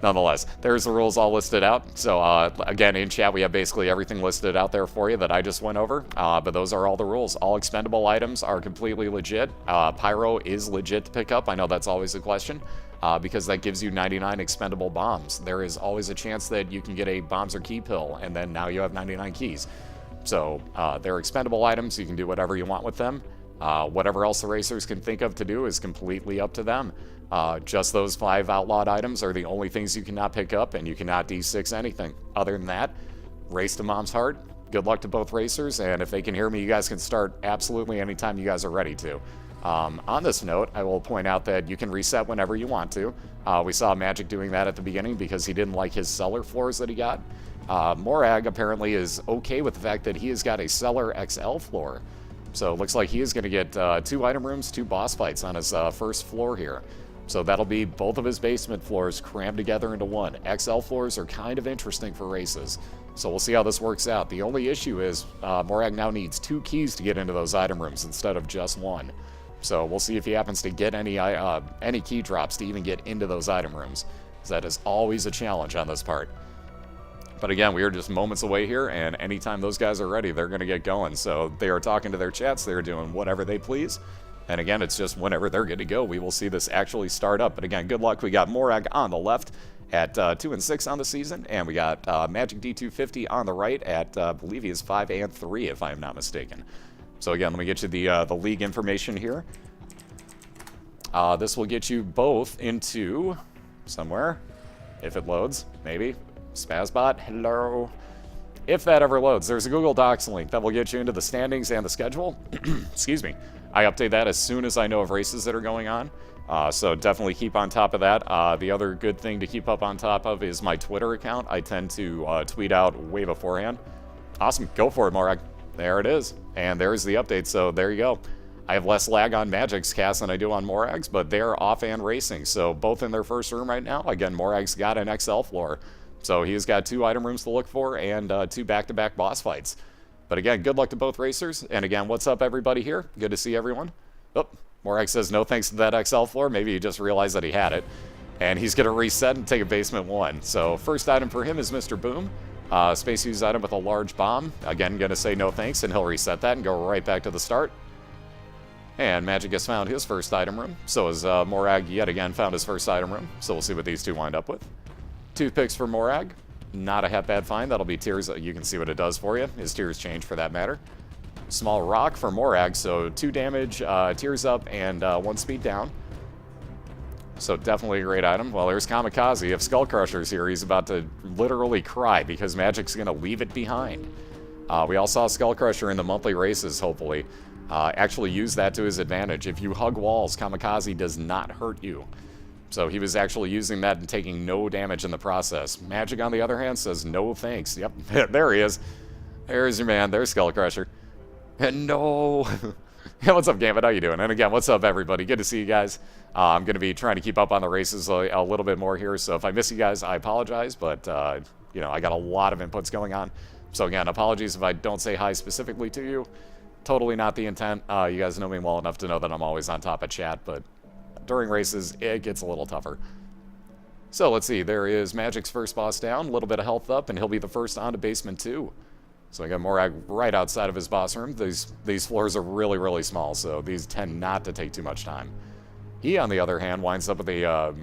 nonetheless, there's the rules all listed out. So again, in chat, we have basically everything listed out there for you that I just went over. But those are all the rules. All expendable items are completely legit. Pyro is legit to pick up. I know that's always a question. Because that gives you 99 expendable bombs. There is always a chance that you can get a bombs or key pill, and then now you have 99 keys. So they're expendable items. You can do whatever you want with them. Whatever else the racers can think of to do is completely up to them. Just those 5 outlawed items are the only things you cannot pick up, and you cannot D6 anything. Other than that, race to Mom's Heart. Good luck to both racers, and if they can hear me, you guys can start absolutely anytime you guys are ready to. On this note, I will point out that you can reset whenever you want to. We saw Magic doing that at the beginning because he didn't like his cellar floors that he got. Morag apparently is okay with the fact that he has got a cellar XL floor. So it looks like he is going to get 2 item rooms, 2 boss fights on his first floor here. So that'll be both of his basement floors crammed together into one. XL floors are kind of interesting for races. So we'll see how this works out. The only issue is Morag now needs 2 keys to get into those item rooms instead of just 1. So we'll see if he happens to get any key drops to even get into those item rooms. Because that is always a challenge on this part. But again, we are just moments away here, and anytime those guys are ready, they're going to get going. So they are talking to their chats, they're doing whatever they please. And again, it's just whenever they're good to go, we will see this actually start up. But again, good luck. We got Morag on the left at 2-6 on the season, and we got MagicD250 on the right at, I believe he is 5-3, if I am not mistaken. So again, let me get you the league information here. This will get you both into somewhere, if it loads, maybe. Spazbot, hello. If that ever loads, there's a Google Docs link that will get you into the standings and the schedule. Excuse me. I update that as soon as I know of races that are going on. So definitely keep on top of that. The other good thing to keep up on top of is my Twitter account. I tend to tweet out way beforehand. Awesome. Go for it, Morag. There it is. And there's the update. So there you go. I have less lag on Magic's cast than I do on Morag's, but they're off and racing. So both in their first room right now. Again, Morag's got an XL floor. So he's got 2 item rooms to look for and 2 back-to-back boss fights. But again, good luck to both racers. And again, what's up, everybody here? Good to see everyone. Oh, Morag says no thanks to that XL floor. Maybe he just realized that he had it. And he's going to reset and take a basement 1. So first item for him is Mr. Boom. Space use item with a large bomb. Again, going to say no thanks, and he'll reset that and go right back to the start. And Magic has found his first item room. So has Morag yet again found his first item room. So we'll see what these two wind up with. Toothpicks for Morag. Not a half bad find. That'll be tears. You can see what it does for you. His tears change for that matter. Small rock for Morag. So 2 damage, tears up, and 1 speed down. So definitely a great item. Well, there's Kamikaze. If Skull Crusher's here, he's about to literally cry because Magic's going to leave it behind. We all saw Skull Crusher in the monthly races, hopefully. Actually use that to his advantage. If you hug walls, Kamikaze does not hurt you. So he was actually using that and taking no damage in the process. Magic, on the other hand, says no thanks. Yep, there he is. There's your man. There's Skull Crusher. And no. Yeah, what's up, Gambit? How you doing? And again, what's up, everybody? Good to see you guys. I'm going to be trying to keep up on the races a little bit more here, so if I miss you guys, I apologize, but, you know, I got a lot of inputs going on. So again, apologies if I don't say hi specifically to you. Totally not the intent. You guys know me well enough to know that I'm always on top of chat, but during races, it gets a little tougher. So let's see. There is Magic's first boss down, a little bit of health up, and he'll be the first on to basement 2. So I got Morag right outside of his boss room. These floors are really, really small, so these tend not to take too much time. He, on the other hand, winds up with a,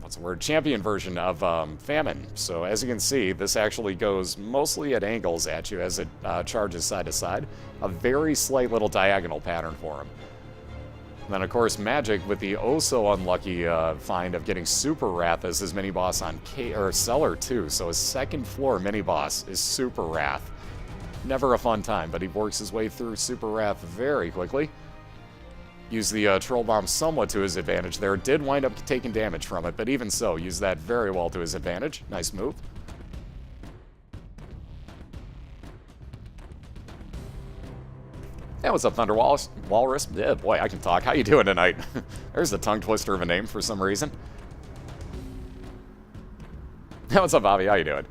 what's the word, champion version of Famine. So as you can see, this actually goes mostly at angles at you as it charges side to side. A very slight little diagonal pattern for him. And then, of course, Magic with the oh-so-unlucky find of getting Super Wrath as his mini-boss on Cellar 2. So his second floor mini-boss is Super Wrath. Never a fun time, but he works his way through Super Wrath very quickly. Used the Troll Bomb somewhat to his advantage there. Did wind up taking damage from it, but even so, used that very well to his advantage. Nice move. Hey, what's up, Thunder Walrus? Yeah, boy, I can talk. How you doing tonight? There's a tongue twister of a name for some reason. Hey, what's up, Bobby? How you doing?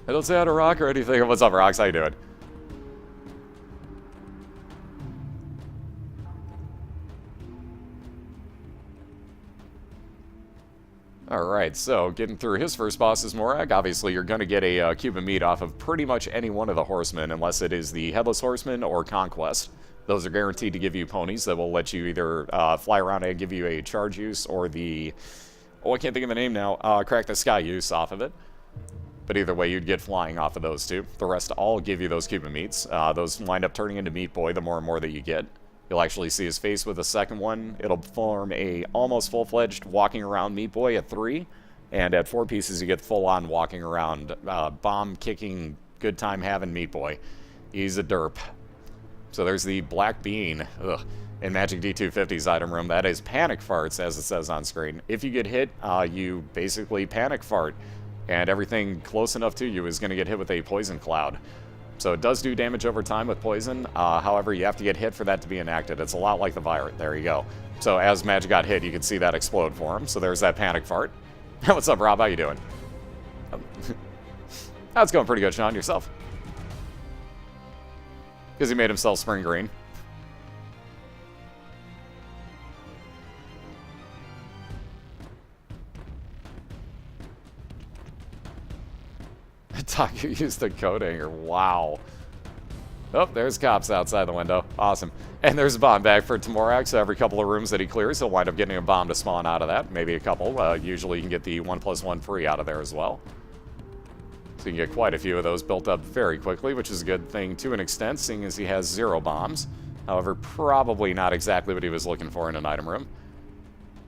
I don't say how to rock or anything. What's up, Rocks? How you doing? Alright, Alright, so getting through his first boss is Morag. Obviously, you're going to get a cube of meat off of pretty much any one of the horsemen, unless it is the Headless Horseman or Conquest. Those are guaranteed to give you ponies that will let you either fly around and give you a charge use, or the... oh, I can't think of the name now. Crack the Sky use off of it. But either way, you'd get flying off of those two. The rest all give you those cube of meats. Those wind up turning into Meat Boy the more and more that you get. You'll actually see his face with the second one. It'll form a almost full-fledged walking around Meat Boy at 3. And at 4 pieces, you get full-on walking around, bomb-kicking, good-time-having Meat Boy. He's a derp. So there's the Black Bean in MagicD250's item room. That is Panic Farts, as it says on screen. If you get hit, you basically Panic Fart. And everything close enough to you is going to get hit with a Poison Cloud. So it does do damage over time with poison. However, you have to get hit for that to be enacted. It's a lot like the Virate. There you go. So as Magic got hit, you can see that explode for him. So there's that Panic Fart. What's up, Rob? How you doing? That's going pretty good, Sean. Yourself? Because he made himself spring green. Taku used the coat hanger. Wow. Oh, there's cops outside the window. Awesome. And there's a bomb bag for TehMorag, so every couple of rooms that he clears, he'll wind up getting a bomb to spawn out of that. Maybe a couple. Usually you can get the 1+1 free out of there as well. So you can get quite a few of those built up very quickly, which is a good thing to an extent, seeing as he has 0 bombs. However, probably not exactly what he was looking for in an item room.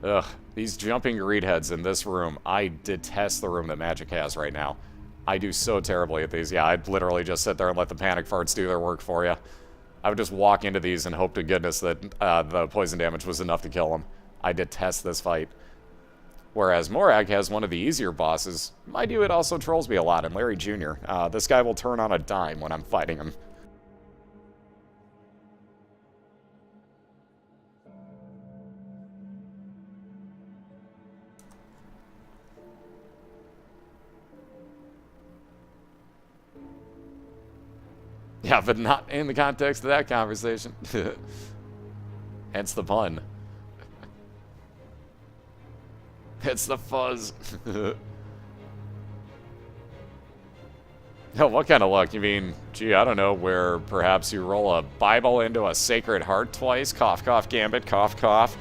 Ugh, these jumping greed heads in this room. I detest the room that Magic has right now. I do so terribly at these. Yeah, I'd literally just sit there and let the Panic Farts do their work for you. I would just walk into these and hope to goodness that the poison damage was enough to kill him. I detest this fight. Whereas Morag has one of the easier bosses. Mind you, it also trolls me a lot, and Larry Jr. This guy will turn on a dime when I'm fighting him. Yeah, but not in the context of that conversation. Hence the pun. It's the fuzz. Oh, what kind of luck? You mean, gee, I don't know, where perhaps you roll a Bible into a Sacred Heart twice? Cough, cough, gambit, cough, cough.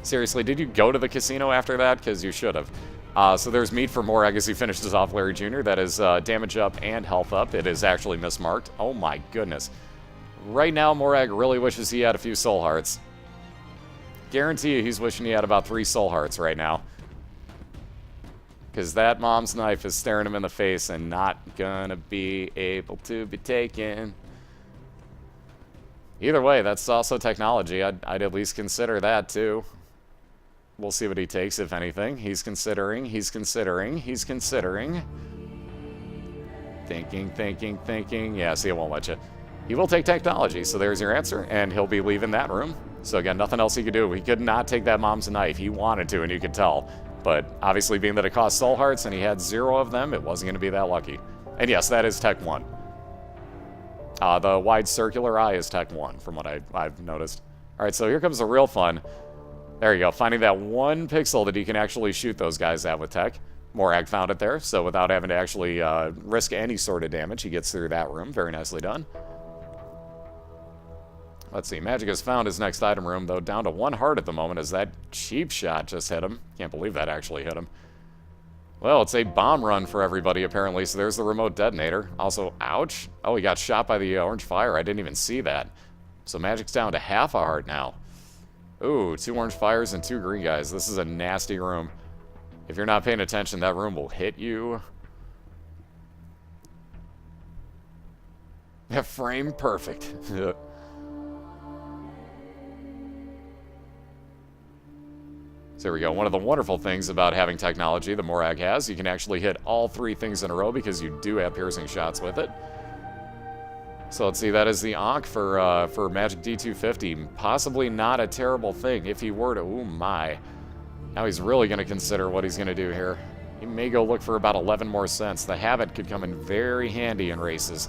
Seriously, did you go to the casino after that? Because you should have. So there's meat for Morag as he finishes off Larry Jr. That is damage up and health up. It is actually mismarked. Oh my goodness. Right now, Morag really wishes he had a few soul hearts. Guarantee you he's wishing he had about 3 soul hearts right now. Because that mom's knife is staring him in the face and not gonna be able to be taken. Either way, that's also technology. I'd at least consider that too. We'll see what he takes, if anything. He's considering, he's considering, he's considering. Thinking, thinking, thinking. Yeah, see, it won't let you. He will take technology, so there's your answer, and he'll be leaving that room. So again, nothing else he could do. He could not take that mom's knife. He wanted to, and you could tell. But obviously, being that it cost soul hearts and he had 0 of them, it wasn't going to be that lucky. And yes, that is Tech 1. The wide circular eye is Tech 1, from what I've noticed. All right, so here comes the real fun. There you go, finding that 1 pixel that you can actually shoot those guys at with Tech. Morag found it there, so without having to actually risk any sort of damage, he gets through that room. Very nicely done. Let's see, Magic has found his next item room, though down to 1 heart at the moment as that cheap shot just hit him. Can't believe that actually hit him. Well, it's a bomb run for everybody, apparently, so there's the remote detonator. Also, ouch. Oh, he got shot by the orange fire. I didn't even see that. So Magic's down to half a heart now. Ooh, 2 orange fires and 2 green guys. This is a nasty room. If you're not paying attention, that room will hit you. That frame perfect. So there we go. One of the wonderful things about having technology that Morag has, you can actually hit all 3 things in a row because you do have piercing shots with it. So let's see, that is the Ankh for MagicD250. Possibly not a terrible thing if he were to... Ooh, my. Now he's really going to consider what he's going to do here. He may go look for about 11 more cents. The Habit could come in very handy in races.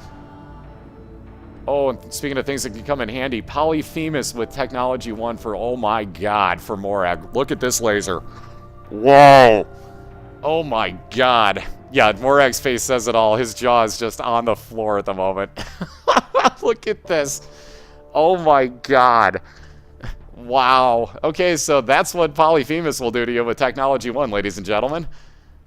Oh, and speaking of things that can come in handy, Polyphemus with Technology 1 for, oh my god, for Morag. Look at this laser. Whoa! Oh my god. Yeah, Morag's face says it all. His jaw is just on the floor at the moment. Look at this. Oh my god. Wow. Okay, so that's what Polyphemus will do to you with Technology 1, ladies and gentlemen.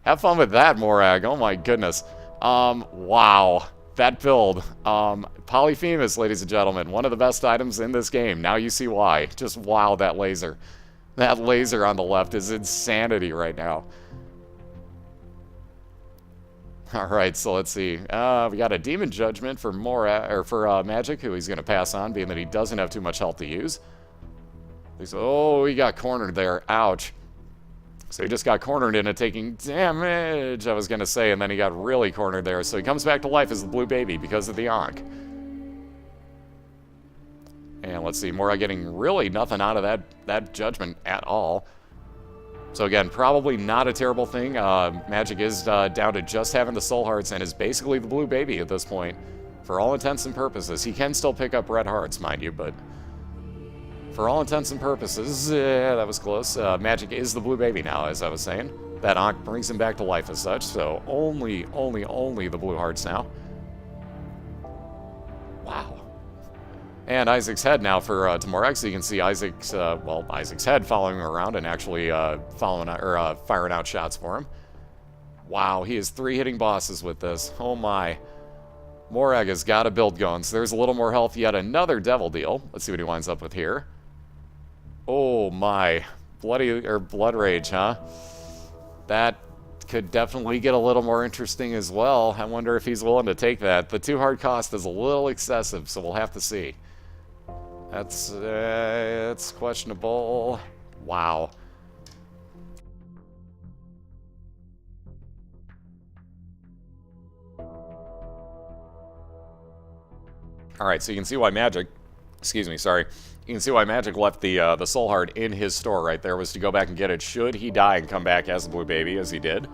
Have fun with that, Morag. Oh my goodness. Wow. That build. Polyphemus, ladies and gentlemen. One of the best items in this game. Now you see why. Just wow, that laser. That laser on the left is insanity right now. Alright, so let's see. We got a Demon Judgment for Magic, who he's going to pass on, being that he doesn't have too much health to use. Oh, he got cornered there. Ouch. So he just got cornered into taking damage, I was going to say, and then he got really cornered there. So he comes back to life as the blue baby because of the Ankh. And let's see, Morag getting really nothing out of that judgment at all. So again, probably not a terrible thing. Magic is down to just having the soul hearts and is basically the blue baby at this point. For all intents and purposes. He can still pick up red hearts, mind you, but for all intents and purposes, that was close. Magic is the blue baby now, as I was saying. That Ankh brings him back to life as such, so only the blue hearts now. Wow. And Isaac's head now for TehMorag, so you can see Isaac's, Isaac's head following him around and actually firing out shots for him. Wow, he is 3 hitting bosses with this. Oh my. Morag has got a build going, so there's a little more health, yet another devil deal. Let's see what he winds up with here. Oh my. Blood Rage, huh? That could definitely get a little more interesting as well. I wonder if he's willing to take that. The 2 hard cost is a little excessive, so we'll have to see. That's questionable. Wow. Alright, so you can see why Magic, excuse me, sorry. You can see why Magic left the Soul Heart in his store right there, was to go back and get it should he die and come back as a blue baby, as he did.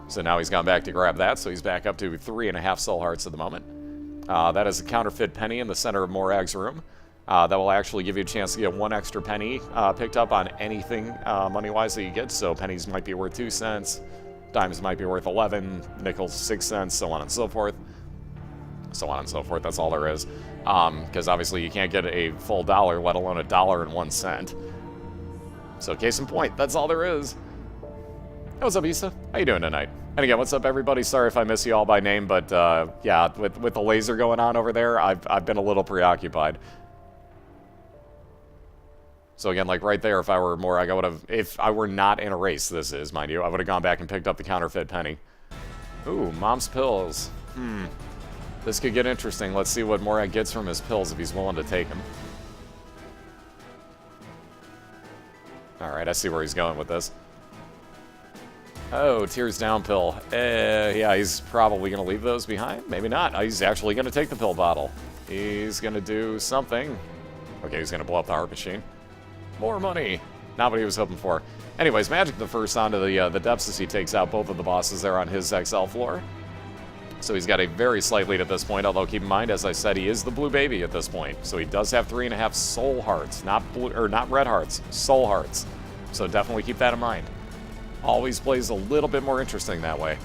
So now he's gone back to grab that, so he's back up to 3.5 Soul Hearts at the moment. That is a counterfeit penny in the center of Morag's room. That will actually give you a chance to get 1 extra penny picked up on anything money-wise that you get. So pennies might be worth 2 cents, dimes might be worth 11, nickels 6 cents, so on and so forth. So on and so forth, that's all there is. Because obviously you can't get a full dollar, let alone $1.01. So case in point, that's all there is. Hey, what's up, Issa? How you doing tonight? And again, what's up, everybody? Sorry if I miss you all by name, but yeah, with the laser going on over there, I've been a little preoccupied. So again, like right there, if I were Morag, I would have, if I were not in a race, this is, mind you, I would have gone back and picked up the counterfeit penny. Ooh, Mom's pills. This could get interesting. Let's see what Morag gets from his pills if he's willing to take them. Alright, I see where he's going with this. Oh, Tears Down pill. Yeah, he's probably going to leave those behind. Maybe not. He's actually going to take the pill bottle. He's going to do something. Okay, he's going to blow up the heart machine. More money! Not what he was hoping for. Anyways, Magic the first onto the depths as he takes out both of the bosses there on his XL floor. So he's got a very slight lead at this point, although keep in mind, as I said, he is the blue baby at this point. So he does have 3.5 soul hearts, not red hearts, soul hearts. So definitely keep that in mind. Always plays a little bit more interesting that way.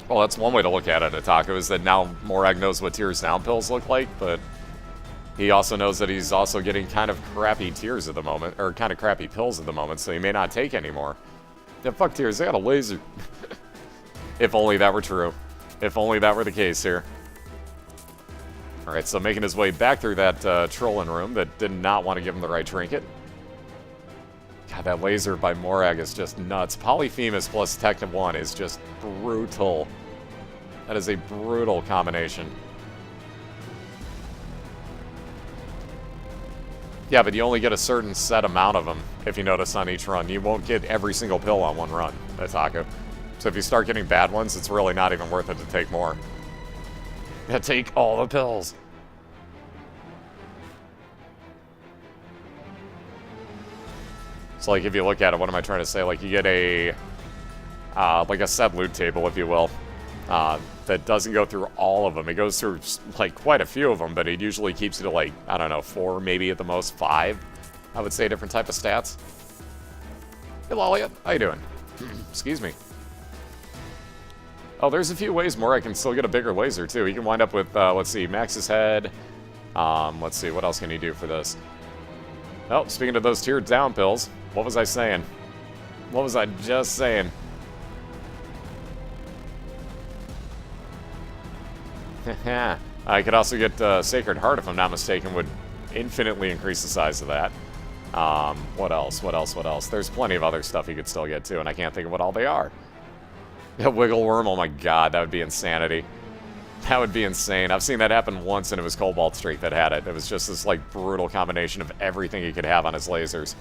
Well, that's one way to look at it, Ataku, is that now Morag knows what Tears Down pills look like, but he also knows that he's also getting kind of crappy tears at the moment, or kind of crappy pills at the moment, so he may not take anymore. Yeah, fuck tears, they got a laser. If only that were true. If only that were the case here. Alright, so making his way back through that trolling room that did not want to give him the right trinket. God, that laser by Morag is just nuts. Polyphemus plus Technic 1 is just brutal. That is a brutal combination. Yeah, but you only get a certain set amount of them, if you notice, on each run. You won't get every single pill on one run, Ataku. So if you start getting bad ones, it's really not even worth it to take more. Yeah, take all the pills. So, like, if you look at it, what am I trying to say? Like, you get a, like a set loot table, if you will. that doesn't go through all of them. It goes through, like, quite a few of them, but it usually keeps it to, like, I don't know, 4, maybe at the most 5, I would say, different type of stats. Hey, Lolliot, how you doing? Excuse me. Oh, there's a few ways more. I can still get a bigger laser, too. He can wind up with, let's see, Max's head. Let's see, what else can he do for this? Oh, speaking of those tiered down pills, what was I saying? What was I just saying? I could also get Sacred Heart, if I'm not mistaken, would infinitely increase the size of that. What else? What else? What else? There's plenty of other stuff you could still get, too, and I can't think of what all they are. Wiggle Worm, oh my god, that would be insanity. That would be insane. I've seen that happen once, and it was Cobalt Streak that had it. It was just this, like, brutal combination of everything he could have on his lasers.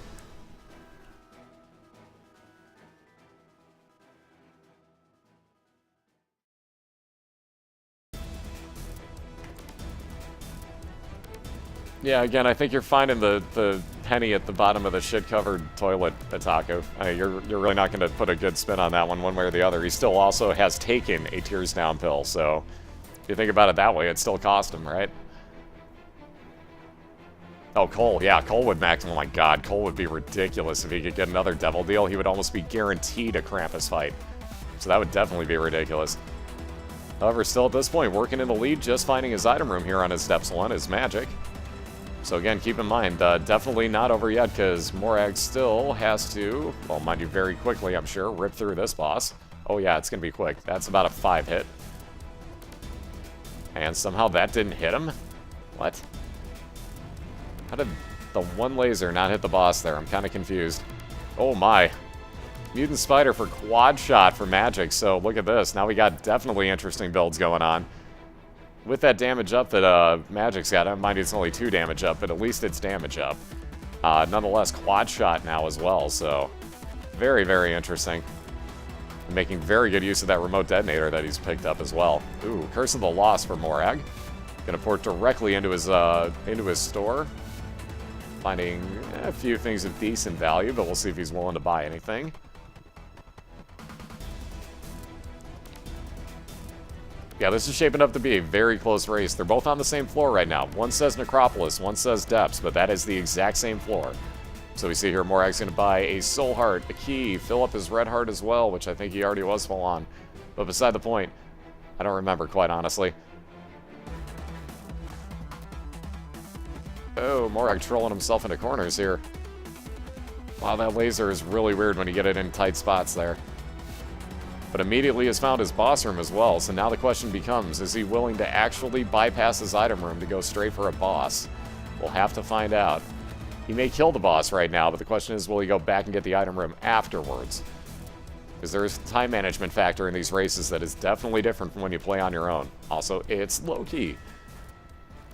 Yeah, again, I think you're finding the penny at the bottom of the shit-covered toilet, Itaku. You're really not going to put a good spin on that one way or the other. He still also has taken a Tears Down pill, so if you think about it that way, it still cost him, right? Oh, Cole. Yeah, Cole would max. Oh my god, Cole would be ridiculous if he could get another Devil Deal. He would almost be guaranteed a Krampus fight. So that would definitely be ridiculous. However, still at this point, working in the lead, just finding his item room here on his Steps 1 is Magic. So again, keep in mind, definitely not over yet, because Morag still has to, well, mind you, very quickly, I'm sure, rip through this boss. Oh yeah, it's going to be quick. That's about a 5 hit. And somehow that didn't hit him? What? How did the one laser not hit the boss there? I'm kind of confused. Oh my. Mutant Spider for quad shot for Magic, so look at this. Now we got definitely interesting builds going on. With that damage up that Magic's got, mind you, it's only 2 damage up, but at least it's damage up. Nonetheless, quad shot now as well, so very, very interesting. Making very good use of that remote detonator that he's picked up as well. Ooh, Curse of the Lost for Morag. Gonna port directly into his store. Finding a few things of decent value, but we'll see if he's willing to buy anything. Yeah, this is shaping up to be a very close race. They're both on the same floor right now. One says Necropolis, one says Depths, but that is the exact same floor. So we see here Morag's going to buy a Soul Heart, a key, fill up his Red Heart as well, which I think he already was full on. But beside the point, I don't remember, quite honestly. Oh, Morag trolling himself into corners here. Wow, that laser is really weird when you get it in tight spots there. But immediately has found his boss room as well, so now the question becomes, is he willing to actually bypass his item room to go straight for a boss? We'll have to find out. He may kill the boss right now, but the question is, will he go back and get the item room afterwards? Because there is a time management factor in these races that is definitely different from when you play on your own. Also, it's Loki.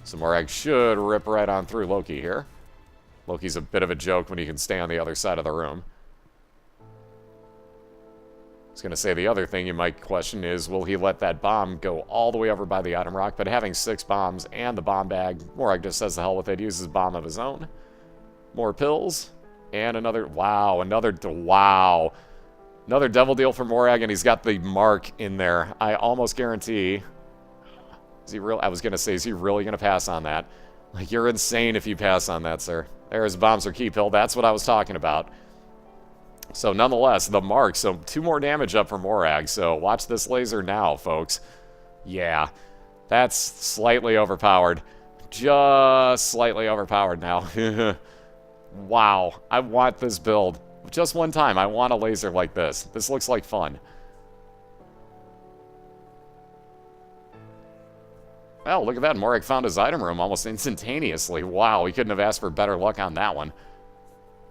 So Morag should rip right on through Loki here. Loki's a bit of a joke when he can stay on the other side of the room. I was going to say the other thing you might question is, will he let that bomb go all the way over by the item rock? But having 6 bombs and the bomb bag, Morag just says the hell with it, uses a bomb of his own. More pills. And another, wow, another Devil Deal for Morag, and he's got the mark in there. I almost guarantee, I was going to say, is he really going to pass on that? Like, you're insane if you pass on that, sir. There's bombs or key pill, that's what I was talking about. So nonetheless, the mark, so 2 more damage up for Morag, so watch this laser now, folks. Yeah, that's slightly overpowered. Just slightly overpowered now. Wow, I want this build. Just one time, I want a laser like this. This looks like fun. Oh, look at that, Morag found his item room almost instantaneously. Wow, he couldn't have asked for better luck on that one.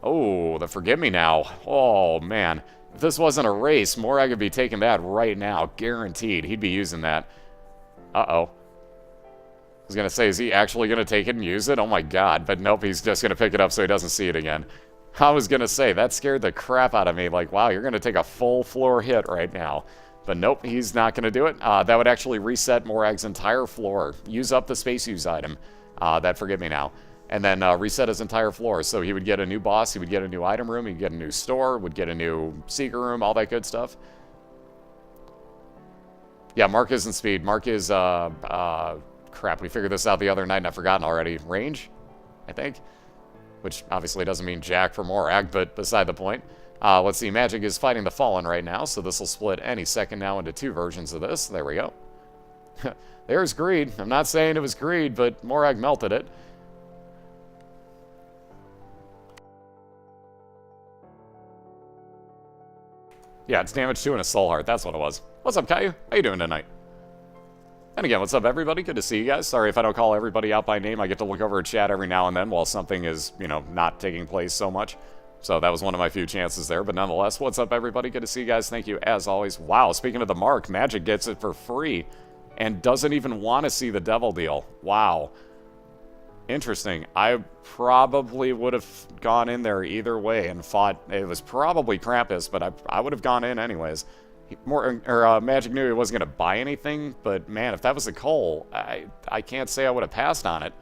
Oh, the Forgive Me Now. Oh, man. If this wasn't a race, Morag would be taking that right now. Guaranteed. He'd be using that. Uh-oh. I was going to say, is he actually going to take it and use it? Oh, my God. But nope, he's just going to pick it up so he doesn't see it again. I was going to say, that scared the crap out of me. Like, wow, you're going to take a full floor hit right now. But nope, he's not going to do it. That would actually reset Morag's entire floor. Use up the Space Use item. That Forgive Me Now. And then reset his entire floor. So he would get a new boss, he would get a new item room, he'd get a new store, would get a new Seeker room, all that good stuff. Yeah, Mark isn't speed. Mark is, crap, we figured this out the other night and I've forgotten already. Range, I think? Which obviously doesn't mean jack for Morag, but beside the point. Let's see, Magic is fighting the Fallen right now, so this will split any second now into 2 versions of this. There we go. There's greed. I'm not saying it was greed, but Morag melted it. Yeah, it's damage 2 and a Soul Heart. That's what it was. What's up, Caillou? How you doing tonight? And again, what's up, everybody? Good to see you guys. Sorry if I don't call everybody out by name. I get to look over at chat every now and then while something is, you know, not taking place so much. So that was one of my few chances there. But nonetheless, what's up, everybody? Good to see you guys. Thank you, as always. Wow, speaking of the mark, Magic gets it for free and doesn't even want to see the Devil deal. Wow. Interesting. I probably would have gone in there either way and fought. It was probably Krampus, but I would have gone in anyways. Magic knew he wasn't going to buy anything, but man, if that was a Cole, I can't say I would have passed on it.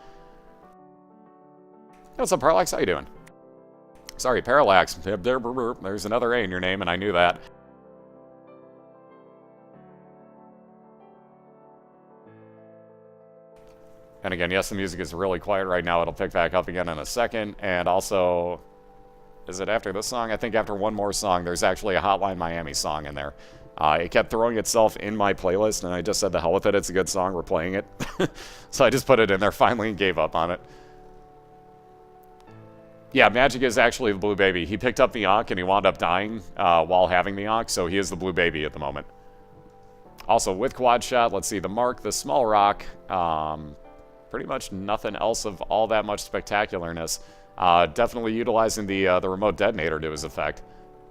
What's up, Parallax? How you doing? Sorry, Parallax. There's another A in your name, and I knew that. And again, yes, the music is really quiet right now. It'll pick back up again in a second. And also, is it after this song? I think after one more song, there's actually a Hotline Miami song in there. It kept throwing itself in my playlist, and I just said, the hell with it. It's a good song. We're playing it. So I just put it in there finally and gave up on it. Yeah, Magic is actually the blue baby. He picked up the Ankh, and he wound up dying while having the Ankh, so he is the blue baby at the moment. Also, with Quad Shot, let's see, the Mark, the Small Rock, pretty much nothing else of all that much spectacularness. Definitely utilizing the remote detonator to his effect,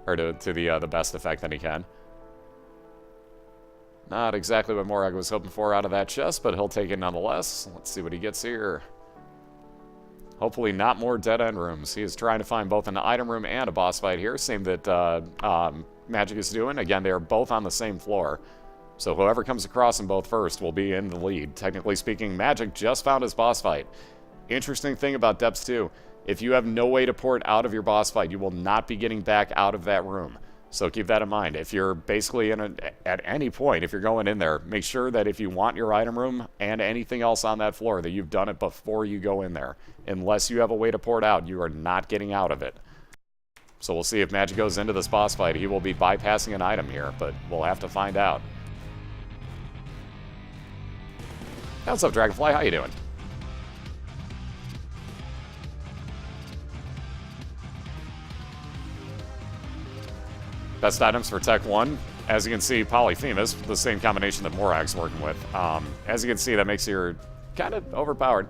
or to the best effect that he can. Not exactly what Morag was hoping for out of that chest, but he'll take it nonetheless. Let's see what he gets here. Hopefully not more dead-end rooms. He is trying to find both an item room and a boss fight here, same that Magic is doing. Again, they are both on the same floor. So whoever comes across them both first will be in the lead. Technically speaking, Magic just found his boss fight. Interesting thing about Depths 2, if you have no way to port out of your boss fight, you will not be getting back out of that room. So keep that in mind. If you're basically at any point, if you're going in there, make sure that if you want your item room and anything else on that floor, that you've done it before you go in there. Unless you have a way to port out, you are not getting out of it. So we'll see if Magic goes into this boss fight. He will be bypassing an item here, but we'll have to find out. Hey, what's up, Dragonfly? How you doing? Best items for Tech 1. As you can see, Polyphemus, the same combination that Morag's working with. As you can see, that makes you kind of overpowered.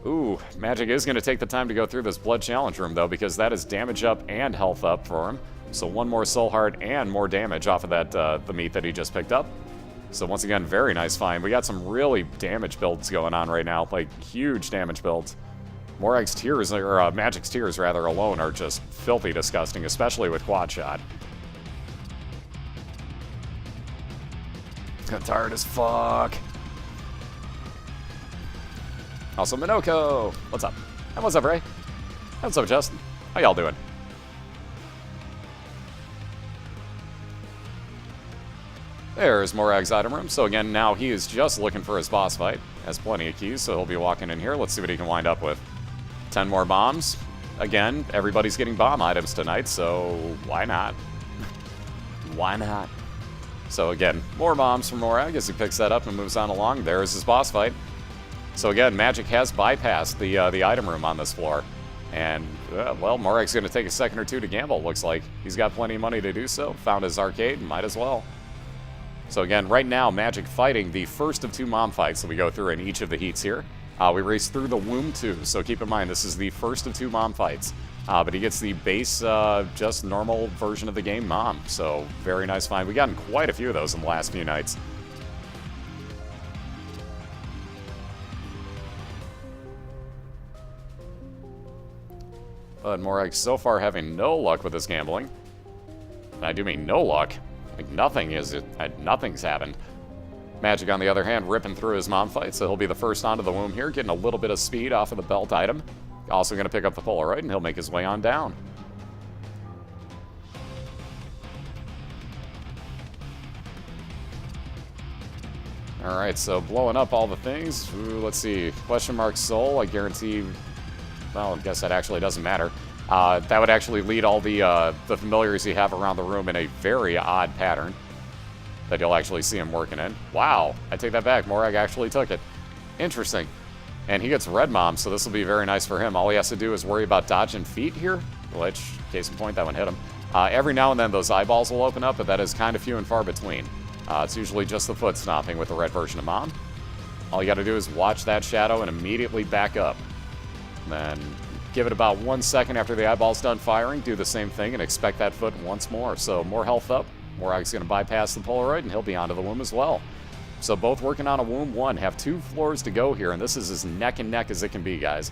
Ooh, Magic is going to take the time to go through this Blood Challenge room, though, because that is damage up and health up for him. So one more Soul Heart and more damage off of that the meat that he just picked up. So once again, very nice find. We got some really damage builds going on right now, like huge damage builds. Morag's tears, or Magic's tears rather, alone are just filthy disgusting, especially with Quad Shot. I'm tired as fuck. Also, Minoko! What's up? And what's up, Ray? And what's up, Justin? How y'all doing? There's Morag's item room. So again, now he is just looking for his boss fight. Has plenty of keys, so he'll be walking in here. Let's see what he can wind up with. 10 more bombs. Again, everybody's getting bomb items tonight, so why not? Why not? So again, more bombs from Morag as he picks that up and moves on along. There's his boss fight. So again, Magic has bypassed the item room on this floor. And, well, Morag's going to take a second or two to gamble, looks like. He's got plenty of money to do so. Found his arcade, might as well. So again, right now, Magic fighting the first of 2 mom fights that we go through in each of the heats here. We race through the womb too, so keep in mind, this is the first of 2 mom fights. But he gets the base, just normal version of the game mom. So, very nice find. We've gotten quite a few of those in the last few nights. But Morag so far having no luck with his gambling. And I do mean no luck. Like nothing's happened. Magic, on the other hand, ripping through his mom fight, so he'll be the first onto the womb here, getting a little bit of speed off of the belt item. Also going to pick up the Polaroid, and he'll make his way on down. Alright, so blowing up all the things. Ooh, let's see. Question mark soul, I guarantee... Well, I guess that actually doesn't matter. That would actually lead all the familiars you have around the room in a very odd pattern that you'll actually see him working in. Wow, I take that back. Morag actually took it. Interesting. And he gets Red Mom, so this will be very nice for him. All he has to do is worry about dodging feet here, which, case in point, that one hit him. Every now and then those eyeballs will open up, but that is kind of few and far between. It's usually just the foot stomping with the red version of Mom. All you got to do is watch that shadow and immediately back up. Then give it about 1 second after the eyeball's done firing, do the same thing and expect that foot once more. So more health up, Morag's going to bypass the Polaroid and he'll be onto the womb as well. So both working on a womb 1, have 2 floors to go here, and this is as neck and neck as it can be, guys.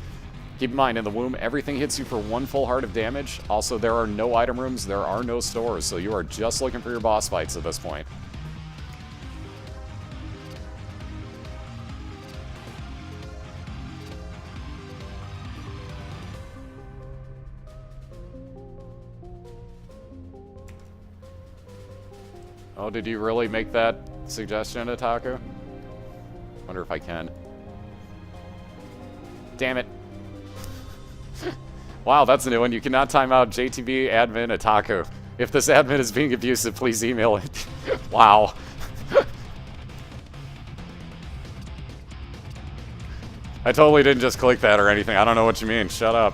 Keep in mind, in the womb, everything hits you for 1 full heart of damage. Also, there are no item rooms, there are no stores, so you are just looking for your boss fights at this point. Oh, did you really make that suggestion, Otaku? Wonder if I can. Damn it. Wow, that's a new one. You cannot time out JTB admin Otaku. If this admin is being abusive, please email it. Wow. I totally didn't just click that or anything. I don't know what you mean. Shut up.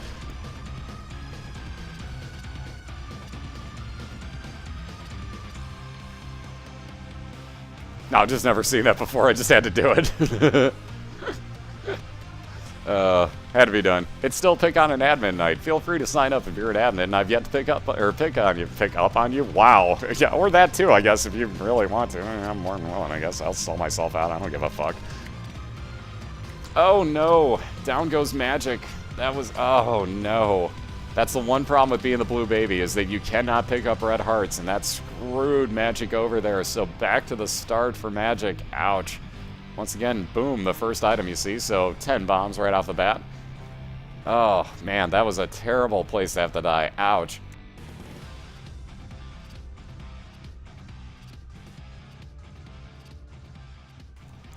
No, I've just never seen that before. I just had to do it. Had to be done. It's still pick on an admin night. Feel free to sign up if you're an admin, and I've yet to pick up on you. Wow. Yeah, or that too, I guess, if you really want to. I'm more than willing, I guess. I'll sell myself out. I don't give a fuck. Oh no. Down goes Magic. That was... Oh no. That's the one problem with being the blue baby, is that you cannot pick up red hearts, and that screwed Magic over there. So back to the start for Magic. Ouch. Once again, boom, the first item you see, so 10 bombs right off the bat. Oh, man, that was a terrible place to have to die. Ouch.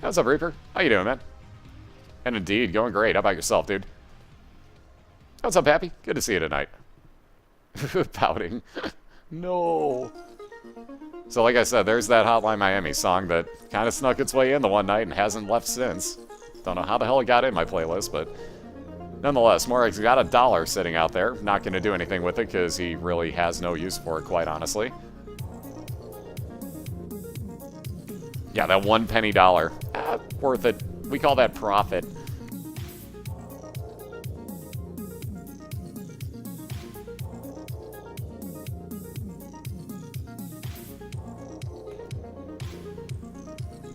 What's up, Reaper? How you doing, man? And indeed, going great. How about yourself, dude? What's up, Happy? Good to see you tonight. Pouting. No. So like I said, there's that Hotline Miami song that kind of snuck its way in the one night and hasn't left since. Don't know how the hell it got in my playlist, but nonetheless, Morag's got $1 sitting out there. Not going to do anything with it because he really has no use for it, quite honestly. Yeah, that 1 penny dollar. Worth it. We call that profit.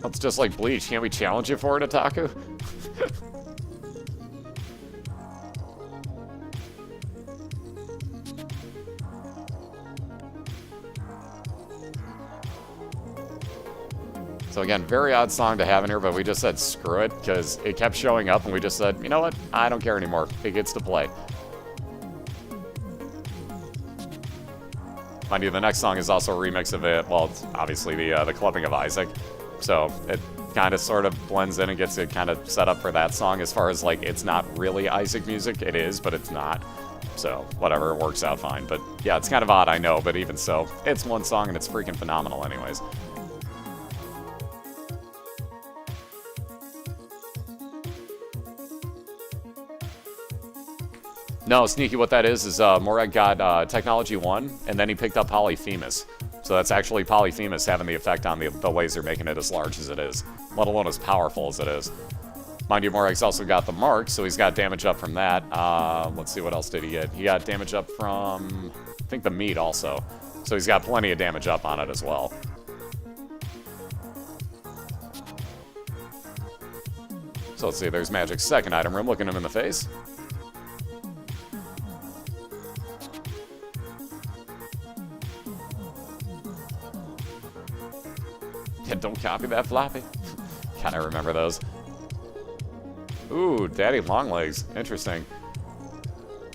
It's just like Bleach. Can't we challenge you for it, Otaku? So again, very odd song to have in here, but we just said screw it, because it kept showing up, and we just said, you know what? I don't care anymore. It gets to play. Mind you, the next song is also a remix of it. Well, it's obviously the Clubbing of Isaac. So it kind of sort of blends in and gets it kind of set up for that song as far as, like, it's not really Isaac music. It is, but it's not. So, whatever, it works out fine. But, yeah, it's kind of odd, I know, but even so, it's one song and it's freaking phenomenal anyways. No, Sneaky, what that is Morag got Technology 1, and then he picked up Polyphemus. So that's actually Polyphemus having the effect on the laser, making it as large as it is, let alone as powerful as it is. Mind you, Morag's also got the mark, so he's got damage up from that. Let's see, what else did he get? He got damage up from, I think, the meat also. So he's got plenty of damage up on it as well. So let's see, there's Magic's second item room, looking him in the face. Yeah, don't copy that floppy. Kind of remember those. Ooh, Daddy Longlegs. Interesting.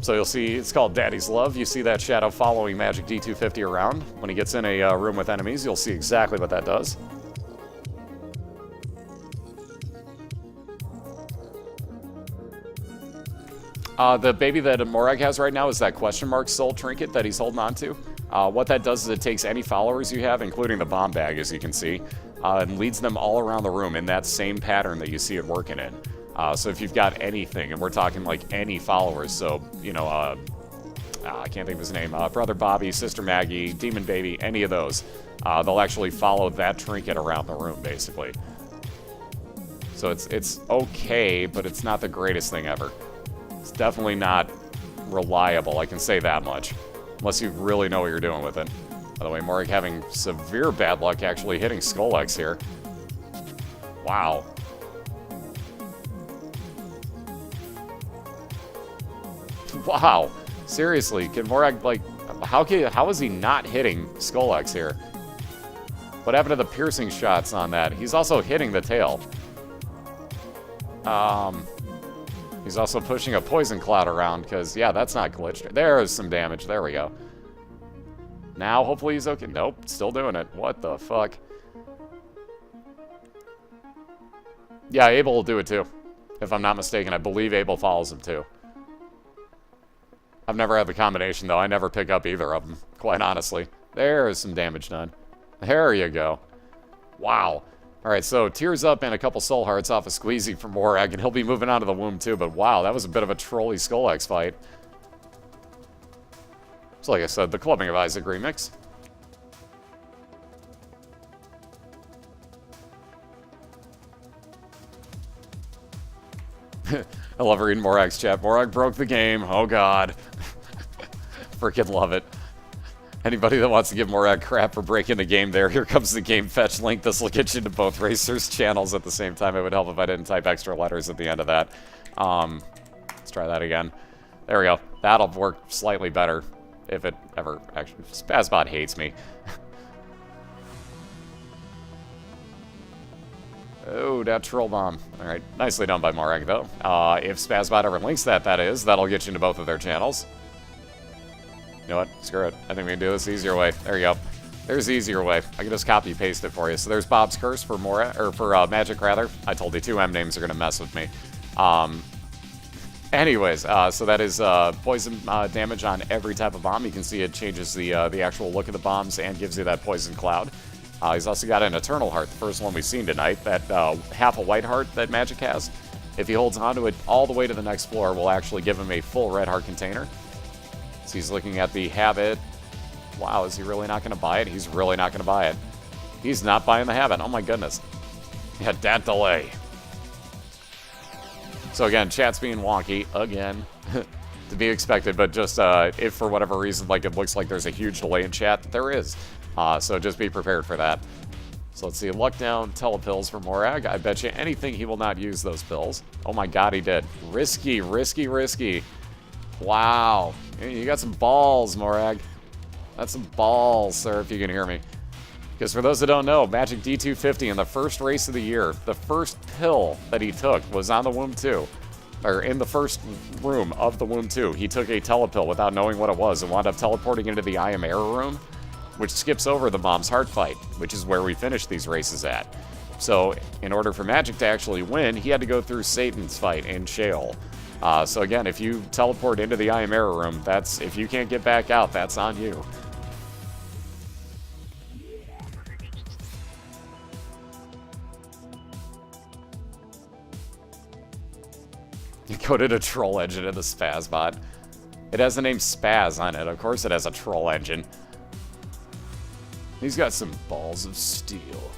So you'll see, it's called Daddy's Love. You see that shadow following MagicD250 around. When he gets in a room with enemies, you'll see exactly what that does. The baby that Morag has right now is that question mark soul trinket that he's holding on to. What that does is it takes any followers you have, including the bomb bag, as you can see, and leads them all around the room in that same pattern that you see it working in. So if you've got anything, and we're talking like any followers, so, you know, I can't think of his name, Brother Bobby, Sister Maggie, Demon Baby, any of those, they'll actually follow that trinket around the room, basically. So it's okay, but it's not the greatest thing ever. It's definitely not reliable, I can say that much. Unless you really know what you're doing with it. By the way, Morag having severe bad luck actually hitting Skull-X here. Wow. Wow. Seriously, can Morag, like, how is he not hitting Skull-X here? What happened to the piercing shots on that? He's also hitting the tail. He's also pushing a poison cloud around, because, yeah, that's not glitched. There's some damage. There we go. Now, hopefully he's okay. Nope, still doing it. What the fuck? Yeah, Abel will do it, too. If I'm not mistaken, I believe Abel follows him, too. I've never had the combination, though. I never pick up either of them, quite honestly. There's some damage done. There you go. Wow. Alright, so tears up and a couple soul hearts off a squeezy from Morag, and he'll be moving on to the womb too, but wow, that was a bit of a trolly Skull-X fight. So like I said, the Clubbing of Isaac remix. I love reading Morag's chat. Morag broke the game. Oh god. Freaking love it. Anybody that wants to give Morag crap for breaking the game there, here comes the game fetch link. This will get you to both racers' channels at the same time. It would help if I didn't type extra letters at the end of that. Let's try that again. There we go. That'll work slightly better if it ever actually... Spazbot hates me. Oh, that troll bomb. Alright, nicely done by Morag, though. If Spazbot ever links that, that'll get you into both of their channels. You know what? Screw it. I think we can do this the easier way. There you go. There's the easier way. I can just copy paste it for you. So there's Bob's Curse for Magic, rather. I told you 2 M names are going to mess with me. Anyways, so that is poison damage on every type of bomb. You can see it changes the actual look of the bombs and gives you that poison cloud. He's also got an Eternal Heart, the first one we've seen tonight. That half a white heart that Magic has. If he holds onto it all the way to the next floor, we'll actually give him a full red heart container. So he's looking at the habit. Wow, is he really not going to buy it? He's really not going to buy it. He's not buying the habit. Oh my goodness. He had that delay. So again, chat's being wonky again. To be expected, but just if for whatever reason, like it looks like there's a huge delay in chat, there is. So just be prepared for that. So let's see, luck down, telepills for Morag. I bet you anything he will not use those pills. Oh my god, he did. Risky, risky, risky. Wow. You got some balls, Morag. That's some balls, sir, if you can hear me. Because for those that don't know, MagicD250 in the first race of the year, the first pill that he took was on the Womb 2. Or in the first room of the Womb 2. He took a telepill without knowing what it was and wound up teleporting into the I Am Error room, which skips over the Mom's Heart fight, which is where we finish these races at. So, in order for Magic to actually win, he had to go through Satan's fight in Sheol. So again, if you teleport into the I Am Error room, that's, if you can't get back out, that's on you. You coded a troll engine in the Spazbot. It has the name Spaz on it. Of course it has a troll engine. He's got some balls of steel.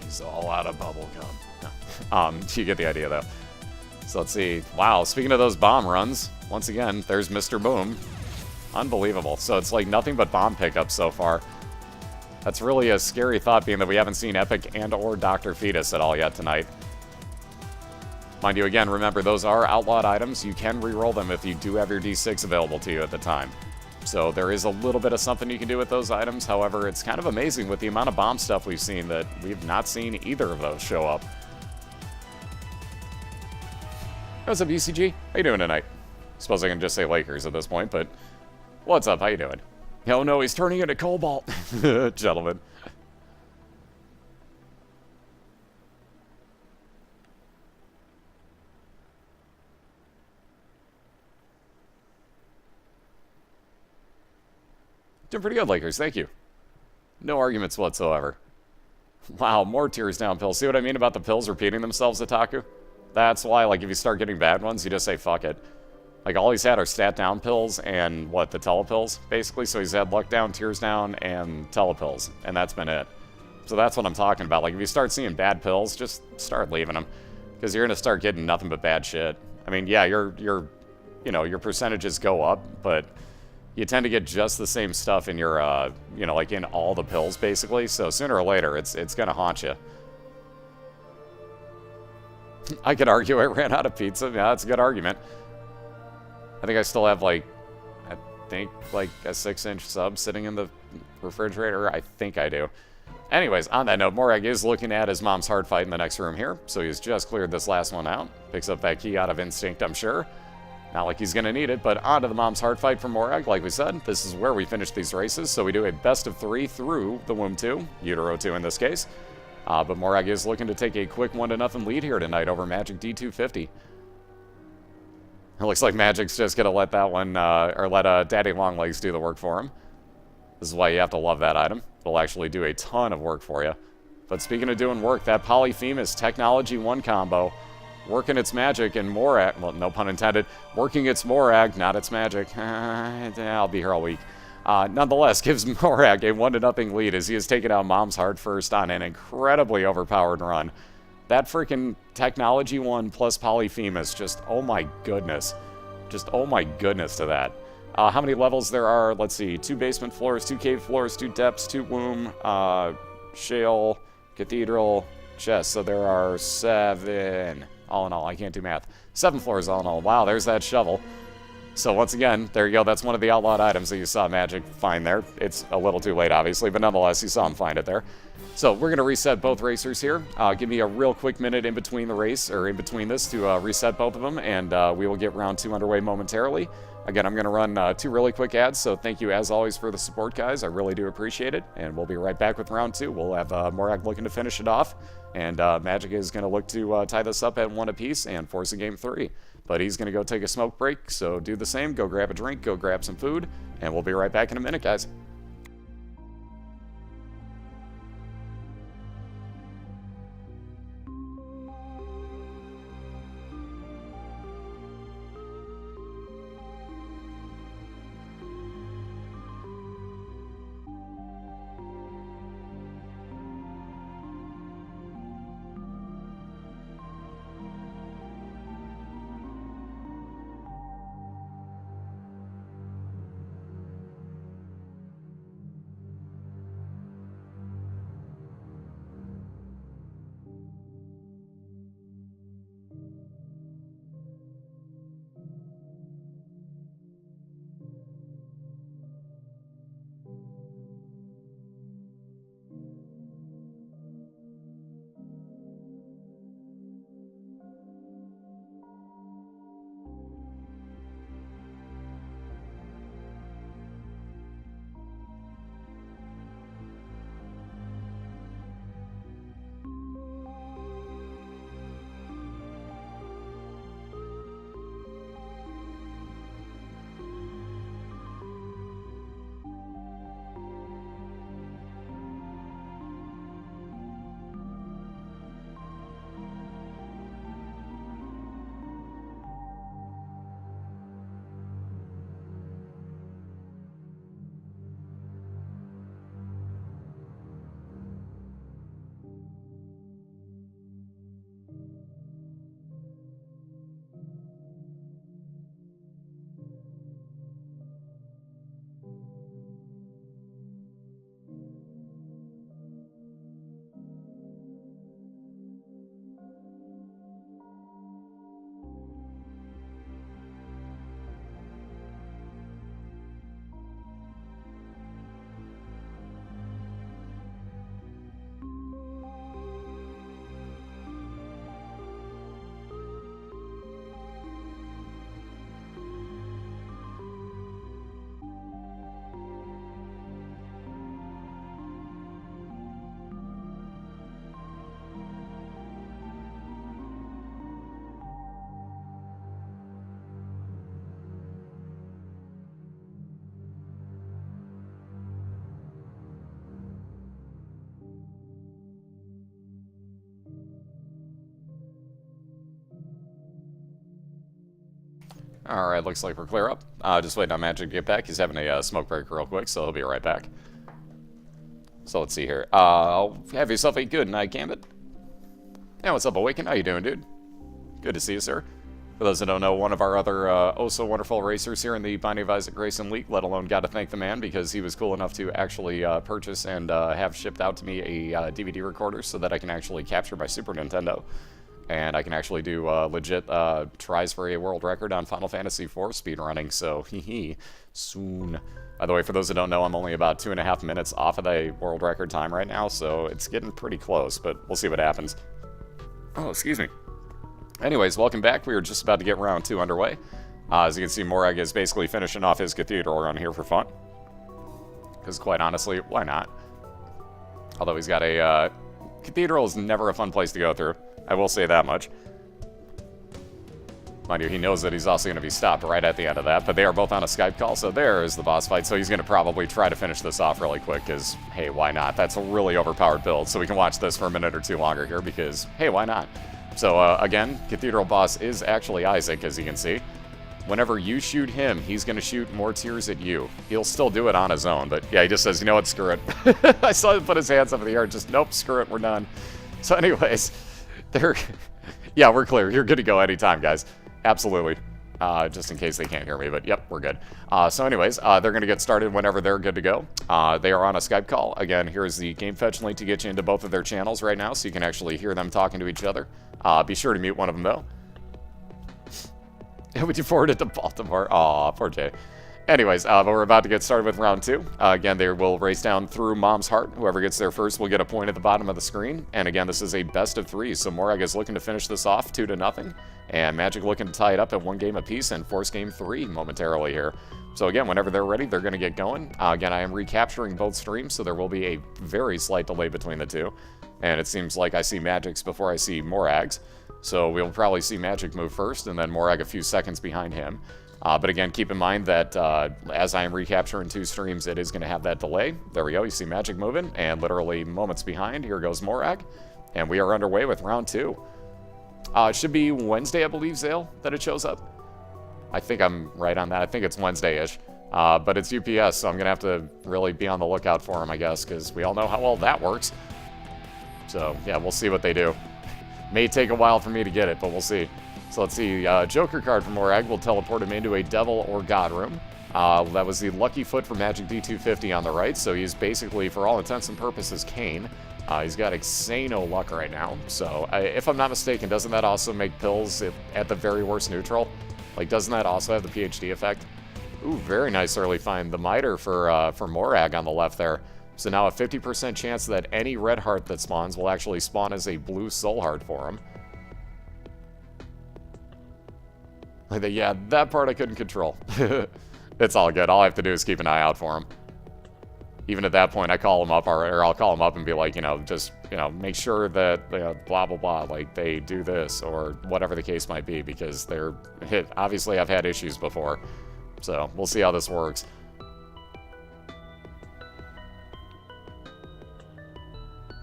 He's all out of bubblegum. No. You get the idea, though. So let's see. Wow, speaking of those bomb runs, once again, there's Mr. Boom. Unbelievable. So it's like nothing but bomb pickups so far. That's really a scary thought, being that we haven't seen Epic and or Dr. Fetus at all yet tonight. Mind you, again, remember, those are outlawed items. You can re-roll them if you do have your D6 available to you at the time. So there is a little bit of something you can do with those items. However, it's kind of amazing with the amount of bomb stuff we've seen that we've not seen either of those show up. What's up, UCG? How you doing tonight? Suppose I can just say Lakers at this point, but what's up? How you doing? Oh no, he's turning into Cobalt. Gentlemen. Doing pretty good, Lakers. Thank you. No arguments whatsoever. Wow, more tears down pills. See what I mean about the pills repeating themselves, Otaku? That's why, like, if you start getting bad ones, you just say, fuck it. Like, all he's had are stat down pills and, what, the telepills, basically? So he's had luck down, tears down, and telepills, and that's been it. So that's what I'm talking about. Like, if you start seeing bad pills, just start leaving them. Because you're going to start getting nothing but bad shit. I mean, yeah, your percentages go up, but you tend to get just the same stuff in your, like in all the pills, basically. So sooner or later, it's going to haunt you. I could argue I ran out of pizza. Yeah, that's a good argument. I think I still have, like a 6-inch sub sitting in the refrigerator. I think I do. Anyways, on that note, Morag is looking at his mom's hard fight in the next room here. So he's just cleared this last one out. Picks up that key out of instinct, I'm sure. Not like he's going to need it, but on to the mom's hard fight from Morag. Like we said, this is where we finish these races. So we do a best of 3 through the Womb 2, Utero 2 in this case. But Morag is looking to take a quick 1-0 lead here tonight over MagicD250. It looks like Magic's just going to let that one, or let Daddy Longlegs do the work for him. This is why you have to love that item. It'll actually do a ton of work for you. But speaking of doing work, that Polyphemus Technology 1 combo, working its magic and Morag, well, no pun intended, working its Morag, not its magic. I'll be here all week. Nonetheless, gives Morag a 1-0 lead as he has taken out Mom's Heart first on an incredibly overpowered run. That freaking Technology 1 plus Polyphemus, just, oh my goodness. Just, oh my goodness to that. How many levels there are? Let's see. 2 basement floors, 2 cave floors, 2 depths, 2 womb, shale, cathedral, chest. So there are 7. All in all, I can't do math. 7 floors all in all. Wow, there's that shovel. So once again, there you go. That's one of the outlawed items that you saw Magic find there. It's a little too late, obviously, but nonetheless, you saw him find it there. So we're going to reset both racers here. Give me a real quick minute in between the race, or in between this, to reset both of them, and we will get round 2 underway momentarily. Again, I'm going to run 2 really quick ads, so thank you as always for the support, guys. I really do appreciate it, and we'll be right back with round 2. We'll have Morag looking to finish it off, and Magic is going to look to tie this up at 1 apiece and force a game 3. But he's going to go take a smoke break, so do the same. Go grab a drink, go grab some food, and we'll be right back in a minute, guys. Alright, looks like we're clear up. Just waiting on Magic to get back. He's having a smoke break real quick, so he'll be right back. So let's see here. Have yourself a good night, Gambit. Hey, what's up, Awaken? How you doing, dude? Good to see you, sir. For those that don't know, one of our other oh-so-wonderful racers here in the Binding of Isaac Grayson League, let alone got to thank the man because he was cool enough to actually purchase and have shipped out to me a DVD recorder so that I can actually capture my Super Nintendo. And I can actually do legit tries for a world record on Final Fantasy IV speedrunning, so soon. By the way, for those that don't know, I'm only about 2.5 minutes off of the world record time right now, so it's getting pretty close, but we'll see what happens. Oh, excuse me. Anyways, welcome back. We were just about to get round 2 underway. As you can see, Morag is basically finishing off his cathedral run here for fun. Because quite honestly, why not? Although he's got a... cathedral is never a fun place to go through. I will say that much. Mind you, he knows that he's also going to be stopped right at the end of that, but they are both on a Skype call, so there is the boss fight. So he's going to probably try to finish this off really quick, because, hey, why not? That's a really overpowered build, so we can watch this for a minute or two longer here, because, hey, why not? So, again, Cathedral boss is actually Isaac, as you can see. Whenever you shoot him, he's going to shoot more tears at you. He'll still do it on his own, but yeah, he just says, you know what, screw it. I saw him put his hands up in the air, just, nope, screw it, we're done. So anyways, yeah, we're clear. You're good to go anytime, guys. Absolutely. Just in case they can't hear me, but yep, we're good. So anyways, they're going to get started whenever they're good to go. They are on a Skype call. Again, here's the Game Fetch link to get you into both of their channels right now, so you can actually hear them talking to each other. Be sure to mute one of them, though. Would you forward it to Baltimore? Aw, poor Jay. Anyways, but we're about to get started with round 2. Again, they will race down through Mom's Heart. Whoever gets there first will get a point at the bottom of the screen. And again, this is a best of 3, so Morag is looking to finish this off 2-0. And Magic looking to tie it up at 1 game apiece and force game 3 momentarily here. So again, whenever they're ready, they're going to get going. Again, I am recapturing both streams, so there will be a very slight delay between the two. And it seems like I see Magic's before I see Morag's. So we'll probably see Magic move first, and then Morag a few seconds behind him. But again, keep in mind that as I am recapturing 2 streams, it is going to have that delay. There we go. You see Magic moving, and literally moments behind, here goes Morag. And we are underway with round 2. It should be Wednesday, I believe, Zale, that it shows up. I think I'm right on that. I think it's Wednesday-ish. But it's UPS, so I'm going to have to really be on the lookout for him, I guess, because we all know how well that works. So, yeah, we'll see what they do. May take a while for me to get it, but we'll see. So let's see, Joker card from Morag will teleport him into a Devil or God room. That was the lucky foot for MagicD250 on the right, so he's basically, for all intents and purposes, Kane. He's got Xano luck right now, so if I'm not mistaken, doesn't that also make pills at the very worst neutral? Like, doesn't that also have the PhD effect? Ooh, very nice early find. The Miter for Morag on the left there. So now a 50% chance that any red heart that spawns will actually spawn as a blue soul heart for him. Yeah, that part I couldn't control. It's all good. All I have to do is keep an eye out for him. Even at that point, I call him up, or I'll call him up and be like, just, make sure that, blah, blah, blah, like, they do this, or whatever the case might be, because obviously I've had issues before. So, we'll see how this works.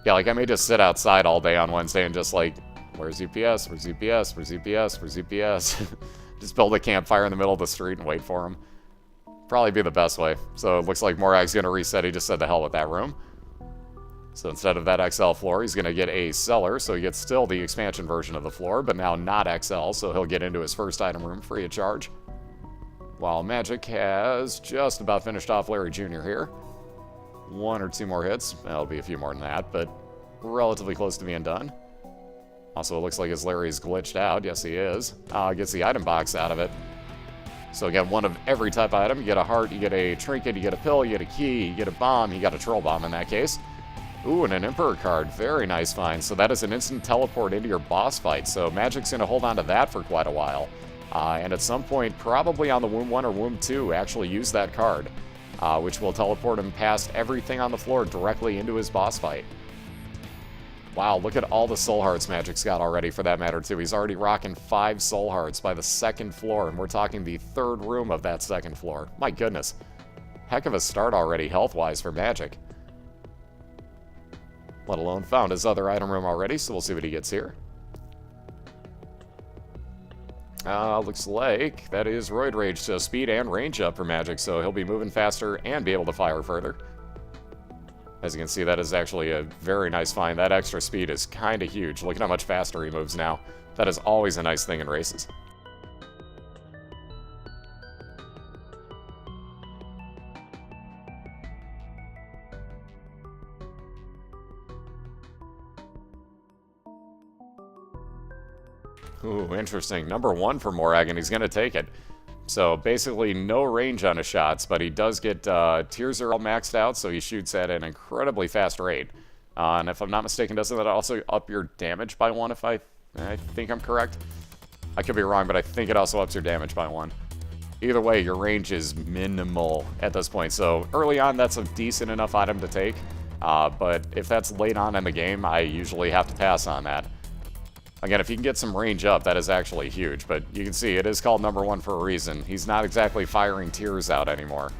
Yeah, like, I may just sit outside all day on Wednesday and just, like, where's UPS? Where's UPS? Where's UPS? Where's UPS? Just build a campfire in the middle of the street and wait for him. Probably be the best way. So it looks like Morag's going to reset. He just said the hell with that room. So instead of that XL floor, he's going to get a cellar. So he gets still the expansion version of the floor, but now not XL. So he'll get into his first item room free of charge. While Magic has just about finished off Larry Jr. here. 1 or 2 more hits. That'll be a few more than that, but relatively close to being done. Also, it looks like his Larry's glitched out. Yes, he is. Gets the item box out of it. So again, one of every type of item. You get a heart, you get a trinket, you get a pill, you get a key, you get a bomb, you got a troll bomb in that case. Ooh, and an Emperor card. Very nice find. So that is an instant teleport into your boss fight. So Magic's going to hold on to that for quite a while. And at some point, probably on the Womb 1 or Womb 2, actually use that card. Which will teleport him past everything on the floor directly into his boss fight. Wow, look at all the soul hearts Magic's got already, for that matter, too. He's already rocking 5 soul hearts by the 2nd floor, and we're talking the 3rd room of that 2nd floor. My goodness. Heck of a start already, health-wise, for Magic. Let alone found his other item room already, so we'll see what he gets here. Looks like that is Roid Rage, so speed and range up for Magic, so he'll be moving faster and be able to fire further. As you can see, that is actually a very nice find. That extra speed is kind of huge. Look at how much faster he moves now. That is always a nice thing in races. Ooh, interesting. Number 1 for Morag, and he's going to take it. So basically no range on his shots, but he does get tiers are all maxed out, so he shoots at an incredibly fast rate. And if I'm not mistaken, doesn't that also up your damage by 1 if I think I'm correct? I could be wrong, but I think it also ups your damage by 1. Either way, your range is minimal at this point, so early on that's a decent enough item to take. But if that's late on in the game, I usually have to pass on that. Again, if you can get some range up, that is actually huge, but you can see it is called number 1 for a reason. He's not exactly firing tiers out anymore.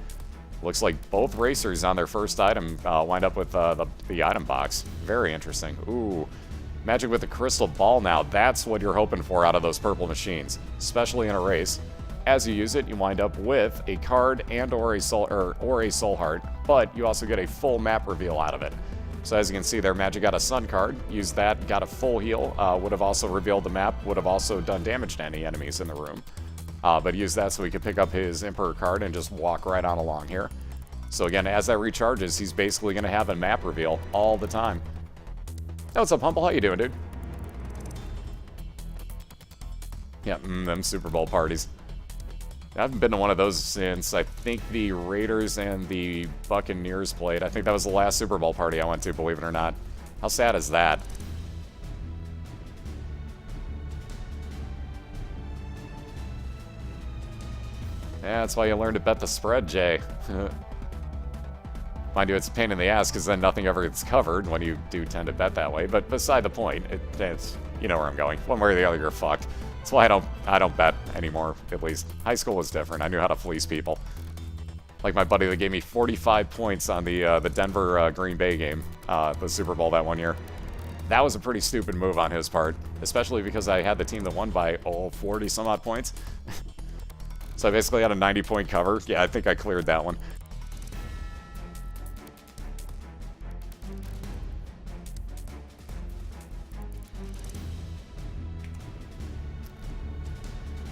Looks like both racers on their first item wind up with the item box. Very interesting. Ooh, Magic with the crystal ball now. That's what you're hoping for out of those purple machines, especially in a race. As you use it, you wind up with a card and or a soul heart, but you also get a full map reveal out of it. So as you can see there, Magic got a Sun card, used that, got a full heal, would have also revealed the map, would have also done damage to any enemies in the room. But used that so he could pick up his Emperor card and just walk right on along here. So again, as that recharges, he's basically going to have a map reveal all the time. Hey, what's up, Humble? How you doing, dude? Yeah, them Super Bowl parties. I haven't been to one of those since, I think, the Raiders and the Buccaneers played. I think that was the last Super Bowl party I went to, believe it or not. How sad is that? Yeah, that's why you learn to bet the spread, Jay. Mind you, it's a pain in the ass, because then nothing ever gets covered when you do tend to bet that way. But beside the point, it's, you know where I'm going. One way or the other, you're fucked. That's why I don't bet anymore, at least. High school was different. I knew how to fleece people. Like my buddy that gave me 45 points on the Denver Green Bay game, the Super Bowl that one year. That was a pretty stupid move on his part, especially because I had the team that won by, 40 some odd points. So I basically had a 90-point cover. Yeah, I think I cleared that one.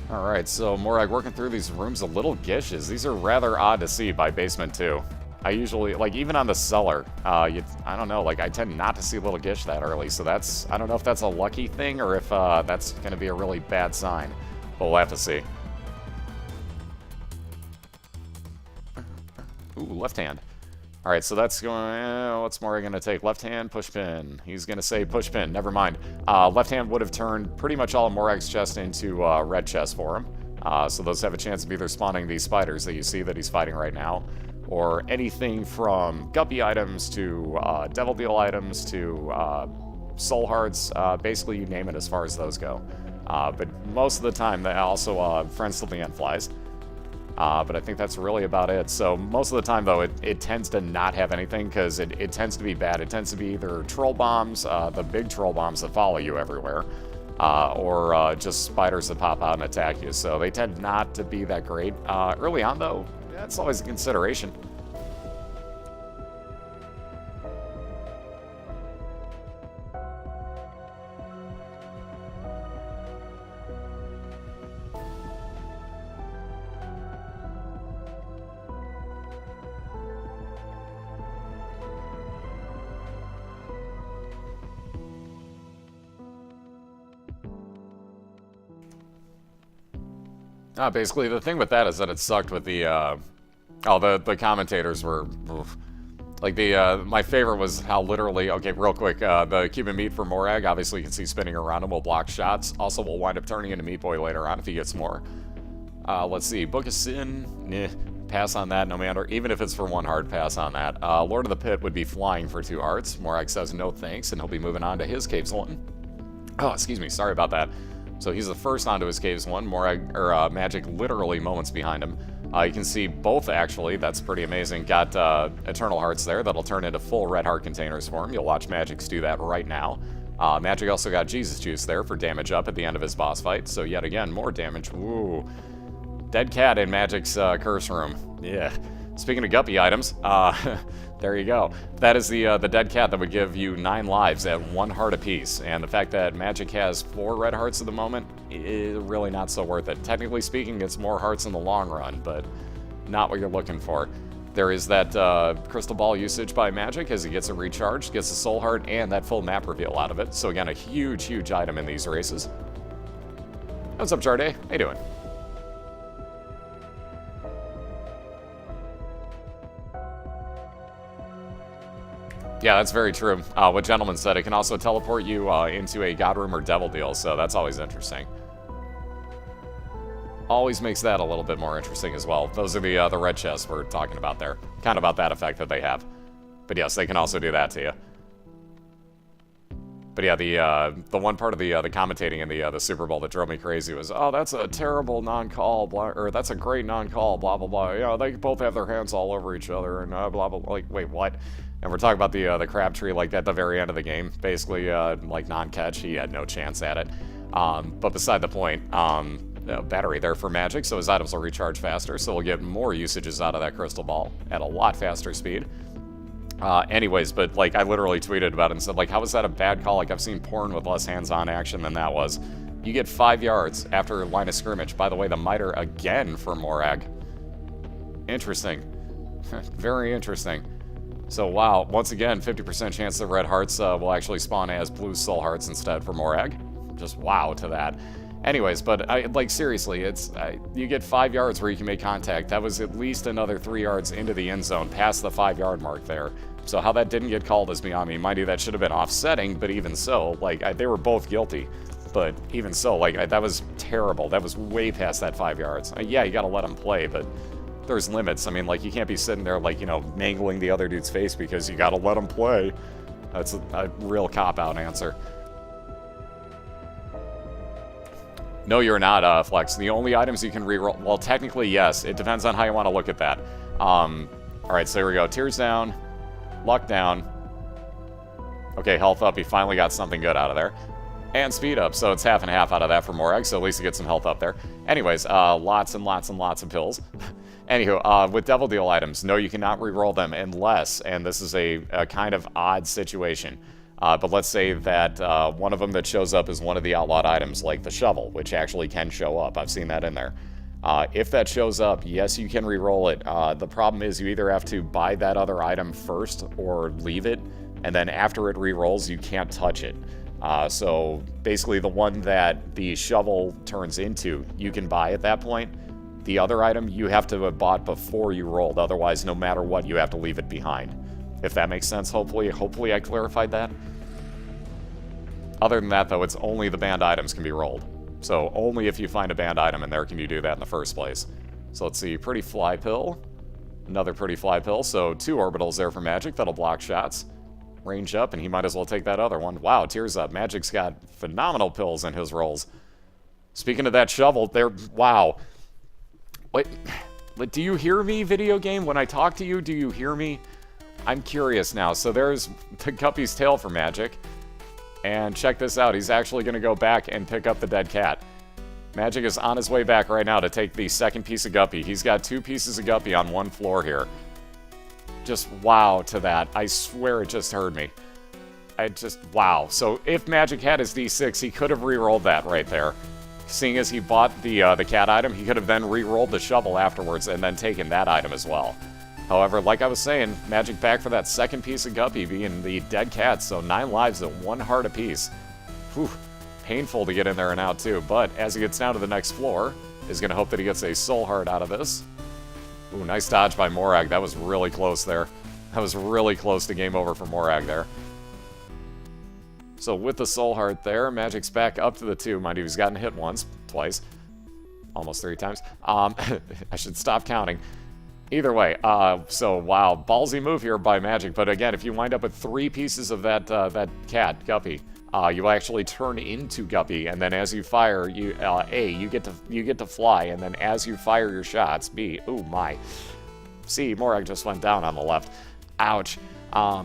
Alright, so Morag working through these rooms, a little gishes. These are rather odd to see by Basement 2. I usually, like, even on the cellar, I don't know, like, I tend not to see little gish that early, so that's, I don't know if that's a lucky thing or if that's going to be a really bad sign, but we'll have to see. Ooh, left hand. Alright, so that's going, what's Morag going to take? Left hand, push pin. He's going to say push pin, never mind. Left hand would have turned pretty much all of Morag's chest into red chest for him. So those have a chance of either spawning these spiders that you see that he's fighting right now, or anything from guppy items to devil deal items to soul hearts, basically you name it as far as those go. But most of the time, they also friends till the end flies. But I think that's really about it. So most of the time, though, it tends to not have anything because it tends to be bad. It tends to be either troll bombs, the big troll bombs that follow you everywhere, or just spiders that pop out and attack you. So they tend not to be that great. Early on, though, that's always a consideration. Basically, the thing with that is that it sucked with the, the commentators were, oof. Like, my favorite was how literally, okay, real quick, the Cuban meat for Morag, obviously you can see spinning around him will block shots. Also, will wind up turning into Meat Boy later on if he gets more. Let's see, Book of Sin, pass on that, no matter, even if it's for 1 heart, pass on that. Lord of the Pit would be flying for 2 hearts. Morag says no thanks, and he'll be moving on to his Caves 1. Oh, excuse me, sorry about that. So he's the first onto his Caves 1, Morag, or Magic literally moments behind him. You can see both, actually, that's pretty amazing. Got Eternal Hearts there, that'll turn into full red heart containers for him. You'll watch Magics do that right now. Magic also got Jesus Juice there for damage up at the end of his boss fight, so yet again, more damage. Ooh. Dead cat in Magic's curse room. Yeah. Speaking of guppy items, there you go. That is the dead cat that would give you 9 lives at 1 heart apiece. And the fact that Magic has 4 red hearts at the moment is really not so worth it. Technically speaking, it's more hearts in the long run, but not what you're looking for. There is that crystal ball usage by Magic as he gets it recharged, gets a soul heart, and that full map reveal out of it. So again, a huge, huge item in these races. What's up, Jarday? How you doing? Yeah, that's very true. What Gentleman said, it can also teleport you into a God Room or Devil Deal, so that's always interesting. Always makes that a little bit more interesting as well. Those are the red chests we're talking about there. Kind of about that effect that they have. But yes, they can also do that to you. But yeah, the one part of the commentating in the Super Bowl that drove me crazy was, oh, that's a terrible non-call, or that's a great non-call, blah, blah, blah. You know, they both have their hands all over each other, and blah, blah, blah. Like, wait, what? And we're talking about the Crabtree, like, at the very end of the game. Basically, like, non-catch, he had no chance at it. But beside the point, battery there for Magic, so his items will recharge faster, so we'll get more usages out of that crystal ball at a lot faster speed. Anyways, but, like, I literally tweeted about it and said, like, how was that a bad call? Like, I've seen porn with less hands-on action than that was. You get 5 yards after line of scrimmage. By the way, the miter again for Morag. Interesting. Very interesting. So, wow, once again, 50% chance the red hearts will actually spawn as blue soul hearts instead for Morag. Just wow to that. Anyways, but, like, seriously, it's you get 5 yards where you can make contact. That was at least another 3 yards into the end zone, past the 5-yard mark there. So how that didn't get called is beyond me. Mind you, that should have been offsetting, but even so, like, they were both guilty. But even so, like, that was terrible. That was way past that 5 yards. Yeah, you gotta let them play, but there's limits. I mean, like, you can't be sitting there, like, you know, mangling the other dude's face because you gotta let them play. That's a real cop-out answer. No, you're not, Flex. The only items you can reroll... Well, technically, yes. It depends on how you want to look at that. Alright, so here we go. Tears down. Luck down. Okay, health up. He finally got something good out of there. And speed up, so it's half and half out of that for Morag, so at least he gets some health up there. Anyways, lots and lots and lots of pills. Anywho, with Devil Deal items, no, you cannot reroll them unless, and this is a kind of odd situation, but let's say that one of them that shows up is one of the outlawed items, like the shovel, which actually can show up. I've seen that in there. If that shows up, yes, you can re-roll it. The problem is you either have to buy that other item first or leave it, and then after it re-rolls, you can't touch it. So basically the one that the shovel turns into, you can buy at that point. The other item, you have to have bought before you rolled. Otherwise, no matter what, you have to leave it behind. If that makes sense, hopefully I clarified that. Other than that, though, it's only the banned items can be rolled. So only if you find a banned item in there can you do that in the first place. So let's see, Pretty Fly Pill. Another Pretty Fly Pill, so 2 orbitals there for Magic that'll block shots. Range up, and he might as well take that other one. Wow, Tears Up. Magic's got phenomenal pills in his rolls. Speaking of that shovel, there... Wow. Wait, do you hear me, video game? When I talk to you, do you hear me? I'm curious now. So there's the Guppy's tail for Magic. And check this out. He's actually going to go back and pick up the dead cat. Magic is on his way back right now to take the second piece of Guppy. He's got 2 pieces of Guppy on one floor here. Just wow to that. I swear it just heard me. Wow. So if Magic had his D6, he could have re-rolled that right there. Seeing as he bought the cat item, he could have then re-rolled the shovel afterwards and then taken that item as well. However, like I was saying, Magic back for that second piece of Guppy being the dead cat, so 9 lives at 1 heart apiece. Whew. Painful to get in there and out too, but as he gets down to the next floor, is going to hope that he gets a soul heart out of this. Ooh, nice dodge by Morag. That was really close there. That was really close to game over for Morag there. So with the soul heart there, Magic's back up to the 2. Mind you, he's gotten hit once, twice, almost 3 times. I should stop counting. Either way, so wow, ballsy move here by Magic. But again, if you wind up with 3 pieces of that cat, Guppy, you actually turn into Guppy, and then as you fire, you get to fly, and then as you fire your shots, B, ooh my, C, Morag just went down on the left. Ouch.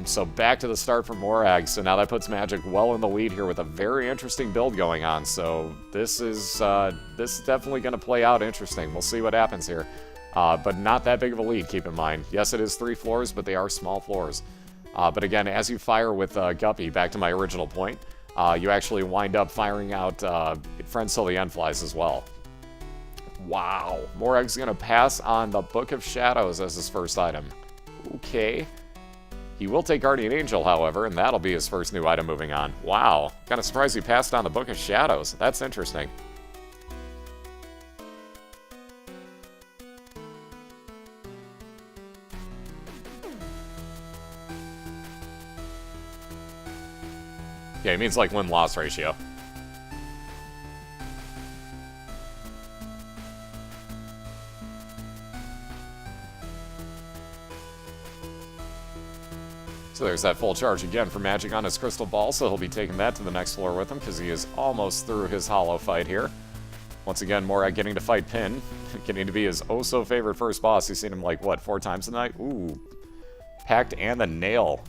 So back to the start for Morag. So now that puts Magic well in the lead here with a very interesting build going on. So this is definitely going to play out interesting. We'll see what happens here. But not that big of a lead, keep in mind. Yes, it is 3 floors, but they are small floors. But again, as you fire with Guppy, back to my original point, you actually wind up firing out Friends Till the End flies as well. Wow. Morag's going to pass on the Book of Shadows as his first item. Okay. He will take Guardian Angel, however, and that'll be his first new item moving on. Wow. Kind of surprised he passed on the Book of Shadows. That's interesting. Yeah, it means like win-loss ratio. So there's that full charge again for Magic on his Crystal Ball, so he'll be taking that to the next floor with him because he is almost through his Hollow fight here. Once again, Morag getting to fight Pin, getting to be his oh-so-favorite first boss. He's seen him, like, what, 4 times tonight? Ooh. Pact and the Nail.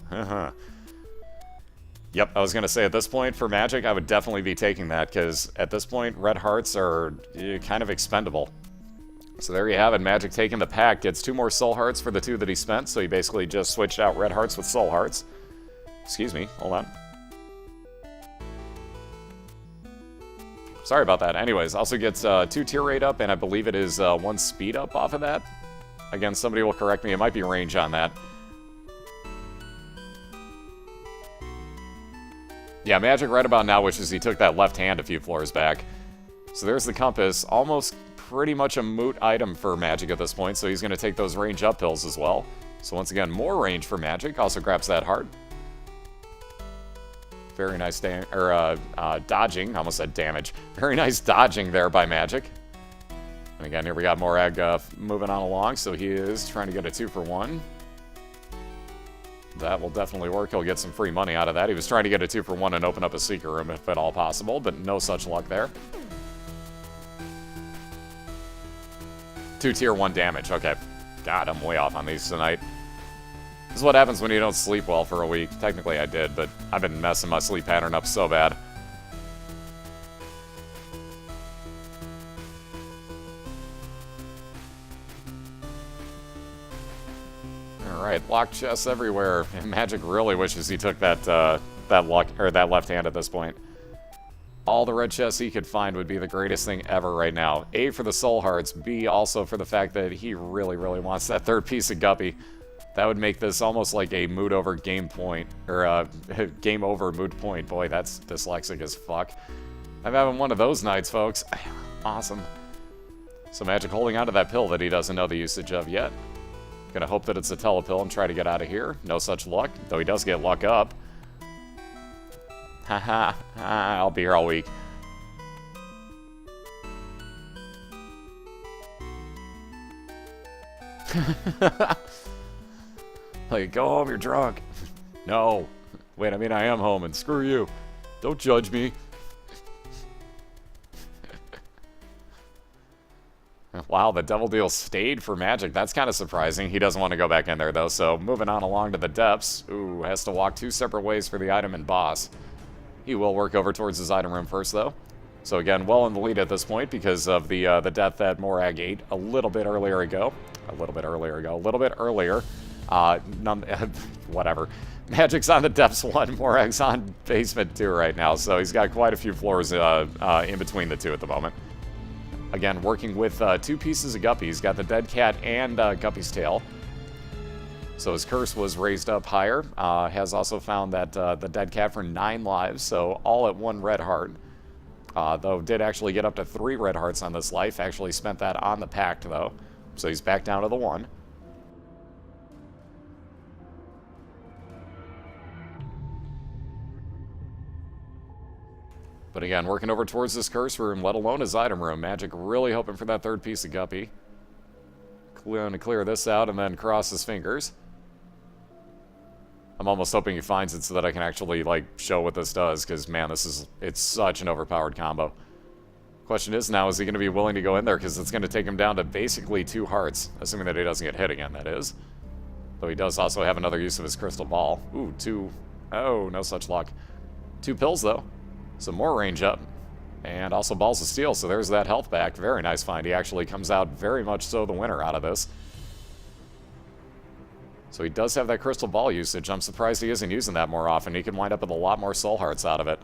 Yep, I was going to say at this point, for Magic, I would definitely be taking that because at this point, red hearts are kind of expendable. So there you have it. Magic taking the Pact. Gets 2 more Soul Hearts for the 2 that he spent, so he basically just switched out red hearts with Soul Hearts. Excuse me, hold on. Sorry about that. Anyways, also gets 2 tier rate up, and I believe it is 1 speed up off of that. Again, somebody will correct me. It might be range on that. Yeah, Magic right about now wishes he took that left hand a few floors back. So there's the Compass. Almost pretty much a moot item for Magic at this point, so he's going to take those range up pills as well. So once again, more range for Magic. Also grabs that heart. Very nice dodging. I almost said damage. Very nice dodging there by Magic. And again, here we got Morag moving on along, so he is trying to get a 2-for-1. That will definitely work. He'll get some free money out of that. He was trying to get a 2-for-1 and open up a secret room if at all possible, but no such luck there. 2 tier 1 damage. Okay. God, I'm way off on these tonight. This is what happens when you don't sleep well for a week. Technically I did, but I've been messing my sleep pattern up so bad. Alright, locked chests everywhere. Magic really wishes he took that left hand at this point. All the red chests he could find would be the greatest thing ever right now. A, for the Soul Hearts. B, also for the fact that he really, really wants that 3rd piece of Guppy. That would make this almost like a mood over game point, or a game over mood point. Boy, that's dyslexic as fuck. I'm having one of those nights, folks. Awesome. So Magic holding onto that pill that he doesn't know the usage of yet. Gonna hope that it's a telepill and try to get out of here. No such luck, though he does get luck up. Haha, I'll be here all week. Like, go home, you're drunk. No. Wait, I mean, I am home, and screw you. Don't judge me. Wow, the Devil Deal stayed for Magic. That's kind of surprising. He doesn't want to go back in there, though, so moving on along to the depths. Ooh, has to walk 2 separate ways for the item and boss. He will work over towards his item room first, though. So again, well in the lead at this point because of the death that Morag ate a little bit earlier. Whatever. Magic's on the depths 1, Morag's on basement 2 right now, so he's got quite a few floors in between the 2 at the moment. Again, working with 2 pieces of Guppy. He's got the Dead Cat and Guppy's Tail. So his curse was raised up higher. Has also found that the Dead Cat for 9 lives, so all at 1 red heart. Though did actually get up to 3 red hearts on this life. Actually spent that on the Pact, though. So he's back down to the 1. But again, working over towards this curse room, let alone his item room. Magic really hoping for that 3rd piece of Guppy. Going to clear this out and then cross his fingers. I'm almost hoping he finds it so that I can actually, like, show what this does, because, man, it's such an overpowered combo. Question is now, is he going to be willing to go in there, because it's going to take him down to basically 2 hearts, assuming that he doesn't get hit again, that is. Though he does also have another use of his crystal ball. Ooh, 2. Oh, no such luck. 2 pills, though. Some more range up. And also balls of steel, so there's that health back. Very nice find. He actually comes out very much so the winner out of this. So he does have that crystal ball usage. I'm surprised he isn't using that more often. He can wind up with a lot more soul hearts out of it.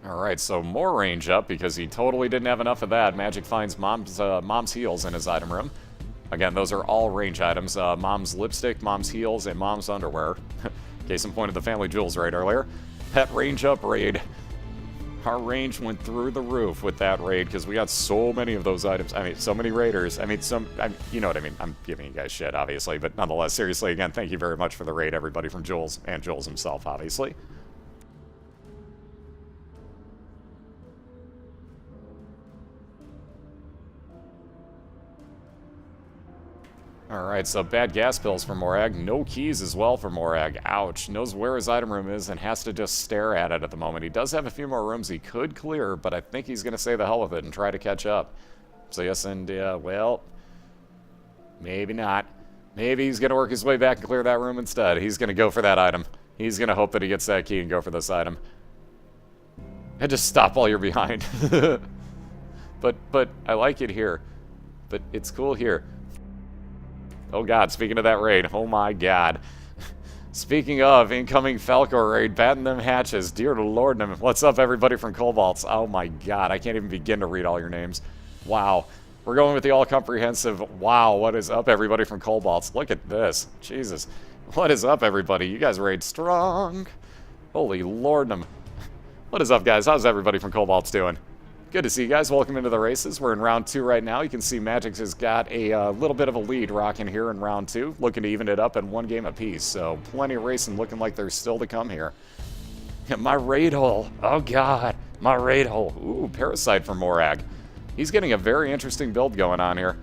Alright, so more range up because he totally didn't have enough of that. Magic finds Mom's heels in his item room. Again, those are all range items. Mom's lipstick, Mom's heels, and Mom's underwear. Case in point of the Family Jewels raid earlier. Pet range up raid. Our range went through the roof with that raid because we got so many of those items. I mean, so many raiders. I mean, you know what I mean. I'm giving you guys shit, obviously, but nonetheless, seriously, again, thank you very much for the raid, everybody from Jules, and Jules himself, obviously. Alright, so bad gas pills for Morag. No keys as well for Morag. Ouch. Knows where his item room is and has to just stare at it at the moment. He does have a few more rooms he could clear, but I think he's going to say the hell with it and try to catch up. So yes, and well, maybe not. Maybe he's going to work his way back and clear that room instead. He's going to go for that item. He's going to hope that he gets that key and go for this item. And just stop while you're behind. But I like it here. But it's cool here. Oh god, speaking of that raid, oh my god. Speaking of incoming Falcor raid, batting them hatches, dear lord, what's up everybody from Cobalts? Oh my god, I can't even begin to read all your names. Wow. We're going with the all-comprehensive, wow, what is up everybody from Cobalts? Look at this, Jesus. What is up everybody? You guys raid strong. Holy lord, what is up guys? How's everybody from Cobalts doing? Good to see you guys. Welcome into the races. We're in round 2 right now. You can see Magic has got a little bit of a lead rocking here in round 2, looking to even it up in 1 game apiece. So plenty of racing looking like there's still to come here. My raid hole. Oh god, my raid hole. Ooh, Parasite for Morag. He's getting a very interesting build going on here.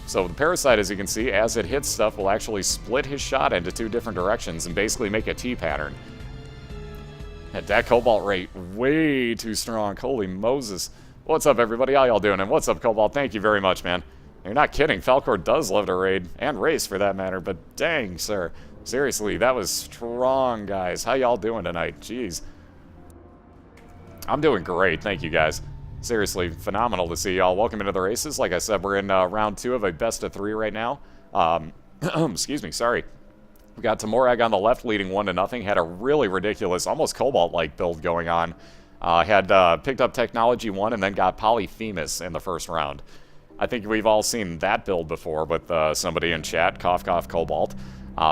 So the Parasite, as you can see, as it hits stuff, will actually split his shot into 2 different directions and basically make a T pattern. At that Cobalt rate, way too strong. Holy Moses. What's up, everybody? How y'all doing? And what's up, Cobalt? Thank you very much, man. You're not kidding. Falcor does love to raid, and race for that matter, but dang, sir. Seriously, that was strong, guys. How y'all doing tonight? Jeez. I'm doing great. Thank you, guys. Seriously, phenomenal to see y'all. Welcome into the races. Like I said, we're in round 2 of a best of 3 right now. Excuse me, sorry. We got TehMorag on the left leading 1-0. Had a really ridiculous, almost Cobalt-like build going on. Had picked up Technology 1 and then got Polyphemus in the first round. I think we've all seen that build before with somebody in chat, cough cough Cobalt.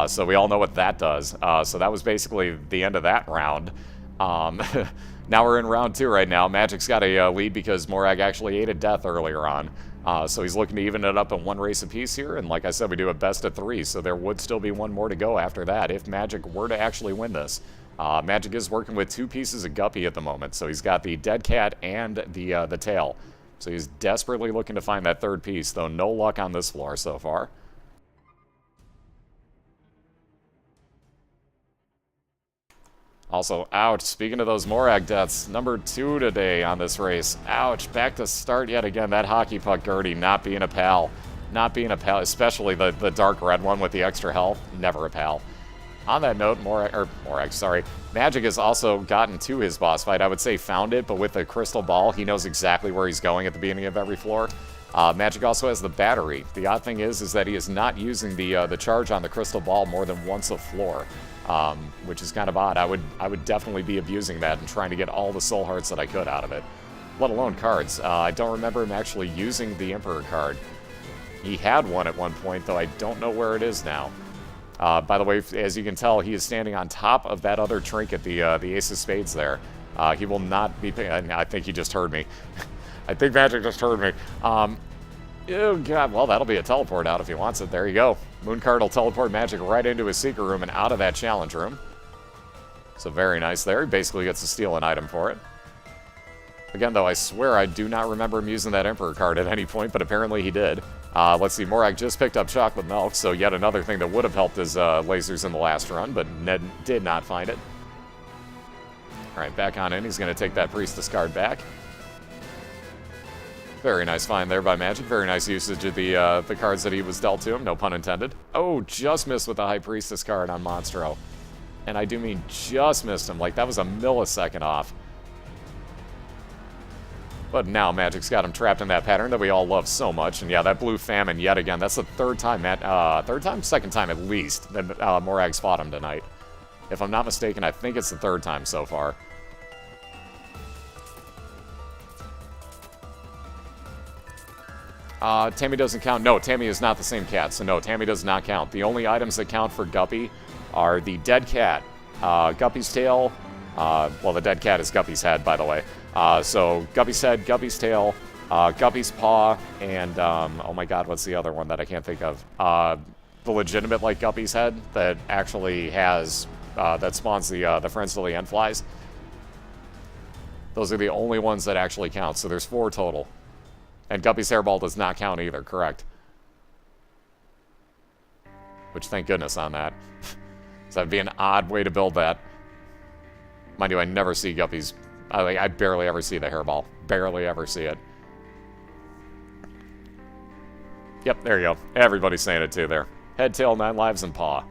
So we all know what that does. So that was basically the end of that round. Now we're in round 2 right now. Magic's got a lead because Morag actually ate a death earlier on. So he's looking to even it up in 1 race apiece here, and like I said, we do a best of 3, so there would still be 1 more to go after that if Magic were to actually win this. Magic is working with 2 pieces of Guppy at the moment, so he's got the dead cat and the tail. So he's desperately looking to find that 3rd piece, though no luck on this floor so far. Also, ouch, speaking of those Morag deaths, number 2 today on this race. Ouch, back to start yet again. That hockey puck Gertie not being a pal. Not being a pal, especially the dark red one with the extra health. Never a pal. On that note, Magic has also gotten to his boss fight. I would say found it, but with the crystal ball, he knows exactly where he's going at the beginning of every floor. Magic also has the battery. The odd thing is that he is not using the charge on the crystal ball more than once a floor. Which is kind of odd. I would definitely be abusing that and trying to get all the soul hearts that I could out of it, let alone cards. I don't remember him actually using the Emperor card. He had one at one point, though I don't know where it is now. By the way, as you can tell, he is standing on top of that other trinket, the Ace of Spades there. He will not be paying. I think he just heard me. I think Magic just heard me. Oh, God. Well, that'll be a teleport out if he wants it. There you go. Mooncard will teleport Magic right into his secret room and out of that challenge room. So very nice there. He basically gets to steal an item for it. Again, though, I swear I do not remember him using that Emperor card at any point, but apparently he did. Let's see. Morag just picked up Chocolate Milk, so yet another thing that would have helped his lasers in the last run, but Ned did not find it. Alright, back on in. He's going to take that Priestess card back. Very nice find there by Magic. Very nice usage of the cards that he was dealt to him. No pun intended. Oh, just missed with the High Priestess card on Monstro. And I do mean just missed him. Like, that was a millisecond off. But now Magic's got him trapped in that pattern that we all love so much. And yeah, that blue famine yet again. That's the third time, second time at least, that Morag's fought him tonight. If I'm not mistaken, I think it's the third time so far. Tammy doesn't count. No, Tammy is not the same cat, so no, Tammy does not count. The only items that count for Guppy are the dead cat, Guppy's tail. Well, the dead cat is Guppy's head, by the way. So Guppy's head, Guppy's tail, Guppy's paw, and oh my god, what's the other one that I can't think of? The legitimate, like, Guppy's head that actually has, that spawns the Friends to the End flies. Those are the only ones that actually count, so there's 4 total. And Guppy's hairball does not count either, correct? Which, thank goodness on that. So that'd be an odd way to build that. Mind you, I never see Guppy's... I barely ever see the hairball. Barely ever see it. Yep, there you go. Everybody's saying it too there. Head, tail, 9 lives, and paw.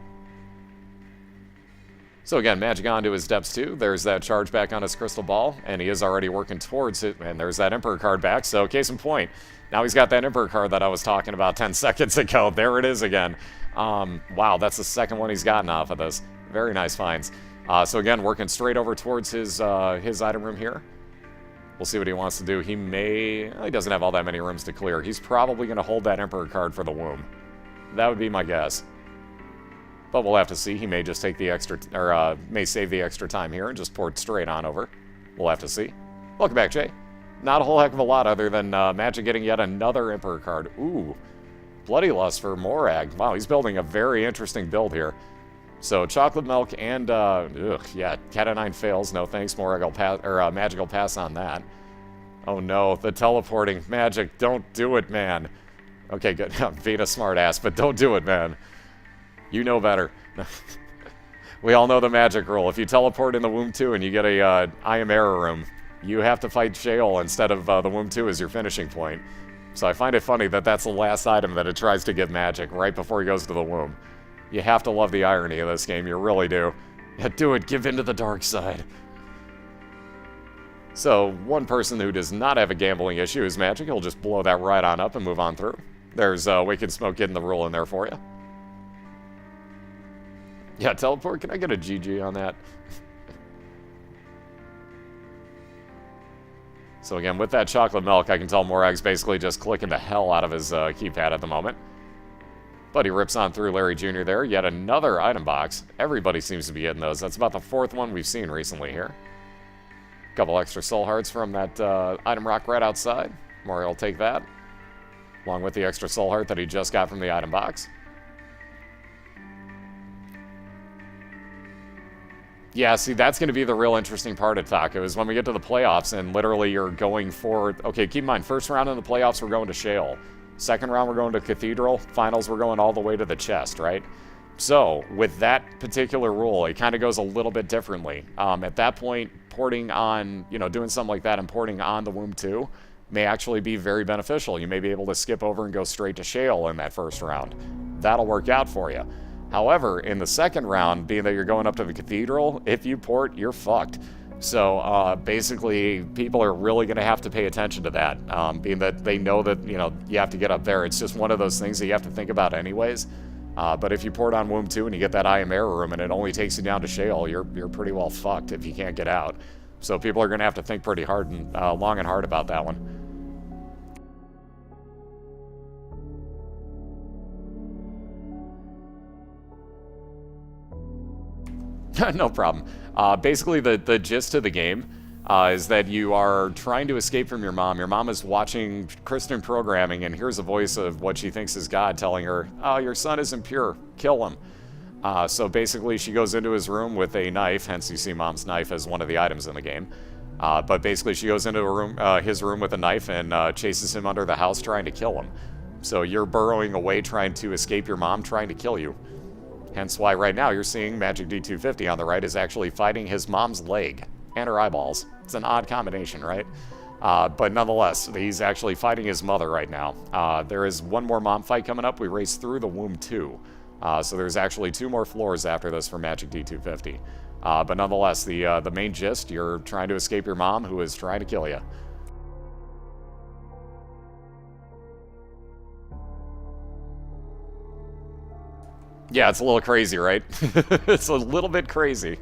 So again, Magic onto his depths too. There's that charge back on his crystal ball, and he is already working towards it. And there's that Emperor card back, so case in point. Now he's got that Emperor card that I was talking about 10 seconds ago. There it is again. Wow, that's the second one he's gotten off of this. Very nice finds. So again, working straight over towards his item room here. We'll see what he wants to do. He doesn't have all that many rooms to clear. He's probably going to hold that Emperor card for the womb. That would be my guess. But we'll have to see. He may just take the extra, or may save the extra time here and just port straight on over. We'll have to see. Welcome back, Jay. Not a whole heck of a lot other than Magic getting yet another Emperor card. Ooh, Bloody Lust for Morag. Wow, he's building a very interesting build here. So chocolate milk and yeah, Cat of 9 fails. No thanks. Morag will pass, or Magic will pass on that. Oh no, the teleporting. Magic, don't do it, man. Okay, good. I'm being a smart ass, but don't do it, man. You know better. We all know the Magic rule. If you teleport in the Womb 2 and you get a I Am Error room, you have to fight Sheol instead of the Womb 2 as your finishing point. So I find it funny that that's the last item that it tries to give Magic right before he goes to the Womb. You have to love the irony of this game. You really do. Yeah, do it. Give in to the dark side. So, one person who does not have a gambling issue is Magic. He'll just blow that right on up and move on through. There's Wicked Smoke getting the rule in there for you. Yeah, teleport. Can I get a GG on that? So again, with that chocolate milk, I can tell Morag's basically just clicking the hell out of his keypad at the moment. But he rips on through Larry Jr. there. Yet another item box. Everybody seems to be getting those. That's about the 4th one we've seen recently here. A couple extra soul hearts from that item rock right outside. Mario will take that, along with the extra soul heart that he just got from the item box. Yeah, see, that's going to be the real interesting part of Taco, is when we get to the playoffs and literally you're going for... Okay, keep in mind, first round in the playoffs, we're going to Sheol. Second round, we're going to Cathedral. Finals, we're going all the way to the chest, right? So, with that particular rule, it kind of goes a little bit differently. At that point, porting on, doing something like that and porting on the Womb 2 may actually be very beneficial. You may be able to skip over and go straight to Sheol in that first round. That'll work out for you. However, in the second round, being that you're going up to the Cathedral, if you port, you're fucked. So basically, people are really going to have to pay attention to that, being that they know that, you have to get up there. It's just one of those things that you have to think about anyways. But if you port on Womb 2 and you get that I Am Error room and it only takes you down to Sheol, you're pretty well fucked if you can't get out. So people are going to have to think pretty hard and long and hard about that one. No problem. Basically, the gist of the game is that you are trying to escape from your mom. Your mom is watching Christian programming and hears a voice of what she thinks is God telling her, "Oh, your son is impure. Kill him." So basically, she goes into his room with a knife. Hence, you see mom's knife as one of the items in the game. But basically, she goes into his room with a knife and chases him under the house trying to kill him. So you're burrowing away trying to escape your mom trying to kill you. Hence why right now you're seeing MagicD250 on the right is actually fighting his mom's leg. and her eyeballs. It's an odd combination, right? But nonetheless, he's actually fighting his mother right now. There is one more mom fight coming up. We race through the womb 2. So there's actually 2 more floors after this for MagicD250. But nonetheless, the main gist, you're trying to escape your mom who is trying to kill you. Yeah, it's a little crazy, right? It's a little bit crazy.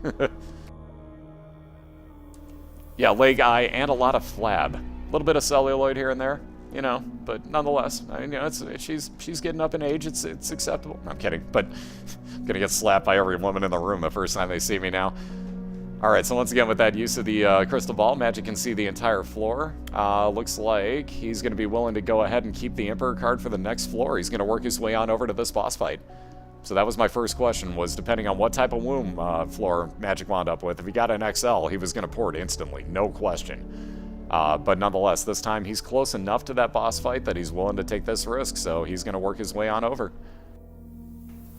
Yeah, leg eye and a lot of flab. A little bit of celluloid here and there, you know, but nonetheless, I mean, you know, she's getting up in age. It's acceptable. I'm kidding, but I'm gonna get slapped by every woman in the room the first time they see me now. All right, so once again, with that use of the crystal ball, Magic can see the entire floor. Looks like he's gonna be willing to go ahead and keep the Emperor card for the next floor. He's gonna work his way on over to this boss fight. So that was my first question, was depending on what type of womb floor Magic wound up with. If he got an XL, he was going to port instantly, no question. But nonetheless, this time he's close enough to that boss fight that he's willing to take this risk, so he's going to work his way on over.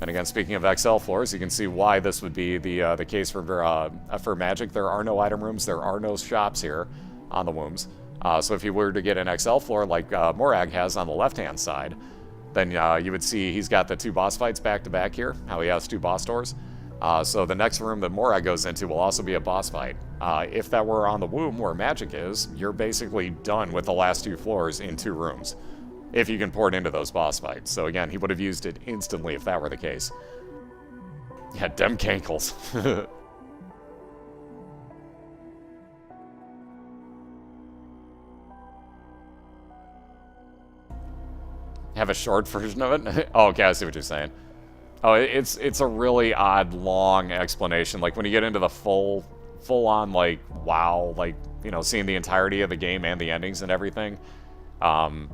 And again, speaking of XL floors, you can see why this would be the case for Magic. There are no item rooms, there are no shops here on the wombs. So if you were to get an XL floor like Morag has on the left-hand side, then you would see he's got the 2 boss fights back-to-back here, how he has 2 boss doors. So the next room that Morag goes into will also be a boss fight. If that were on the womb where Magic is, you're basically done with the last 2 floors in 2 rooms, if you can port into those boss fights. So again, he would have used it instantly if that were the case. Yeah, dem cankles. Have a short version of it? Oh, okay, I see what you're saying. Oh, it's a really odd, long explanation. Like, when you get into the full-on, like, wow, like, you know, seeing the entirety of the game and the endings and everything, and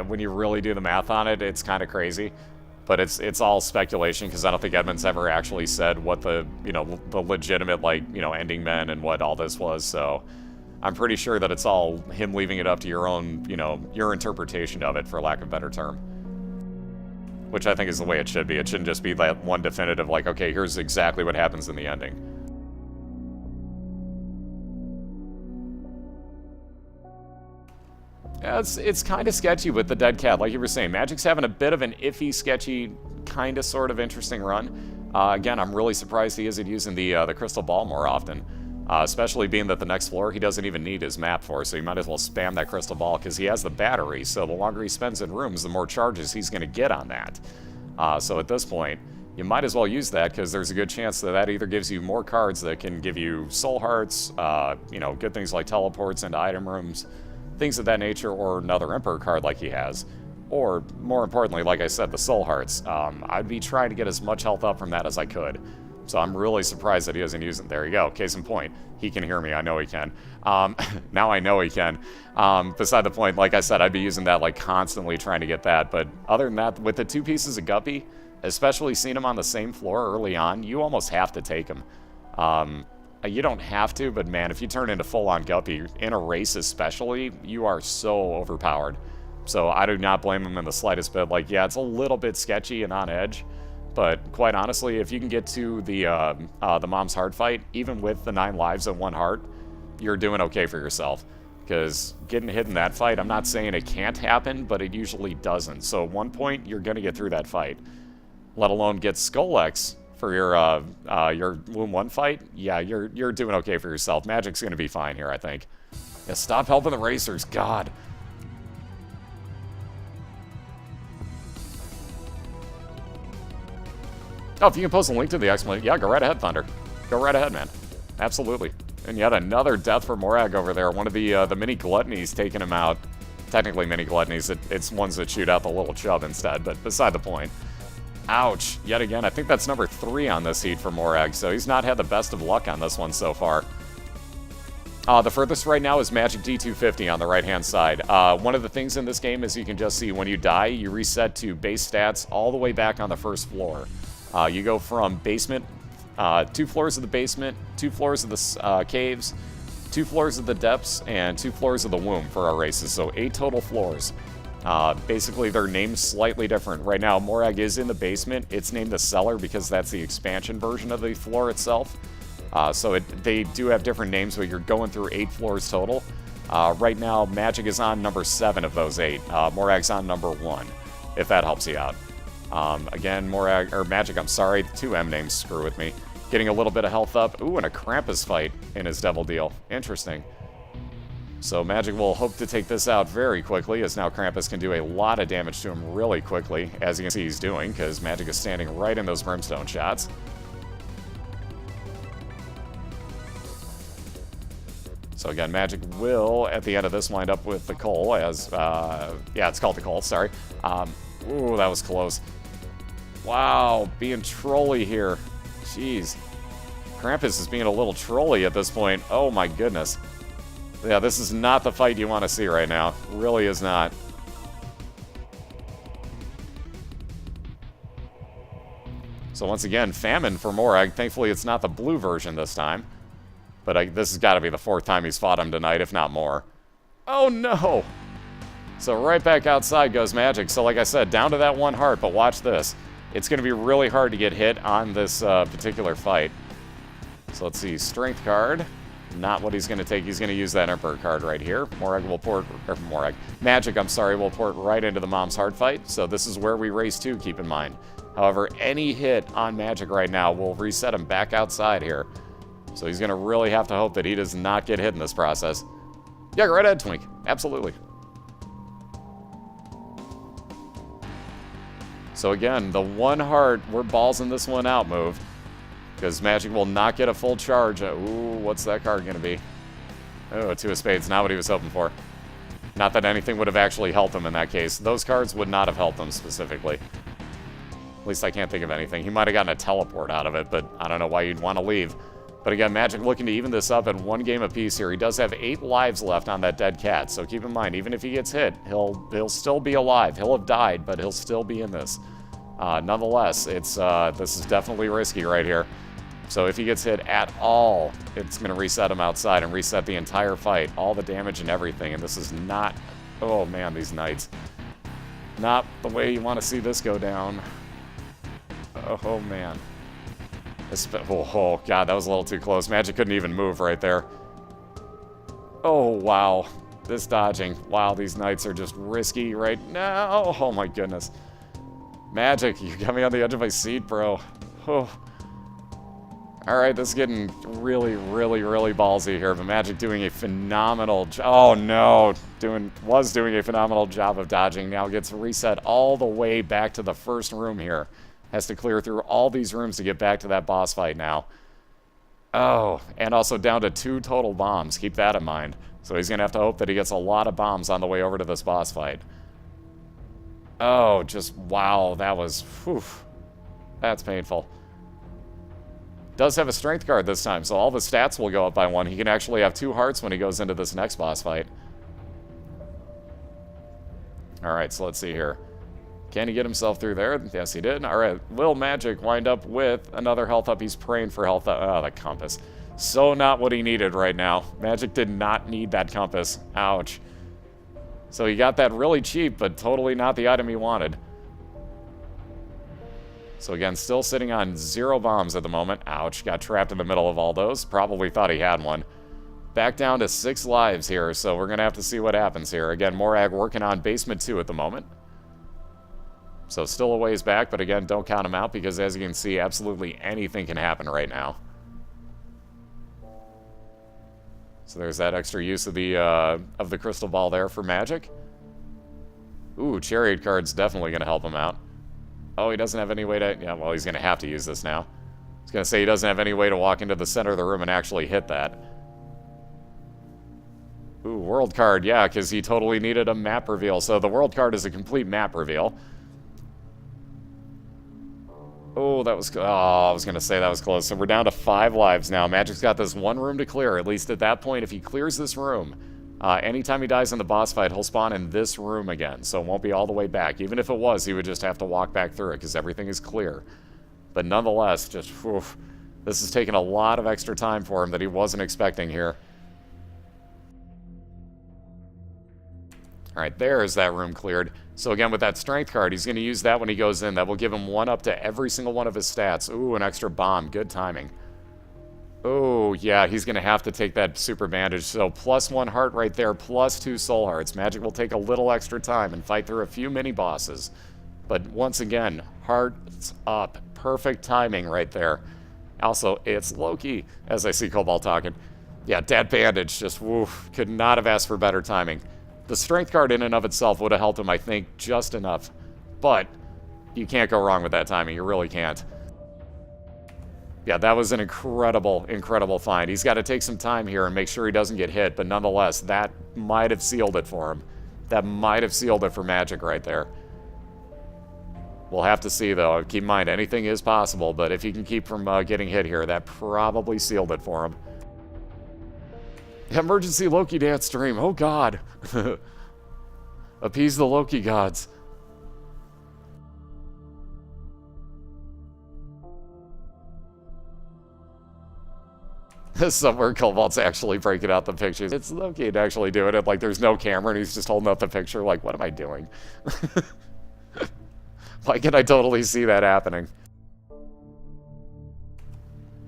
when you really do the math on it, it's kind of crazy. But it's all speculation, because I don't think Edmund's ever actually said what the, you know, the legitimate, like, you know, ending men and what all this was, so I'm pretty sure that it's all him leaving it up to your own, you know, your interpretation of it, for lack of a better term. Which I think is the way it should be. It shouldn't just be that one definitive, like, okay, here's exactly what happens in the ending. Yeah, it's kind of sketchy with the dead cat, like you were saying. Magic's having a bit of an iffy, sketchy, kind of, sort of interesting run. Again, I'm really surprised he isn't using the crystal ball more often. Especially being that the next floor he doesn't even need his map for, so you might as well spam that crystal ball, because he has the battery, so the longer he spends in rooms, the more charges he's going to get on that. So at this point, you might as well use that, because there's a good chance that that either gives you more cards that can give you soul hearts, you know, good things like teleports into item rooms, things of that nature, or another Emperor card like he has. Or, more importantly, like I said, the soul hearts. I'd be trying to get as much health up from that as I could. So I'm really surprised that he doesn't use it. There you go. Case in point. He can hear me. I know he can. Now I know he can. Beside the point, like I said, I'd be using that, like, constantly trying to get that. But other than that, with the 2 pieces of Guppy, especially seeing him on the same floor early on, you almost have to take him. You don't have to, but man, if you turn into full-on Guppy, in a race especially, you are so overpowered. So I do not blame him in the slightest bit. Like, yeah, it's a little bit sketchy and on edge. But quite honestly, if you can get to the mom's heart fight, even with the 9 lives and 1 heart, you're doing okay for yourself. Because getting hit in that fight, I'm not saying it can't happen, but it usually doesn't. So at one point, you're going to get through that fight. Let alone get Skull X for your Womb 1 fight. Yeah, you're doing okay for yourself. Magic's going to be fine here, I think. Yeah, stop helping the racers, God. Oh, if you can post a link to the explanation, yeah, go right ahead, Thunder. Go right ahead, man. Absolutely. And yet another death for Morag over there. One of the mini gluttonies taking him out. Technically mini gluttonies. It's ones that shoot out the little chub instead, but beside the point. Ouch. Yet again, I think that's number 3 on this heat for Morag, so he's not had the best of luck on this one so far. The furthest right now is MagicD250 on the right-hand side. One of the things in this game is you can just see when you die, you reset to base stats all the way back on the first floor. You go from basement, 2 floors of the basement, 2 floors of the caves, 2 floors of the depths, and 2 floors of the womb for our races, so 8 total floors. Basically, they're named slightly different. Right now, Morag is in the basement. It's named the cellar because that's the expansion version of the floor itself. So they do have different names, but you're going through 8 floors total. Right now, Magic is on number 7 of those 8. Morag's on number 1, if that helps you out. Again, Magic, I'm sorry, the 2 M names screw with me. Getting a little bit of health up. Ooh, and a Krampus fight in his Devil Deal. Interesting. So Magic will hope to take this out very quickly, as now Krampus can do a lot of damage to him really quickly, as you can see he's doing, because Magic is standing right in those Brimstone shots. So again, Magic will, at the end of this, wind up with the Coal as, yeah, it's called the Coal, sorry. Ooh, that was close. Wow, being trolly here. Jeez. Krampus is being a little trolly at this point. Oh my goodness. Yeah, this is not the fight you want to see right now. It really is not. So once again, Famine for Morag. Thankfully, it's not the blue version this time. But this has got to be the 4th time he's fought him tonight, if not more. Oh, no! So right back outside goes Magic. So like I said, down to that 1 heart, but watch this. It's going to be really hard to get hit on this particular fight. So let's see, Strength card. Not what he's going to take. He's going to use that Emperor card right here. Magic, I'm sorry, will port right into the Mom's Heart fight. So this is where we race to, keep in mind. However, any hit on Magic right now will reset him back outside here. So he's going to really have to hope that he does not get hit in this process. Yeah, go right ahead, Twink. Absolutely. So again, the 1 heart, we're ballsing this one out move. Because Magic will not get a full charge. Ooh, what's that card going to be? Oh, a 2 of Spades. Not what he was hoping for. Not that anything would have actually helped him in that case. Those cards would not have helped him specifically. At least I can't think of anything. He might have gotten a teleport out of it, but I don't know why you'd want to leave. But again, Magic looking to even this up at 1 game apiece here. He does have 8 lives left on that dead cat, so keep in mind, even if he gets hit, he'll still be alive. He'll have died, but he'll still be in this. Nonetheless, this is definitely risky right here. So if he gets hit at all, it's going to reset him outside and reset the entire fight. All the damage and everything, and this is not... Oh man, these Knights. Not the way you want to see this go down. Oh man. Oh, God, that was a little too close. Magic couldn't even move right there. Oh, wow. This dodging. Wow, these Knights are just risky right now. Oh, my goodness. Magic, you got me on the edge of my seat, bro. Oh. Alright, this is getting really, really, really ballsy here. But Magic doing a phenomenal job. Oh, no. Was doing a phenomenal job of dodging. Now gets reset all the way back to the first room here. Has to clear through all these rooms to get back to that boss fight now. Oh, and also down to 2 total bombs. Keep that in mind. So he's going to have to hope that he gets a lot of bombs on the way over to this boss fight. Oh, just wow. That was... Whew, that's painful. Does have a strength card this time, so all the stats will go up by 1. He can actually have 2 hearts when he goes into this next boss fight. Alright, so let's see here. Can he get himself through there? Yes, he did. All right, will Magic wind up with another health up? He's praying for health up. Oh, the compass. So not what he needed right now. Magic did not need that compass. Ouch. So he got that really cheap, but totally not the item he wanted. So again, still sitting on 0 bombs at the moment. Ouch, got trapped in the middle of all those. Probably thought he had one. Back down to 6 lives here, so we're going to have to see what happens here. Again, Morag working on basement 2 at the moment. So still a ways back, but again, don't count him out because as you can see, absolutely anything can happen right now. So there's that extra use of the crystal ball there for Magic. Ooh, Chariot card's definitely going to help him out. Oh, he doesn't have any way to... Yeah, well, he's going to have to use this now. I was going to say he doesn't have any way to walk into the center of the room and actually hit that. Ooh, world card, yeah, because he totally needed a map reveal. So the world card is a complete map reveal. Oh, that was... Oh, I was going to say that was close. So we're down to 5 lives now. Magic's got this 1 room to clear. At least at that point, if he clears this room, anytime he dies in the boss fight, he'll spawn in this room again. So it won't be all the way back. Even if it was, he would just have to walk back through it because everything is clear. But nonetheless, just... Whew, this has taken a lot of extra time for him that he wasn't expecting here. Alright, there's that room cleared. So again, with that strength card, he's going to use that when he goes in. That will give him 1 up to every single one of his stats. Ooh, an extra bomb. Good timing. Oh, yeah, he's going to have to take that super bandage. So +1 heart right there, +2 soul hearts. Magic will take a little extra time and fight through a few mini-bosses. But once again, hearts up. Perfect timing right there. Also, it's Loki, as I see Cobalt talking. Yeah, that bandage just, woof, could not have asked for better timing. The strength card in and of itself would have helped him, I think, just enough. But you can't go wrong with that timing. You really can't. Yeah, that was an incredible, incredible find. He's got to take some time here and make sure he doesn't get hit, but nonetheless, that might have sealed it for him. That might have sealed it for Magic right there. We'll have to see, though. Keep in mind, anything is possible, but if he can keep from getting hit here, that probably sealed it for him. Emergency Loki dance stream. Oh, God. Appease the Loki gods. Somewhere Cobalt's actually breaking out the pictures. It's Loki actually doing it. Like, there's no camera, and he's just holding up the picture. Like, what am I doing? Why can I totally see that happening?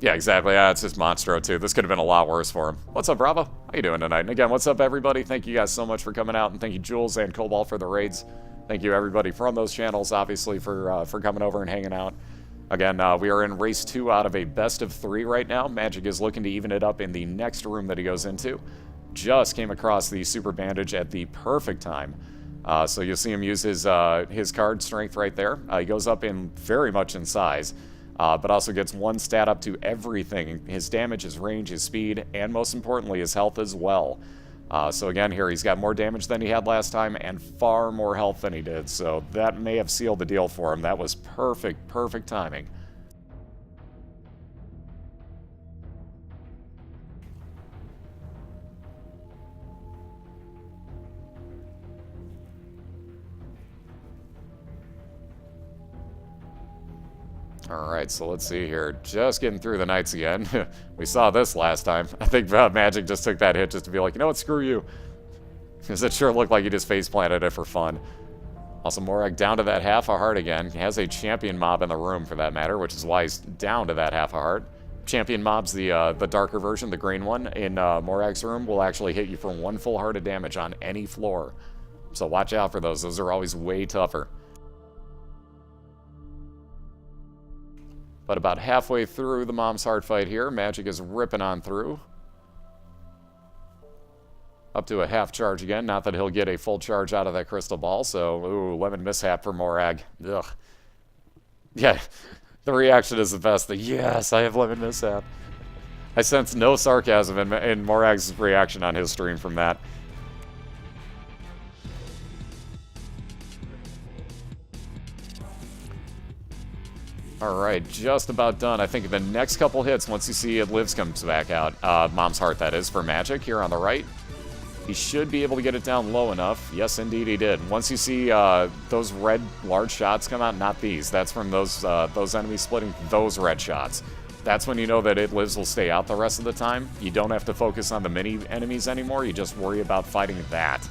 Yeah, exactly. Yeah, it's just Monstro, too. This could have been a lot worse for him. What's up, Bravo? How you doing tonight? And again, what's up, everybody? Thank you guys so much for coming out, and thank you, Jules and Cobalt, for the raids. Thank you, everybody, from those channels, obviously, for coming over and hanging out. Again, we are in race 2 out of a best of 3 right now. Magic is looking to even it up in the next room that he goes into. Just came across the super bandage at the perfect time. So you'll see him use his card strength right there. He goes up in very much in size, but also gets 1 stat up to everything. His damage, his range, his speed, and most importantly, his health as well. So again, here he's got more damage than he had last time and far more health than he did. So that may have sealed the deal for him. That was perfect, perfect timing. Alright, so let's see here. Just getting through the nights again. We saw this last time. I think Magic just took that hit just to be like, you know what, screw you. Because it sure looked like he just face-planted it for fun. Also, Morag down to that half a heart again. He has a champion mob in the room, for that matter, which is why he's down to that half a heart. Champion mob's the darker version, the green one, in Morag's room will actually hit you for 1 full heart of damage on any floor. So watch out for those. Those are always way tougher. But about halfway through the Mom's Heart fight here, Magic is ripping on through. Up to a half charge again. Not that he'll get a full charge out of that crystal ball, so, ooh, lemon mishap for Morag. Ugh. Yeah, the reaction is the best. Yes, I have lemon mishap. I sense no sarcasm in Morag's reaction on his stream from that. Alright, just about done. I think the next couple hits, once you see it lives comes back out, Mom's Heart that is, for Magic here on the right, he should be able to get it down low enough. Yes, indeed he did. Once you see those red large shots come out, not these, that's from those enemies splitting those red shots. That's when you know that it lives will stay out the rest of the time. You don't have to focus on the mini enemies anymore, you just worry about fighting that.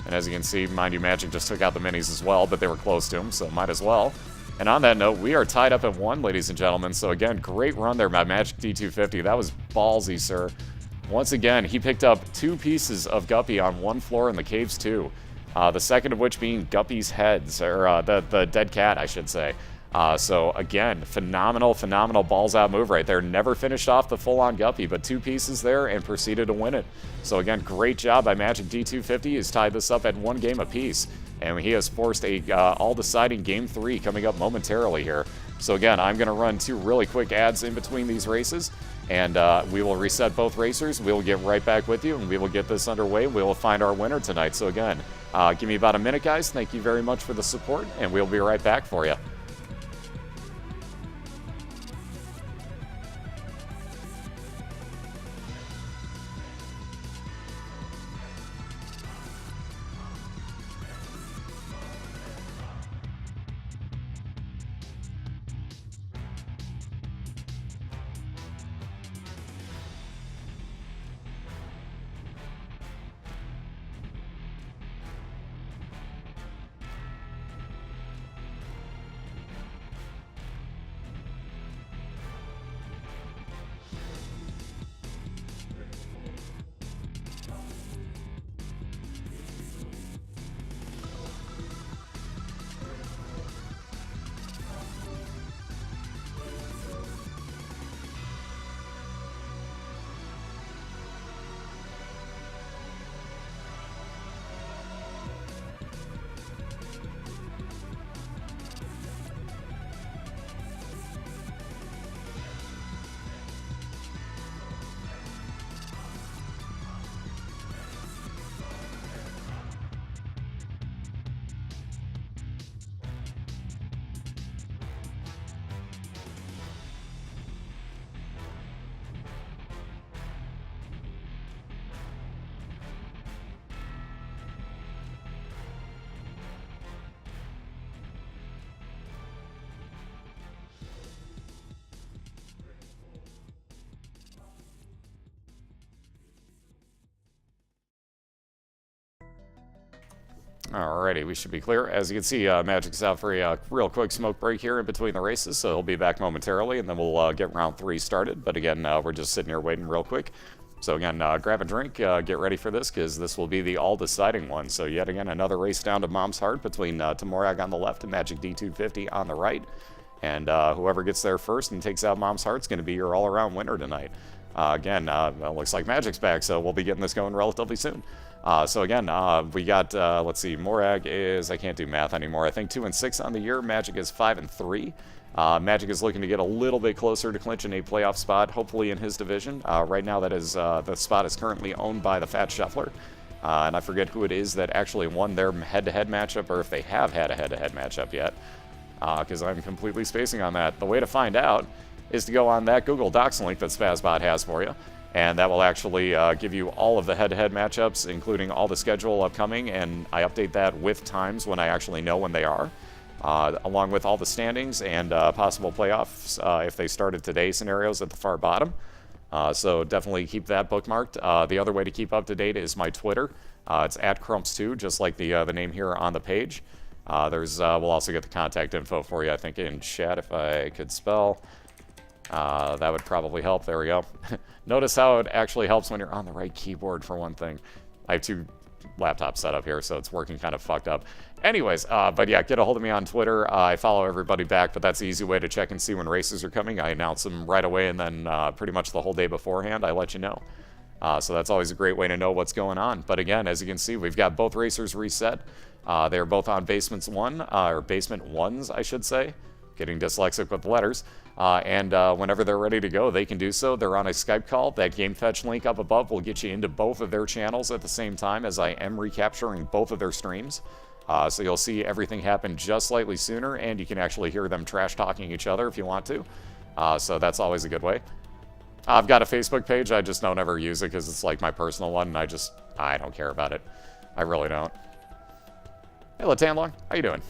And as you can see, mind you, Magic just took out the minis as well, but they were close to him, so might as well. And on that note, we are tied up at 1, ladies and gentlemen. So again, great run there by MagicD250. That was ballsy, sir. Once again, he picked up 2 pieces of Guppy on 1 floor in the caves too. The second of which being Guppy's heads, or the dead cat, I should say. So again, phenomenal, phenomenal balls out move right there. Never finished off the full-on Guppy, but 2 pieces there and proceeded to win it. So again, great job by MagicD250. He's tied this up at 1 game apiece. And he has forced a all-deciding Game 3 coming up momentarily here. So again, I'm going to run 2 really quick ads in between these races, and we will reset both racers. We will get right back with you, and we will get this underway. We will find our winner tonight. So again, give me about a minute, guys. Thank you very much for the support, and we'll be right back for you. Alrighty, we should be clear. As you can see, Magic's out for a real quick smoke break here in between the races, so he'll be back momentarily, and then we'll get round 3 started. But again, we're just sitting here waiting real quick. So again, grab a drink, get ready for this, because this will be the all-deciding one. So yet again, another race down to Mom's Heart between TehMorag on the left and MagicD250 on the right. And whoever gets there first and takes out Mom's Heart is going to be your all-around winner tonight. Again, well, looks like Magic's back, so we'll be getting this going relatively soon. So again, we got, let's see, Morag is, I can't do math anymore, I think 2-6 on the year. Magic is 5-3. Magic is looking to get a little bit closer to clinching a playoff spot, hopefully in his division. Right now, that is, the spot is currently owned by the Fat Shuffler. And I forget who it is that actually won their head-to-head matchup, or if they have had a head-to-head matchup yet, because I'm completely spacing on that. The way to find out is to go on that Google Docs link that SpazBot has for you, and that will actually give you all of the head-to-head matchups, including all the schedule upcoming, and I update that with times when I actually know when they are, along with all the standings and possible playoffs if they started today scenarios at the far bottom. So definitely keep that bookmarked. The other way to keep up to date is my Twitter. It's @Crumps2, just like the name here on the page. We'll also get the contact info for you, I think, in chat if I could spell. That would probably help. There we go. Notice how it actually helps when you're on the right keyboard, for one thing. I have 2 laptops set up here, so it's working kind of fucked up. Anyways, but yeah, get a hold of me on Twitter. I follow everybody back, but that's the easy way to check and see when races are coming. I announce them right away, and then pretty much the whole day beforehand, I let you know. So that's always a great way to know what's going on. But again, as you can see, we've got both racers reset. They're both on Basement 1, or Basement 1s, I should say. Getting dyslexic with the letters. And whenever they're ready to go, they can do so. They're on a Skype call. That Game Fetch link up above will get you into both of their channels at the same time, as I am recapturing both of their streams. So you'll see everything happen just slightly sooner, and you can actually hear them trash-talking each other if you want to. So that's always a good way. I've got a Facebook page. I just don't ever use it because it's like my personal one, and I don't care about it. I really don't. Hey, Latanlong, how you doing?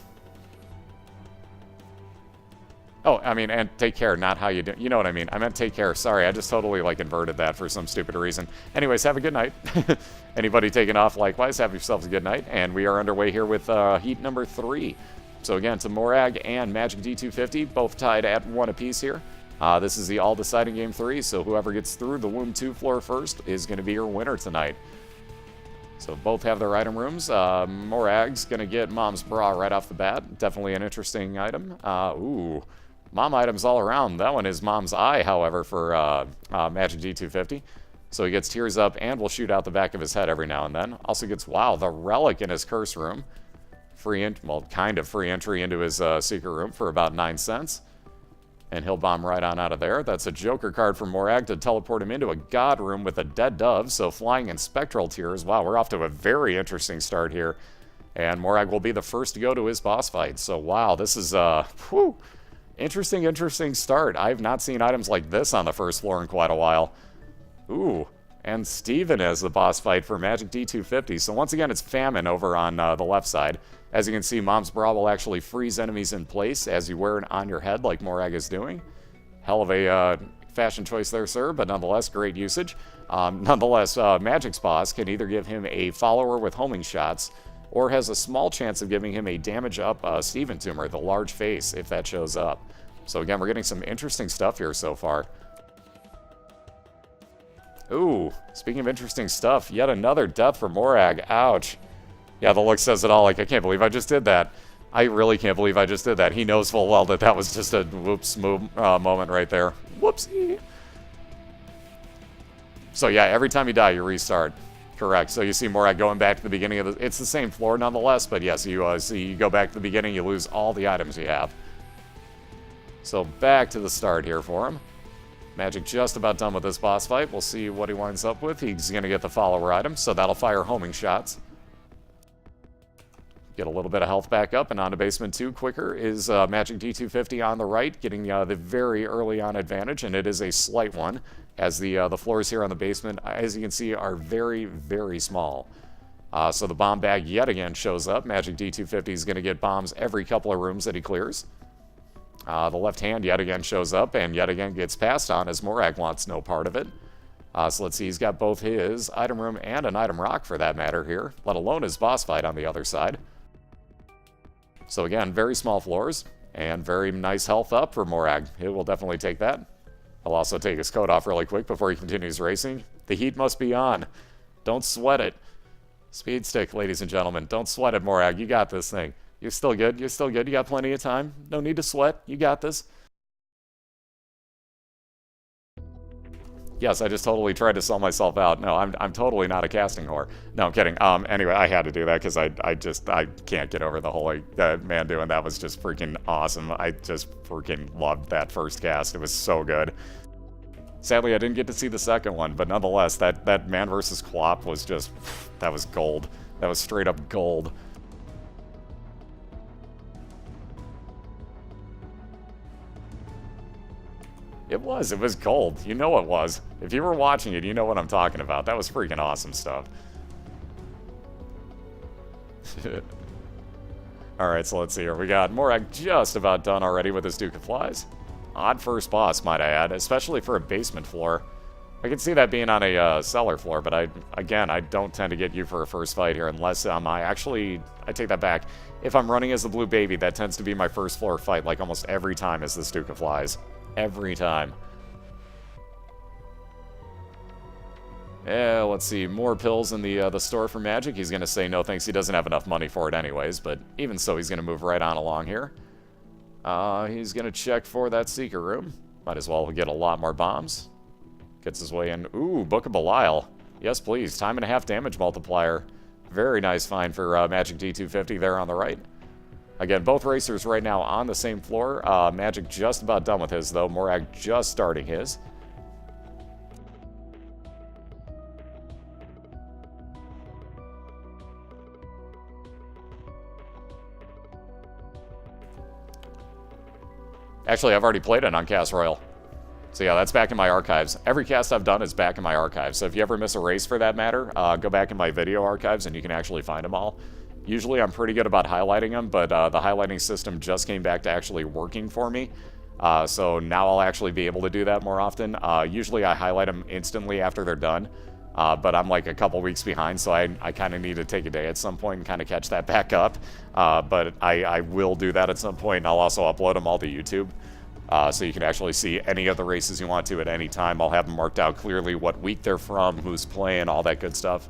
Oh, I mean, and take care, not how you do. You know what I mean. I meant take care. Sorry, I just totally, like, inverted that for some stupid reason. Anyways, have a good night. Anybody taking off, likewise, have yourselves a good night. And we are underway here with heat number 3. So again, TehMorag and MagicD250, both tied at 1 apiece here. This is the all-deciding game 3, so whoever gets through the Womb 2 floor first is going to be your winner tonight. So both have their item rooms. Morag's going to get Mom's Bra right off the bat. Definitely an interesting item. Ooh. Mom items all around. That one is Mom's Eye, however, for MagicD250. So he gets Tears Up and will shoot out the back of his head every now and then. Also gets, wow, the Relic in his Curse room. Kind of free entry into his secret room for about 9 cents. And he'll bomb right on out of there. That's a Joker card from Morag to teleport him into a God room with a Dead Dove. So Flying and Spectral Tears. Wow, we're off to a very interesting start here. And Morag will be the first to go to his boss fight. So wow, this is, whew. Interesting start. I've not seen items like this on the first floor in quite a while. Ooh, and Steven as the boss fight for MagicD250. So once again, it's Famine over on the left side. As you can see, Mom's Bra will actually freeze enemies in place as you wear it on your head like Morag is doing. Hell of a fashion choice there, sir, but nonetheless, great usage. Nonetheless, Magic's boss can either give him a follower with homing shots, or has a small chance of giving him a damage-up Steven Tumor, the large face, if that shows up. So again, we're getting some interesting stuff here so far. Ooh, speaking of interesting stuff, yet another death for Morag. Ouch. Yeah, the look says it all. Like, I can't believe I just did that. I really can't believe I just did that. He knows full well that that was just a whoops moment right there. Whoopsie. So yeah, every time you die, you restart. Correct. So you see Morag going back to the beginning of the... It's the same floor nonetheless, but yes, you see you go back to the beginning, you lose all the items you have. So back to the start here for him. Magic just about done with this boss fight. We'll see what he winds up with. He's going to get the follower item, so that'll fire homing shots. Get a little bit of health back up, and on to Basement 2 quicker is MagicD250 on the right, getting the very early on advantage, and it is a slight one, as the floors here on the basement, as you can see, are very, very small. So the bomb bag yet again shows up. MagicD250 is going to get bombs every couple of rooms that he clears. The left hand yet again shows up, and yet again gets passed on, as Morag wants no part of it. So let's see, he's got both his item room and an item rock, for that matter, here, let alone his boss fight on the other side. So again, very small floors, and very nice health up for Morag. He will definitely take that. I'll also take his coat off really quick before he continues racing. The heat must be on. Don't sweat it. Speed stick, ladies and gentlemen. Don't sweat it, Morag. You got this thing. You're still good. You're still good. You got plenty of time. No need to sweat. You got this. Yes, I just totally tried to sell myself out. No, I'm totally not a casting whore. No, I'm kidding. Anyway, I had to do that because I can't get over the whole, like, that man doing that was just freaking awesome. I just freaking loved that first cast. It was so good. Sadly, I didn't get to see the second one, but nonetheless, that man versus Clop was just, that was gold. That was straight up gold. It was gold. You know it was. If you were watching it, you know what I'm talking about. That was freaking awesome stuff. Alright, so let's see here. We got Morag just about done already with his Duke of Flies. Odd first boss, might I add, especially for a basement floor. I can see that being on a cellar floor, but I don't tend to get you for a first fight here unless I take that back. If I'm running as the Blue Baby, that tends to be my first floor fight, like almost every time is this Duke of Flies. Every time. Yeah, let's see. More pills in the store for Magic. He's going to say no thanks. He doesn't have enough money for it anyways, but even so, he's going to move right on along here. He's going to check for that Seeker Room. Might as well get a lot more bombs. Gets his way in. Ooh, Book of Belial. Yes, please. Time and a half damage multiplier. Very nice find for MagicD250 there on the right. Again, both racers right now on the same floor. Magic just about done with his, though. Morag just starting his. Actually, I've already played it on Cast Royal. So yeah, that's back in my archives. Every cast I've done is back in my archives. So if you ever miss a race for that matter, go back in my video archives and you can actually find them all. Usually I'm pretty good about highlighting them, but the highlighting system just came back to actually working for me. So now I'll actually be able to do that more often. Usually I highlight them instantly after they're done, but I'm like a couple weeks behind, so I kind of need to take a day at some point and kind of catch that back up. But I will do that at some point, and I'll also upload them all to YouTube. So you can actually see any of the races you want to at any time. I'll have them marked out clearly what week they're from, who's playing, all that good stuff.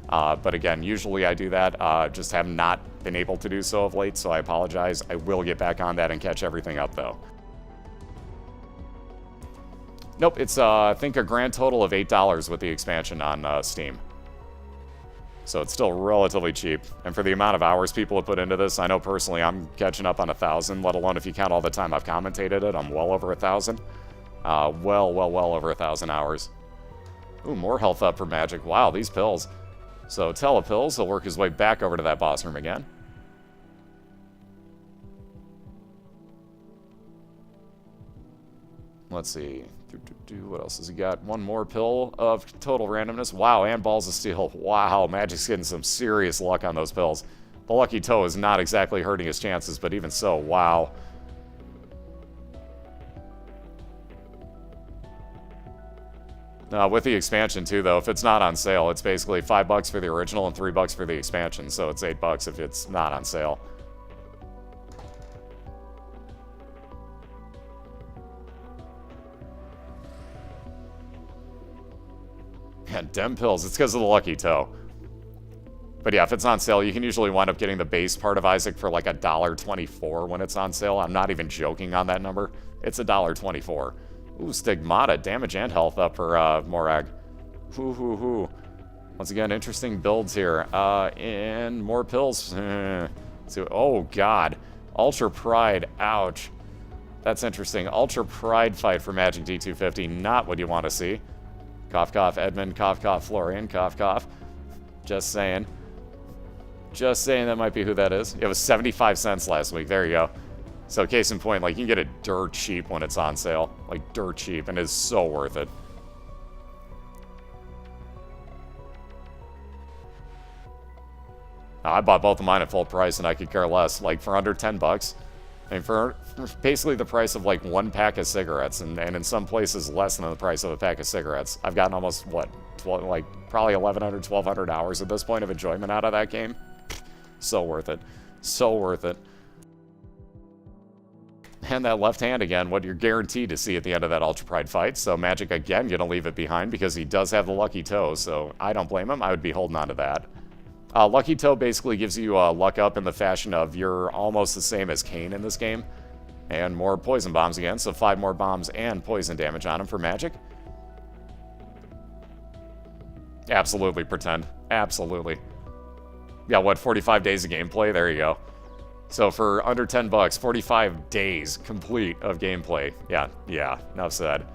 But again, usually I do that, just have not been able to do so of late, so I apologize. I will get back on that and catch everything up, though. Nope, it's, I think, a grand total of $8 with the expansion on Steam. So it's still relatively cheap. And for the amount of hours people have put into this, I know personally I'm catching up on 1,000, let alone if you count all the time I've commentated it, I'm well over 1,000. Well over 1,000 hours. Ooh, more health up for Magic. Wow, these pills. So Telepills, he'll work his way back over to that boss room again. Let's see. What else has he got? One more pill of total randomness. Wow, and Balls of Steel. Wow, Magic's getting some serious luck on those pills. The Lucky Toe is not exactly hurting his chances, but even so, wow. With the expansion, too, though, if it's not on sale, it's basically $5 for the original and $3 for the expansion, so it's $8 if it's not on sale. Yeah, Dem Pills, it's because of the Lucky Toe. But yeah, if it's on sale, you can usually wind up getting the base part of Isaac for like $1.24 when it's on sale. I'm not even joking on that number. It's $1.24. Ooh, Stigmata, damage and health up for Morag. Hoo. Once again, interesting builds here. And more pills. So, oh, God. Ultra Pride, ouch. That's interesting. Ultra Pride fight for MagicD250, not what you want to see. Cough, cough, Edmund, cough, cough, Florian, cough, cough. Just saying. Just saying that might be who that is. It was 75 cents last week. There you go. So case in point, like, you can get it dirt cheap when it's on sale. Like, dirt cheap, and it's so worth it. I bought both of mine at full price, and I could care less. Like, for under $10. I mean, for basically the price of, like, one pack of cigarettes, and in some places less than the price of a pack of cigarettes. I've gotten almost, what, 12, like, probably 1,100, 1,200 hours at this point of enjoyment out of that game. So worth it. So worth it. And that left hand again, what you're guaranteed to see at the end of that Ultra Pride fight. So Magic again gonna leave it behind because he does have the lucky toe, so I don't blame him. I would be holding on to that. Lucky toe basically gives you luck up in the fashion of you're almost the same as Kane in this game. And more poison bombs again, so 5 more bombs and poison damage on him for Magic. Absolutely pretend. Absolutely. Yeah, what, 45 days of gameplay? There you go. So for under 10 bucks, 45 days complete of gameplay. Yeah, enough said.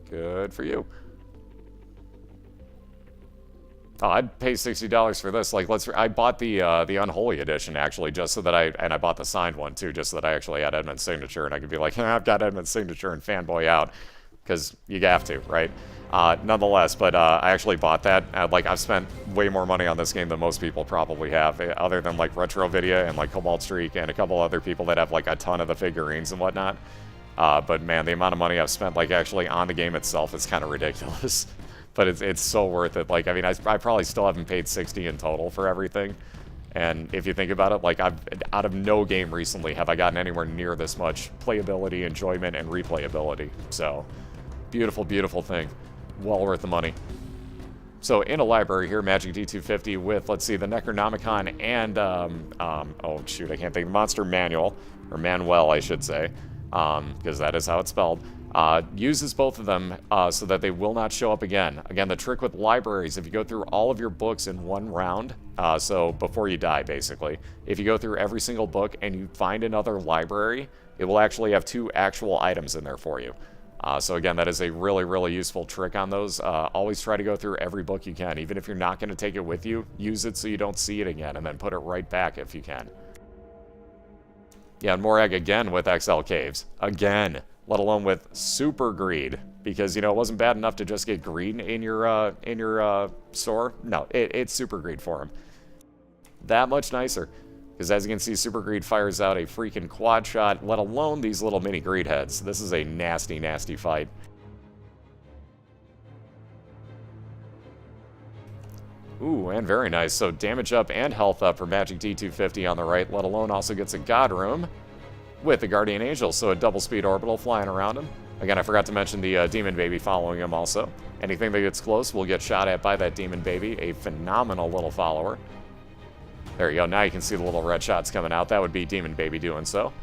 Good for you. Oh, I'd pay $60 for this. Like, I bought the Unholy Edition, actually, just so that I bought the signed one, too, just so that I actually had Edmund's signature, and I could be like, I've got Edmund's signature and fanboy out, because you have to, right? Nonetheless, but I actually bought that. Like, I've spent way more money on this game than most people probably have, other than, like, Retrovidia and, like, Cobalt Streak and a couple other people that have, like, a ton of the figurines and whatnot. But, man, the amount of money I've spent, like, actually on the game itself is kind of ridiculous. But it's so worth it. Like, I mean, I probably still haven't paid $60 in total for everything. And if you think about it, like, out of no game recently have I gotten anywhere near this much playability, enjoyment, and replayability. So, beautiful, beautiful thing. Well worth the money. So, in a library here, MagicD250 with, let's see, the Necronomicon and, oh, shoot, I can't think, the Monster Manual, or Manuel, I should say, because that is how it's spelled. Uses both of them so that they will not show up again. Again, the trick with libraries, if you go through all of your books in one round, so before you die, basically, if you go through every single book and you find another library, it will actually have 2 actual items in there for you. So again, that is a really, really useful trick on those. Always try to go through every book you can. Even if you're not going to take it with you, use it so you don't see it again, and then put it right back if you can. Yeah, and Morag again with XL Caves. Again. Let alone with Super Greed, because, you know, it wasn't bad enough to just get greed in your store. No, it's Super Greed for him. That much nicer, because as you can see, Super Greed fires out a freaking quad shot, let alone these little mini greed heads. This is a nasty, nasty fight. Ooh, and very nice. So damage up and health up for MagicD250 on the right, let alone also gets a God Room with the Guardian Angel, so a double speed orbital flying around him. Again, I forgot to mention the Demon Baby following him also. Anything that gets close will get shot at by that Demon Baby, a phenomenal little follower. There you go, now you can see the little red shots coming out. That would be Demon Baby doing so.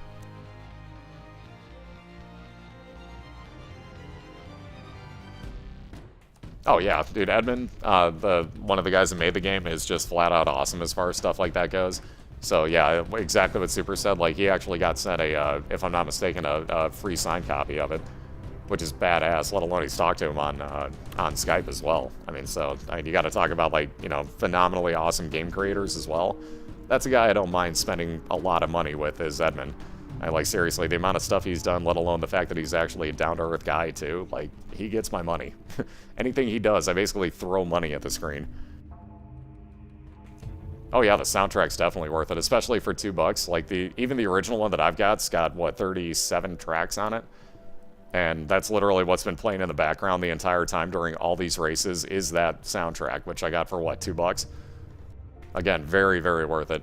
Oh yeah, dude, Edmund, one of the guys that made the game, is just flat out awesome as far as stuff like that goes. So yeah, exactly what Super said. Like, he actually got sent a, if I'm not mistaken, a free signed copy of it, which is badass. Let alone he's talked to him on Skype as well. I mean, so you got to talk about, like, you know, phenomenally awesome game creators as well. That's a guy I don't mind spending a lot of money with, is Edmund. Like, seriously, the amount of stuff he's done, let alone the fact that he's actually a down-to-earth guy too. Like, he gets my money. Anything he does, I basically throw money at the screen. Oh yeah, the soundtrack's definitely worth it, especially for $2. Like, even the original one that I've got's got, what, 37 tracks on it? And that's literally what's been playing in the background the entire time during all these races, is that soundtrack, which I got for, what, $2? Again, very, very worth it.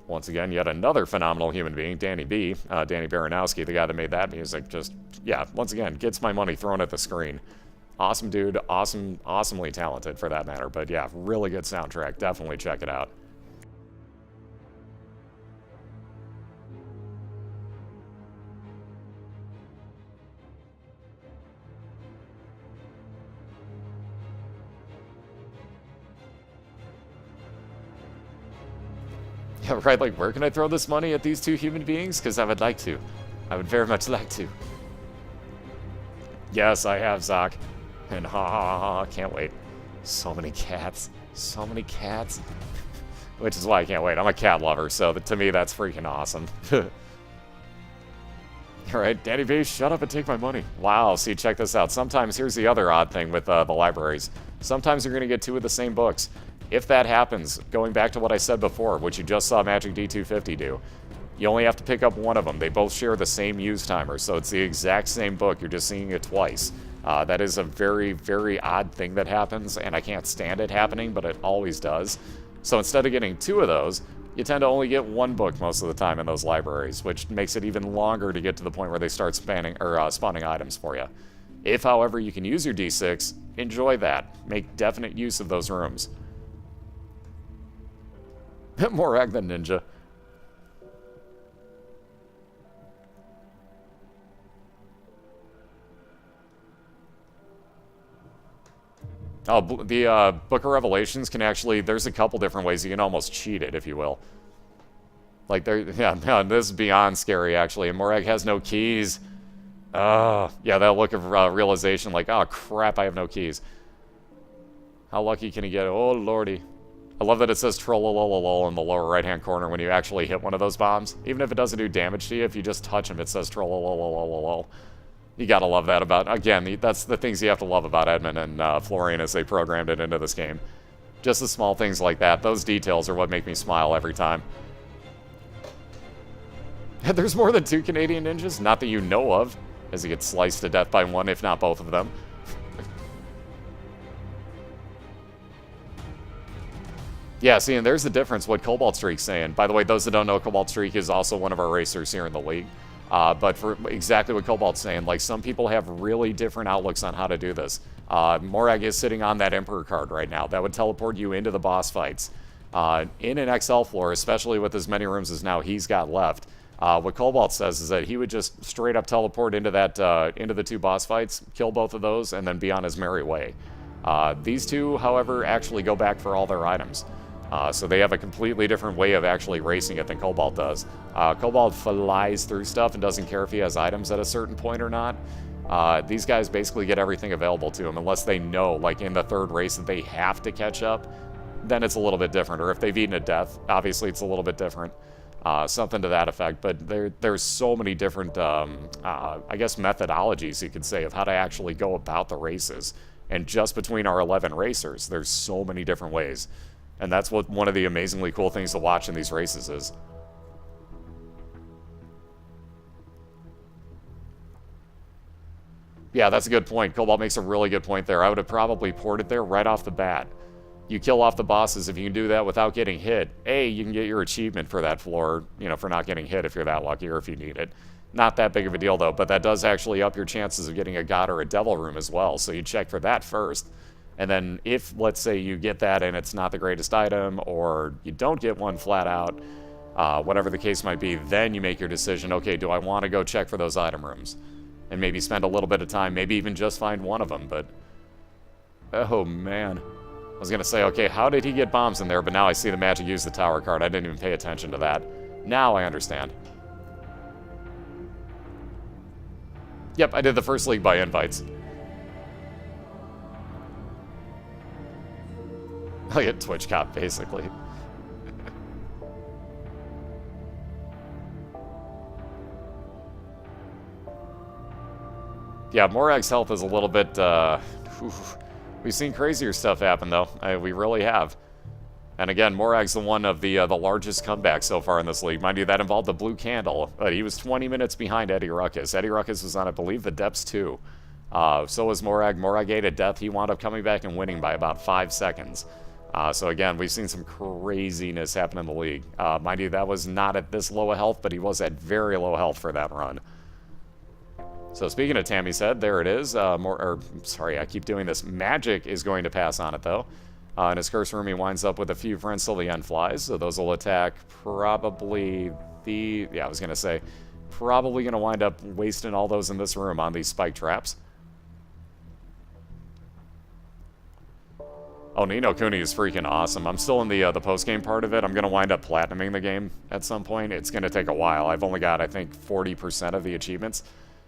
Once again, yet another phenomenal human being, Danny B, Danny Baranowski, the guy that made that music, just, yeah, once again, gets my money thrown at the screen. Awesome dude, awesomely talented for that matter, but yeah, really good soundtrack, definitely check it out. Yeah, right, like, where can I throw this money at these 2 human beings? Because I would like to. I would very much like to. Yes, I have, Zoc. And ha ha ha, can't wait. So many cats. So many cats. Which is why I can't wait. I'm a cat lover, so to me that's freaking awesome. Alright, Danny B, shut up and take my money. Wow, see, check this out. Sometimes, here's the other odd thing with the libraries. Sometimes you're going to get 2 of the same books. If that happens, going back to what I said before, which you just saw MagicD250 do, you only have to pick up one of them. They both share the same use timer, so it's the exact same book. You're just seeing it twice. That is a very, very odd thing that happens, and I can't stand it happening, but it always does. So instead of getting 2 of those, you tend to only get 1 book most of the time in those libraries, which makes it even longer to get to the point where they start spawning items for you. If, however, you can use your D6, enjoy that. Make definite use of those rooms. TehMorag the Ninja. Oh, the Book of Revelations can actually, there's a couple different ways you can almost cheat it, if you will. Like, yeah, no, this is beyond scary, actually. And Morag has no keys. Yeah, that look of realization, like, oh, crap, I have no keys. How lucky can he get? Oh, lordy. I love that it says trollololol in the lower right-hand corner when you actually hit one of those bombs. Even if it doesn't do damage to you, if you just touch them, it says trollolololol. You gotta love that about, again, that's the things you have to love about Edmund and Florian as they programmed it into this game. Just the small things like that, those details are what make me smile every time. There's more than 2 Canadian ninjas, not that you know of, as he gets sliced to death by one, if not both of them. Yeah, see, and there's the difference what Cobalt Streak's saying. By the way, those that don't know, Cobalt Streak is also one of our racers here in the league. But for exactly what Cobalt's saying, like, some people have really different outlooks on how to do this. Morag is sitting on that Emperor card right now. That would teleport you into the boss fights. In an XL floor, especially with as many rooms as now he's got left, what Cobalt says is that he would just straight up teleport into that into the 2 boss fights, kill both of those, and then be on his merry way. These 2, however, actually go back for all their items. So they have a completely different way of actually racing it than Cobalt does. Cobalt flies through stuff and doesn't care if he has items at a certain point or not. These guys basically get everything available to them unless they know, like in the 3rd race, that they have to catch up. Then it's a little bit different. Or if they've eaten a death, obviously it's a little bit different. Something to that effect. But there's so many different, I guess, methodologies, you could say, of how to actually go about the races. And just between our 11 racers, there's so many different ways. And that's what one of the amazingly cool things to watch in these races is. Yeah, that's a good point. Cobalt makes a really good point there. I would have probably ported there right off the bat. You kill off the bosses. If you can do that without getting hit, A, you can get your achievement for that floor, you know, for not getting hit if you're that lucky or if you need it. Not that big of a deal, though, but that does actually up your chances of getting a god or a devil room as well. So you check for that first. And then if, let's say, you get that and it's not the greatest item, or you don't get one flat out, whatever the case might be, then you make your decision, okay, do I want to go check for those item rooms? And maybe spend a little bit of time, maybe even just find one of them, but... Oh, man. I was going to say, okay, how did he get bombs in there? But now I see the Magic use the tower card. I didn't even pay attention to that. Now I understand. Yep, I did the first league by invites. Like a Twitch cop, basically. Yeah, Morag's health is a little bit, we've seen crazier stuff happen, though. We really have. And again, Morag's the one of the largest comebacks so far in this league. Mind you, that involved the blue candle. But he was 20 minutes behind Eddie Ruckus. Eddie Ruckus was on, I believe, the depths, too. So was Morag. Morag ate a death. He wound up coming back and winning by about 5 seconds. So again, we've seen some craziness happen in the league. Mind you, that was not at this low a health, but he was at very low health for that run. So speaking of Tammy's head, there it is. Sorry, I keep doing this. Magic is going to pass on it, though. In his curse room, he winds up with a few friends till the end flies. So those will attack probably the... Yeah, I was going to say, probably going to wind up wasting all those in this room on these spike traps. Oh, Ni no Kuni is freaking awesome. I'm still in the post-game part of it. I'm going to wind up platinuming the game at some point. It's going to take a while. I've only got, I think, 40% of the achievements.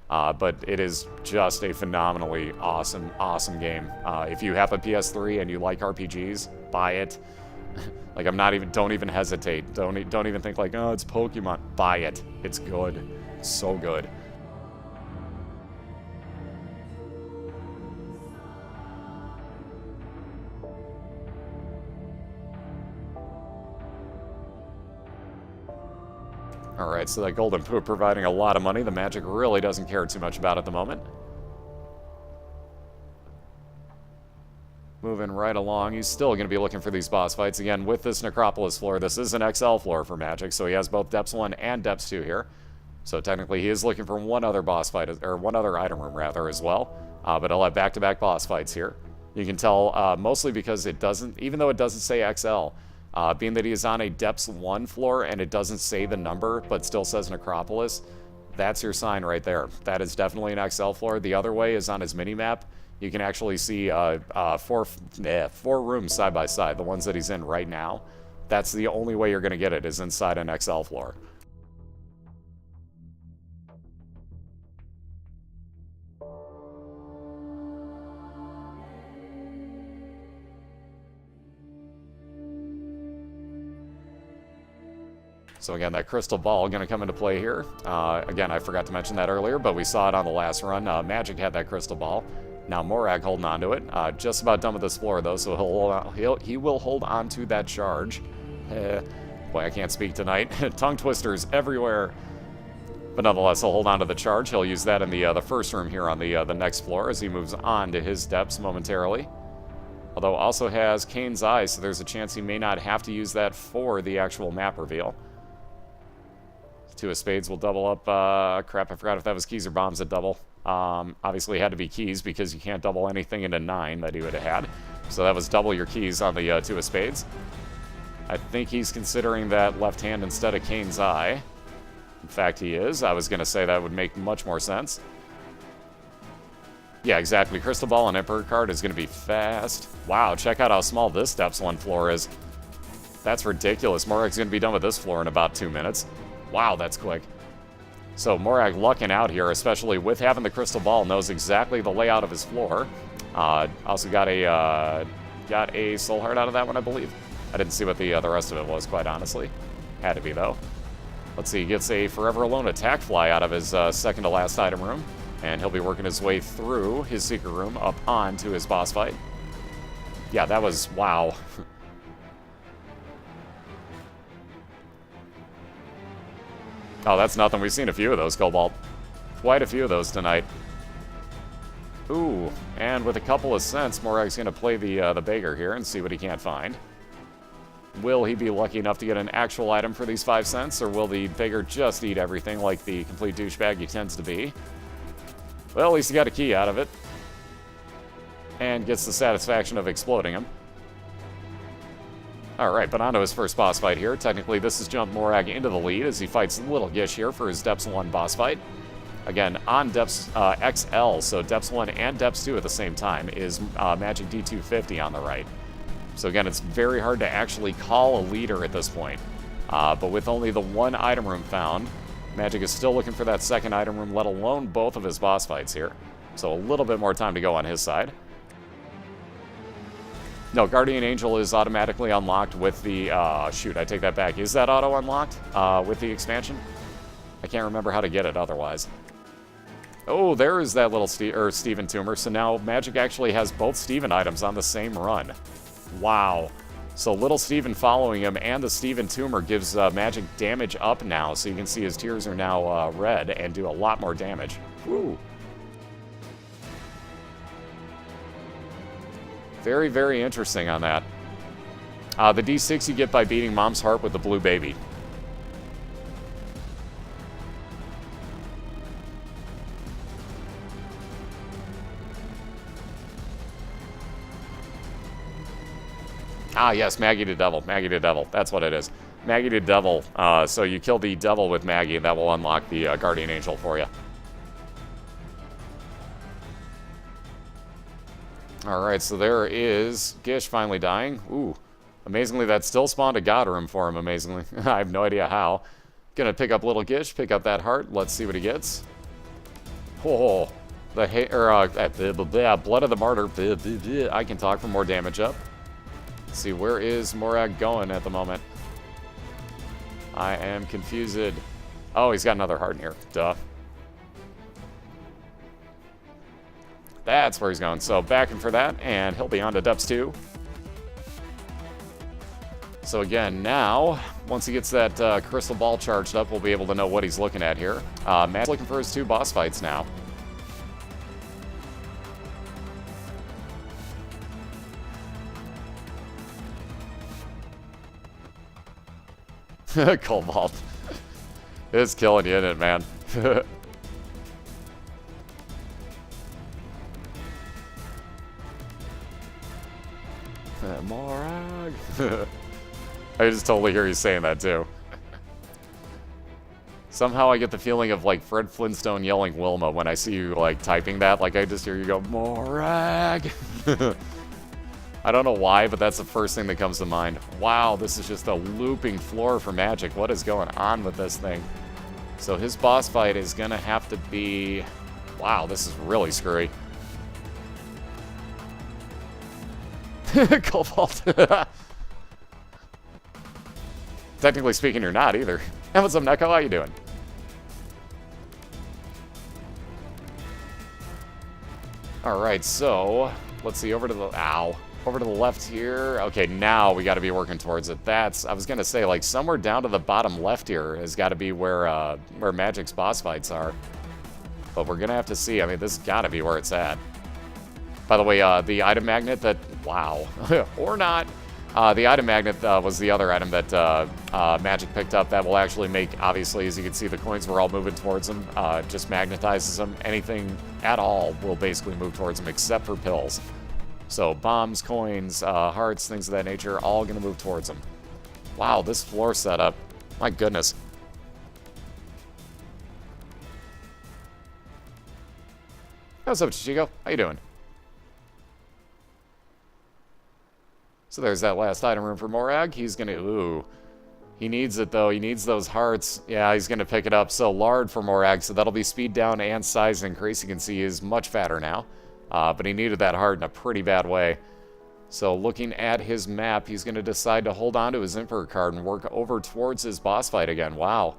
But it is just a phenomenally awesome, awesome game. If you have a PS3 and you like RPGs, buy it. Like, don't even hesitate. Don't even think like, oh, it's Pokemon. Buy it. It's good. It's so good. Alright, so that golden poop providing a lot of money. The Magic really doesn't care too much about at the moment. Moving right along. He's still going to be looking for these boss fights. Again, with this Necropolis floor, this is an XL floor for Magic, so he has both Depths 1 and Depths 2 here. So technically he is looking for one other boss fight, or one other item room rather as well. But he'll have back-to-back boss fights here. You can tell mostly because it doesn't, even though it doesn't say XL, being that he is on a Depths 1 floor and it doesn't say the number but still says Necropolis, that's your sign right there. That is definitely an XL floor. The other way is on his mini-map. You can actually see four rooms side by side, the ones that he's in right now. That's the only way you're going to get it, is inside an XL floor. So again, that crystal ball going to come into play here. Again, I forgot to mention that earlier, but we saw it on the last run. Magic had that crystal ball. Now Morag holding on to it. Just about done with this floor, though, so he will hold on to that charge. Boy, I can't speak tonight. Tongue twisters everywhere. But nonetheless, he'll hold on to the charge. He'll use that in the first room here on the next floor as he moves on to his depths momentarily. Although also has Kane's Eye, so there's a chance he may not have to use that for the actual map reveal. Two of Spades will double up. Crap, I forgot if that was keys or bombs that double. Obviously, it had to be keys because you can't double anything into 9 that he would have had. So that was double your keys on the Two of Spades. I think he's considering that left hand instead of Kane's Eye. In fact, he is. I was going to say that would make much more sense. Yeah, exactly. Crystal Ball and Emperor card is going to be fast. Wow, check out how small this Depths 1 floor is. That's ridiculous. Morag's going to be done with this floor in about 2 minutes. Wow, that's quick. So Morag lucking out here, especially with having the crystal ball, knows exactly the layout of his floor. Also got a soul heart out of that one, I believe. I didn't see what the rest of it was, quite honestly. Had to be, though. Let's see, he gets a Forever Alone attack fly out of his second to last item room. And he'll be working his way through his secret room up onto his boss fight. Yeah, that was, wow. Oh, that's nothing. We've seen a few of those, Cobalt. Quite a few of those tonight. Ooh, and with a couple of cents, Morag's going to play the beggar here and see what he can't find. Will he be lucky enough to get an actual item for these 5 cents, or will the beggar just eat everything like the complete douchebag he tends to be? Well, at least he got a key out of it. And gets the satisfaction of exploding him. Alright, but on to his first boss fight here. Technically, this has jumped Morag into the lead as he fights Little Gish here for his Depths 1 boss fight. Again, on Depths XL, so Depths 1 and Depths 2 at the same time, is MagicD250 on the right. So again, it's very hard to actually call a leader at this point. But with only the one item room found, Magic is still looking for that second item room, let alone both of his boss fights here. So a little bit more time to go on his side. No, Guardian Angel is automatically unlocked with the... shoot, I take that back. Is that auto-unlocked with the expansion? I can't remember how to get it otherwise. Oh, there is that little Steven Tumor. So now Magic actually has both Steven items on the same run. Wow. So little Steven following him and the Steven Tumor gives Magic damage up now. So you can see his tears are now red and do a lot more damage. Woo. Very, very interesting on that. The D6 you get by beating Mom's Heart with the blue baby. Ah, yes, Maggie the Devil. Maggie the Devil. That's what it is. Maggie the Devil. So you kill the devil with Maggie, and that will unlock the Guardian Angel for you. Alright, so there is Gish finally dying. Ooh, amazingly that still spawned a God room for him, amazingly. I have no idea how. Gonna pick up little Gish, pick up that heart. Let's see what he gets. Oh, the Blood of the Martyr. I can talk for more damage up. Let's see, where is Morag going at the moment? I am confused. Oh, he's got another heart in here. Duh. That's where he's going. So backing for that, and he'll be on to Depths 2. So again, now, once he gets that crystal ball charged up, we'll be able to know what he's looking at here. Matt's looking for his 2 boss fights now. Cobalt. It's killing you, isn't it, man? TehMorag. I just totally hear you saying that, too. Somehow I get the feeling of, like, Fred Flintstone yelling Wilma when I see you, like, typing that. Like, I just hear you go, Morag. I don't know why, but that's the first thing that comes to mind. Wow, this is just a looping floor for Magic. What is going on with this thing? So his boss fight is going to have to be... Wow, this is really screwy. Cobalt. Technically speaking, you're not either. Hey, what's up, Neko? How you doing? Alright, so... Let's see, over to the... Ow. Over to the left here. Okay, now we got to be working towards it. That's... I was going to say, like, somewhere down to the bottom left here has got to be where Magic's boss fights are. But we're going to have to see. I mean, this has got to be where it's at. By the way, the item magnet that... Wow. Or not. The item magnet was the other item that Magic picked up that will actually make, obviously, as you can see, the coins were all moving towards them. Just magnetizes them. Anything at all will basically move towards them except for pills. So bombs, coins, hearts, things of that nature, all going to move towards them. Wow, this floor setup. My goodness. What's up, Chichigo? How you doing? So there's that last item room for Morag. He's going to... Ooh. He needs it, though. He needs those hearts. Yeah, he's going to pick it up. So lard for Morag. So that'll be speed down and size increase. You can see he's much fatter now. But he needed that heart in a pretty bad way. So looking at his map, he's going to decide to hold on to his Emperor card and work over towards his boss fight again. Wow.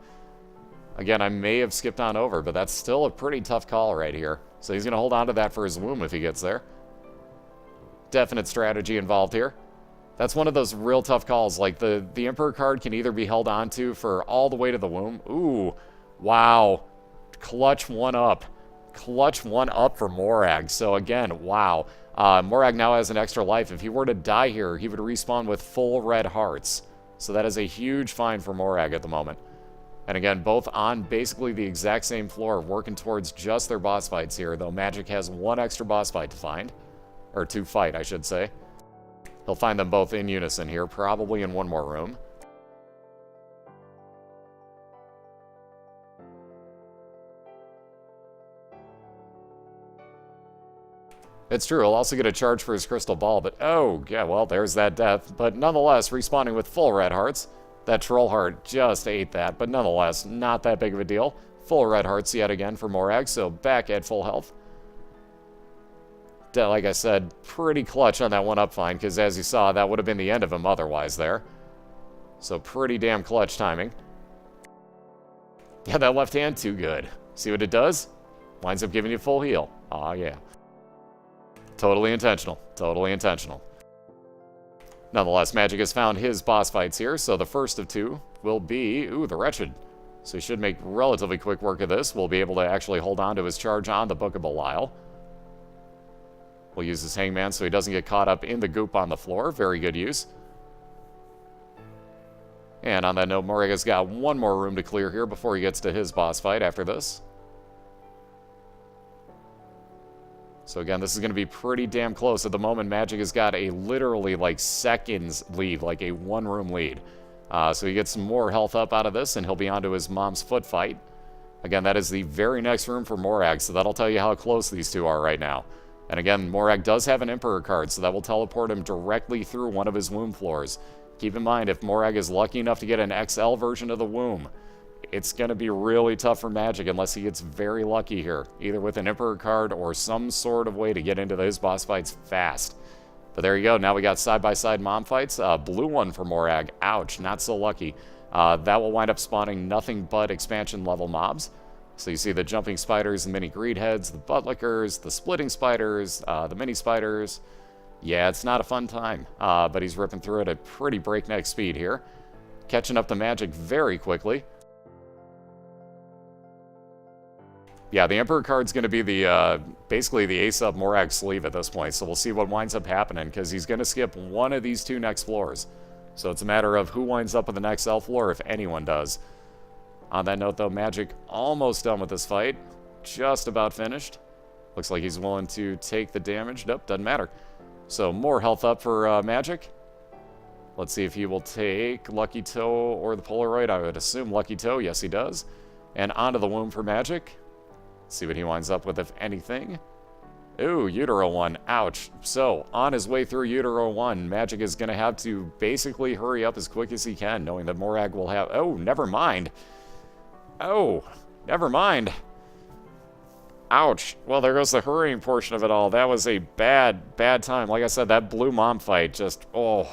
Again, I may have skipped on over, but that's still a pretty tough call right here. So he's going to hold on to that for his womb if he gets there. Definite strategy involved here. That's one of those real tough calls. Like, the Emperor card can either be held on to for all the way to the womb. Ooh. Wow. Clutch one up. Clutch one up for Morag. So again, wow. Morag now has an extra life. If he were to die here, he would respawn with full red hearts. So that is a huge find for Morag at the moment. And again, both on basically the exact same floor, working towards just their boss fights here, though Magic has one extra boss fight to find. Or to fight, I should say. He'll find them both in unison here, probably in one more room. It's true, he'll also get a charge for his crystal ball, but oh, yeah, well, there's that death. But nonetheless, respawning with full red hearts. That troll heart just ate that, but nonetheless, not that big of a deal. Full red hearts yet again for Morag, so back at full health. Like I said, pretty clutch on that one up find, because as you saw, that would have been the end of him otherwise there. So pretty damn clutch timing. Yeah, that left hand, too good. See what it does? Winds up giving you full heal. Aw, yeah. Totally intentional. Totally intentional. Nonetheless, Magic has found his boss fights here, so the first of two will be... Ooh, the Wretched. So he should make relatively quick work of this. We'll be able to actually hold on to his charge on the Book of Belial. We'll use his Hangman so he doesn't get caught up in the goop on the floor. Very good use. And on that note, Moraga's got one more room to clear here before he gets to his boss fight after this. So again, this is going to be pretty damn close. At the moment, Magic has got a literally like seconds lead, like a one-room lead. So he gets some more health up out of this, and he'll be on to his mom's foot fight. Again, that is the very next room for Morag, so that'll tell you how close these two are right now. And again, Morag does have an Emperor card, so that will teleport him directly through one of his womb floors. Keep in mind, if Morag is lucky enough to get an XL version of the womb, it's going to be really tough for Magic unless he gets very lucky here, either with an Emperor card or some sort of way to get into those boss fights fast. But there you go. Now we got side-by-side mom fights. Blue one for Morag. Ouch, not so lucky. That will wind up spawning nothing but expansion-level mobs. So you see the jumping spiders, the mini greed heads, the buttlickers, the splitting spiders, the mini spiders. Yeah, it's not a fun time, but he's ripping through it at pretty breakneck speed here. Catching up to Magic very quickly. Yeah, the Emperor card's going to be the basically the ace up Morag's sleeve at this point, so we'll see what winds up happening, because he's going to skip one of these two next floors. So it's a matter of who winds up with the next elf lore, if anyone does. On that note, though, Magic almost done with this fight. Just about finished. Looks like he's willing to take the damage. Nope, doesn't matter. So more health up for Magic. Let's see if he will take Lucky Toe or the Polaroid. I would assume Lucky Toe. Yes, he does. And onto the womb for Magic. Let's see what he winds up with, if anything. Ooh, Utero 1. Ouch. So, on his way through Utero 1, Magic is going to have to basically hurry up as quick as he can, knowing that Morag will have... Oh, never mind. Oh, never mind. Ouch. Well, there goes the hurrying portion of it all. That was a bad, bad time. Like I said, that Blue Mom fight just... Oh...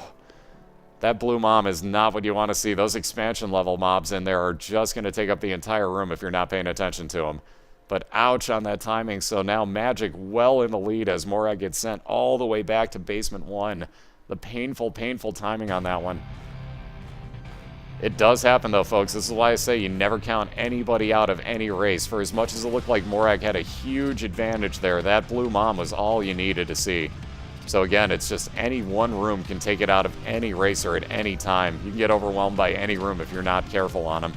That Blue Mom is not what you want to see. Those expansion level mobs in there are just going to take up the entire room if you're not paying attention to them. But ouch on that timing. So now Magic well in the lead as Morag gets sent all the way back to basement 1. The painful, painful timing on that one. It does happen though, folks. This is why I say you never count anybody out of any race. For as much as it looked like Morag had a huge advantage there, that Blue Mom was all you needed to see. So again, it's just any one room can take it out of any racer at any time. You can get overwhelmed by any room if you're not careful on them.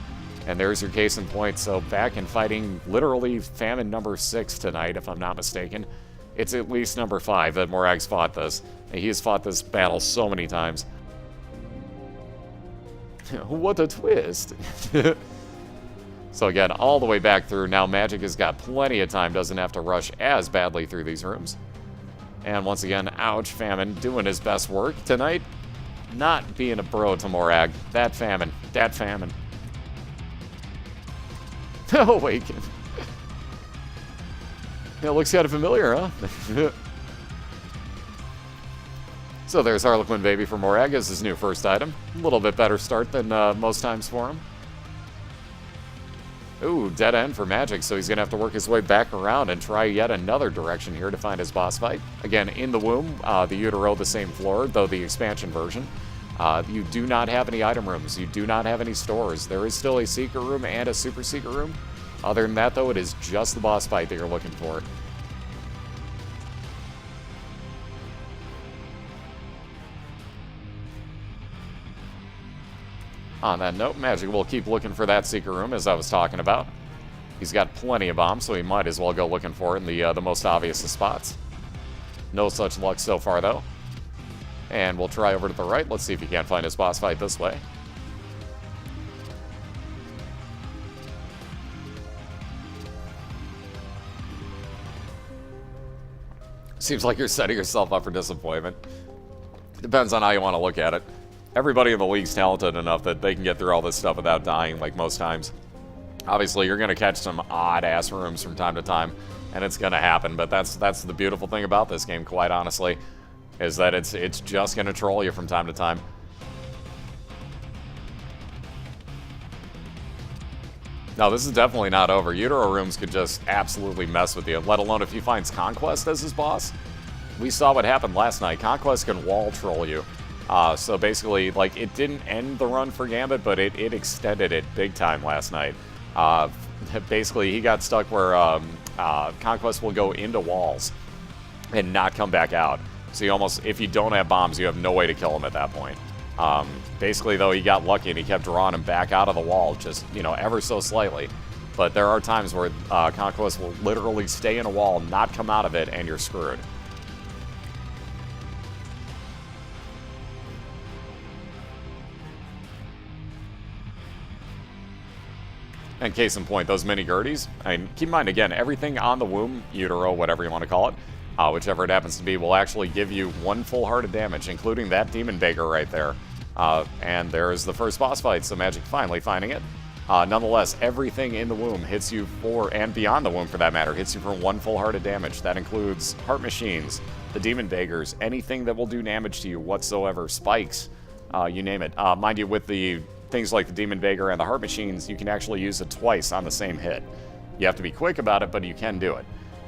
And there's your case in point. So back in fighting literally famine number 6 tonight, if I'm not mistaken. It's at least number 5 that Morag's fought this. And he has fought this battle so many times. What a twist. So again, all the way back through. Now Magic has got plenty of time, doesn't have to rush as badly through these rooms. And once again, ouch, Famine doing his best work tonight. Not being a bro to Morag. That Famine. That Famine. Awaken. It looks kind of familiar, huh? So there's Harlequin Baby for Morag as his new first item. A little bit better start than most times for him. Ooh, dead end for Magic, so he's going to have to work his way back around and try yet another direction here to find his boss fight. Again, in the womb, the Utero, the same floor, though the expansion version. You do not have any item rooms. You do not have any stores. There is still a secret room and a super secret room. Other than that, though, it is just the boss fight that you're looking for. On that note, Magic will keep looking for that secret room, as I was talking about. He's got plenty of bombs, so he might as well go looking for it in the most obvious of spots. No such luck so far, though. And we'll try over to the right. Let's see if he can't find his boss fight this way. Seems like you're setting yourself up for disappointment. Depends on how you want to look at it. Everybody in the league's talented enough that they can get through all this stuff without dying, like most times. Obviously, you're going to catch some odd-ass rooms from time to time, and it's going to happen, but that's the beautiful thing about this game, quite honestly, is that it's just going to troll you from time to time. No, this is definitely not over. Utero rooms could just absolutely mess with you, let alone if he finds Conquest as his boss. We saw what happened last night. Conquest can wall troll you. So basically, like, it didn't end the run for Gambit, but it extended it big time last night. Basically, he got stuck where Conquest will go into walls and not come back out. So you almost, if you don't have bombs, you have no way to kill him at that point. Basically, though, he got lucky and he kept drawing him back out of the wall, just, you know, ever so slightly. But there are times where Conquest will literally stay in a wall, not come out of it, and you're screwed. And case in point, those mini Gerties, I mean, keep in mind, again, everything on the womb, Utero, whatever you want to call it, whichever it happens to be, will actually give you 1 full heart of damage, including that Demon Baker right there. And there's the first boss fight, so Magic finally finding it. Nonetheless, everything in the womb hits you for, and beyond the womb for that matter, hits you for 1 full heart of damage. That includes heart machines, the Demon Bakers, anything that will do damage to you whatsoever, spikes, you name it. Mind you, with the things like the Demon Baker and the heart machines, you can actually use it twice on the same hit. You have to be quick about it, but you can do it.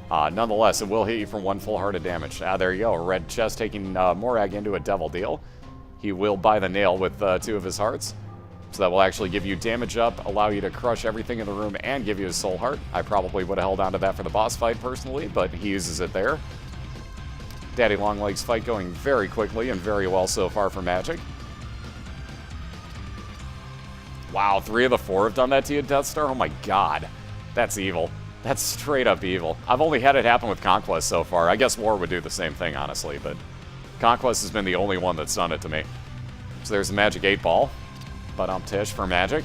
Nonetheless, it will hit you for 1 full heart of damage. There you go, a red chest taking Morag into a devil deal. He will buy the nail with 2 of his hearts. So that will actually give you damage up, allow you to crush everything in the room, and give you a soul heart. I probably would have held on to that for the boss fight personally, but he uses it there. Daddy Longlegs fight going very quickly and very well so far for Magic. Wow, 3 of the 4 have done that to you, Death Star? Oh my god. That's evil. That's straight up evil. I've only had it happen with Conquest so far. I guess War would do the same thing, honestly, but Conquest has been the only one that's done it to me. So there's a Magic 8 Ball. But I'm Tish for Magic.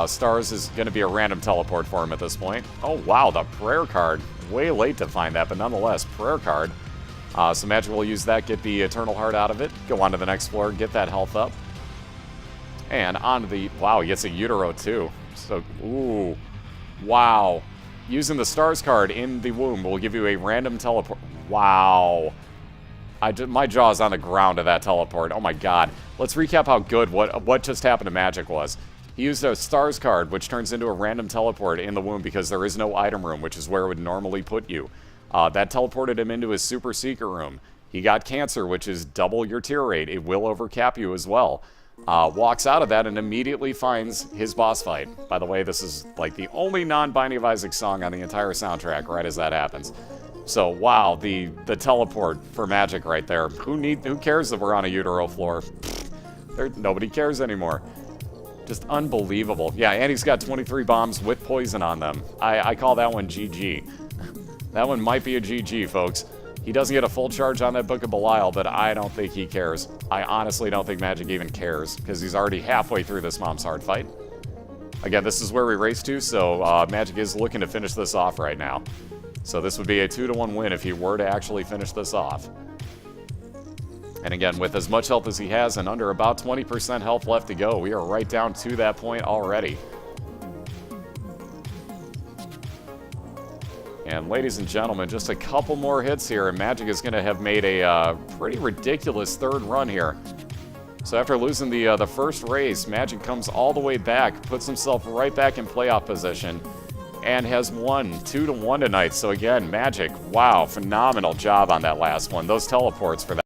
Stars is going to be a random teleport for him at this point. Oh, wow, the Prayer card. Way late to find that, but nonetheless, Prayer card. So Magic will use that, get the Eternal Heart out of it, go on to the next floor, get that health up. And on to the... Wow, he gets a Utero, too. So, ooh. Wow. Using the Stars card in the womb will give you a random teleport. Wow. My jaw's on the ground of that teleport. Oh my god. Let's recap how good what just happened to Magic was. He used a Stars card, which turns into a random teleport in the womb because there is no item room, which is where it would normally put you. That teleported him into his Super Seeker room. He got Cancer, which is double your tier rate. It will overcap you as well. Walks out of that and immediately finds his boss fight. By the way, this is like the only non-Binding of Isaac song on the entire soundtrack right as that happens. So, wow, the teleport for Magic right there. Who cares that we're on a Utero floor? Nobody cares anymore. Just unbelievable. Yeah, and he's got 23 bombs with poison on them. I call that one GG. That one might be a GG, folks. He doesn't get a full charge on that Book of Belial, but I don't think he cares. I honestly don't think Magic even cares, because he's already halfway through this Mom's Heart fight. Again, this is where we race to, so Magic is looking to finish this off right now. So this would be a 2-to-1 win if he were to actually finish this off. And again, with as much health as he has and under about 20% health left to go, we are right down to that point already. And ladies and gentlemen, just a couple more hits here, and Magic is going to have made a pretty ridiculous third run here. So after losing the first race, Magic comes all the way back, puts himself right back in playoff position, and has won 2-to-1 tonight. So again, Magic, wow, phenomenal job on that last one. Those teleports for that.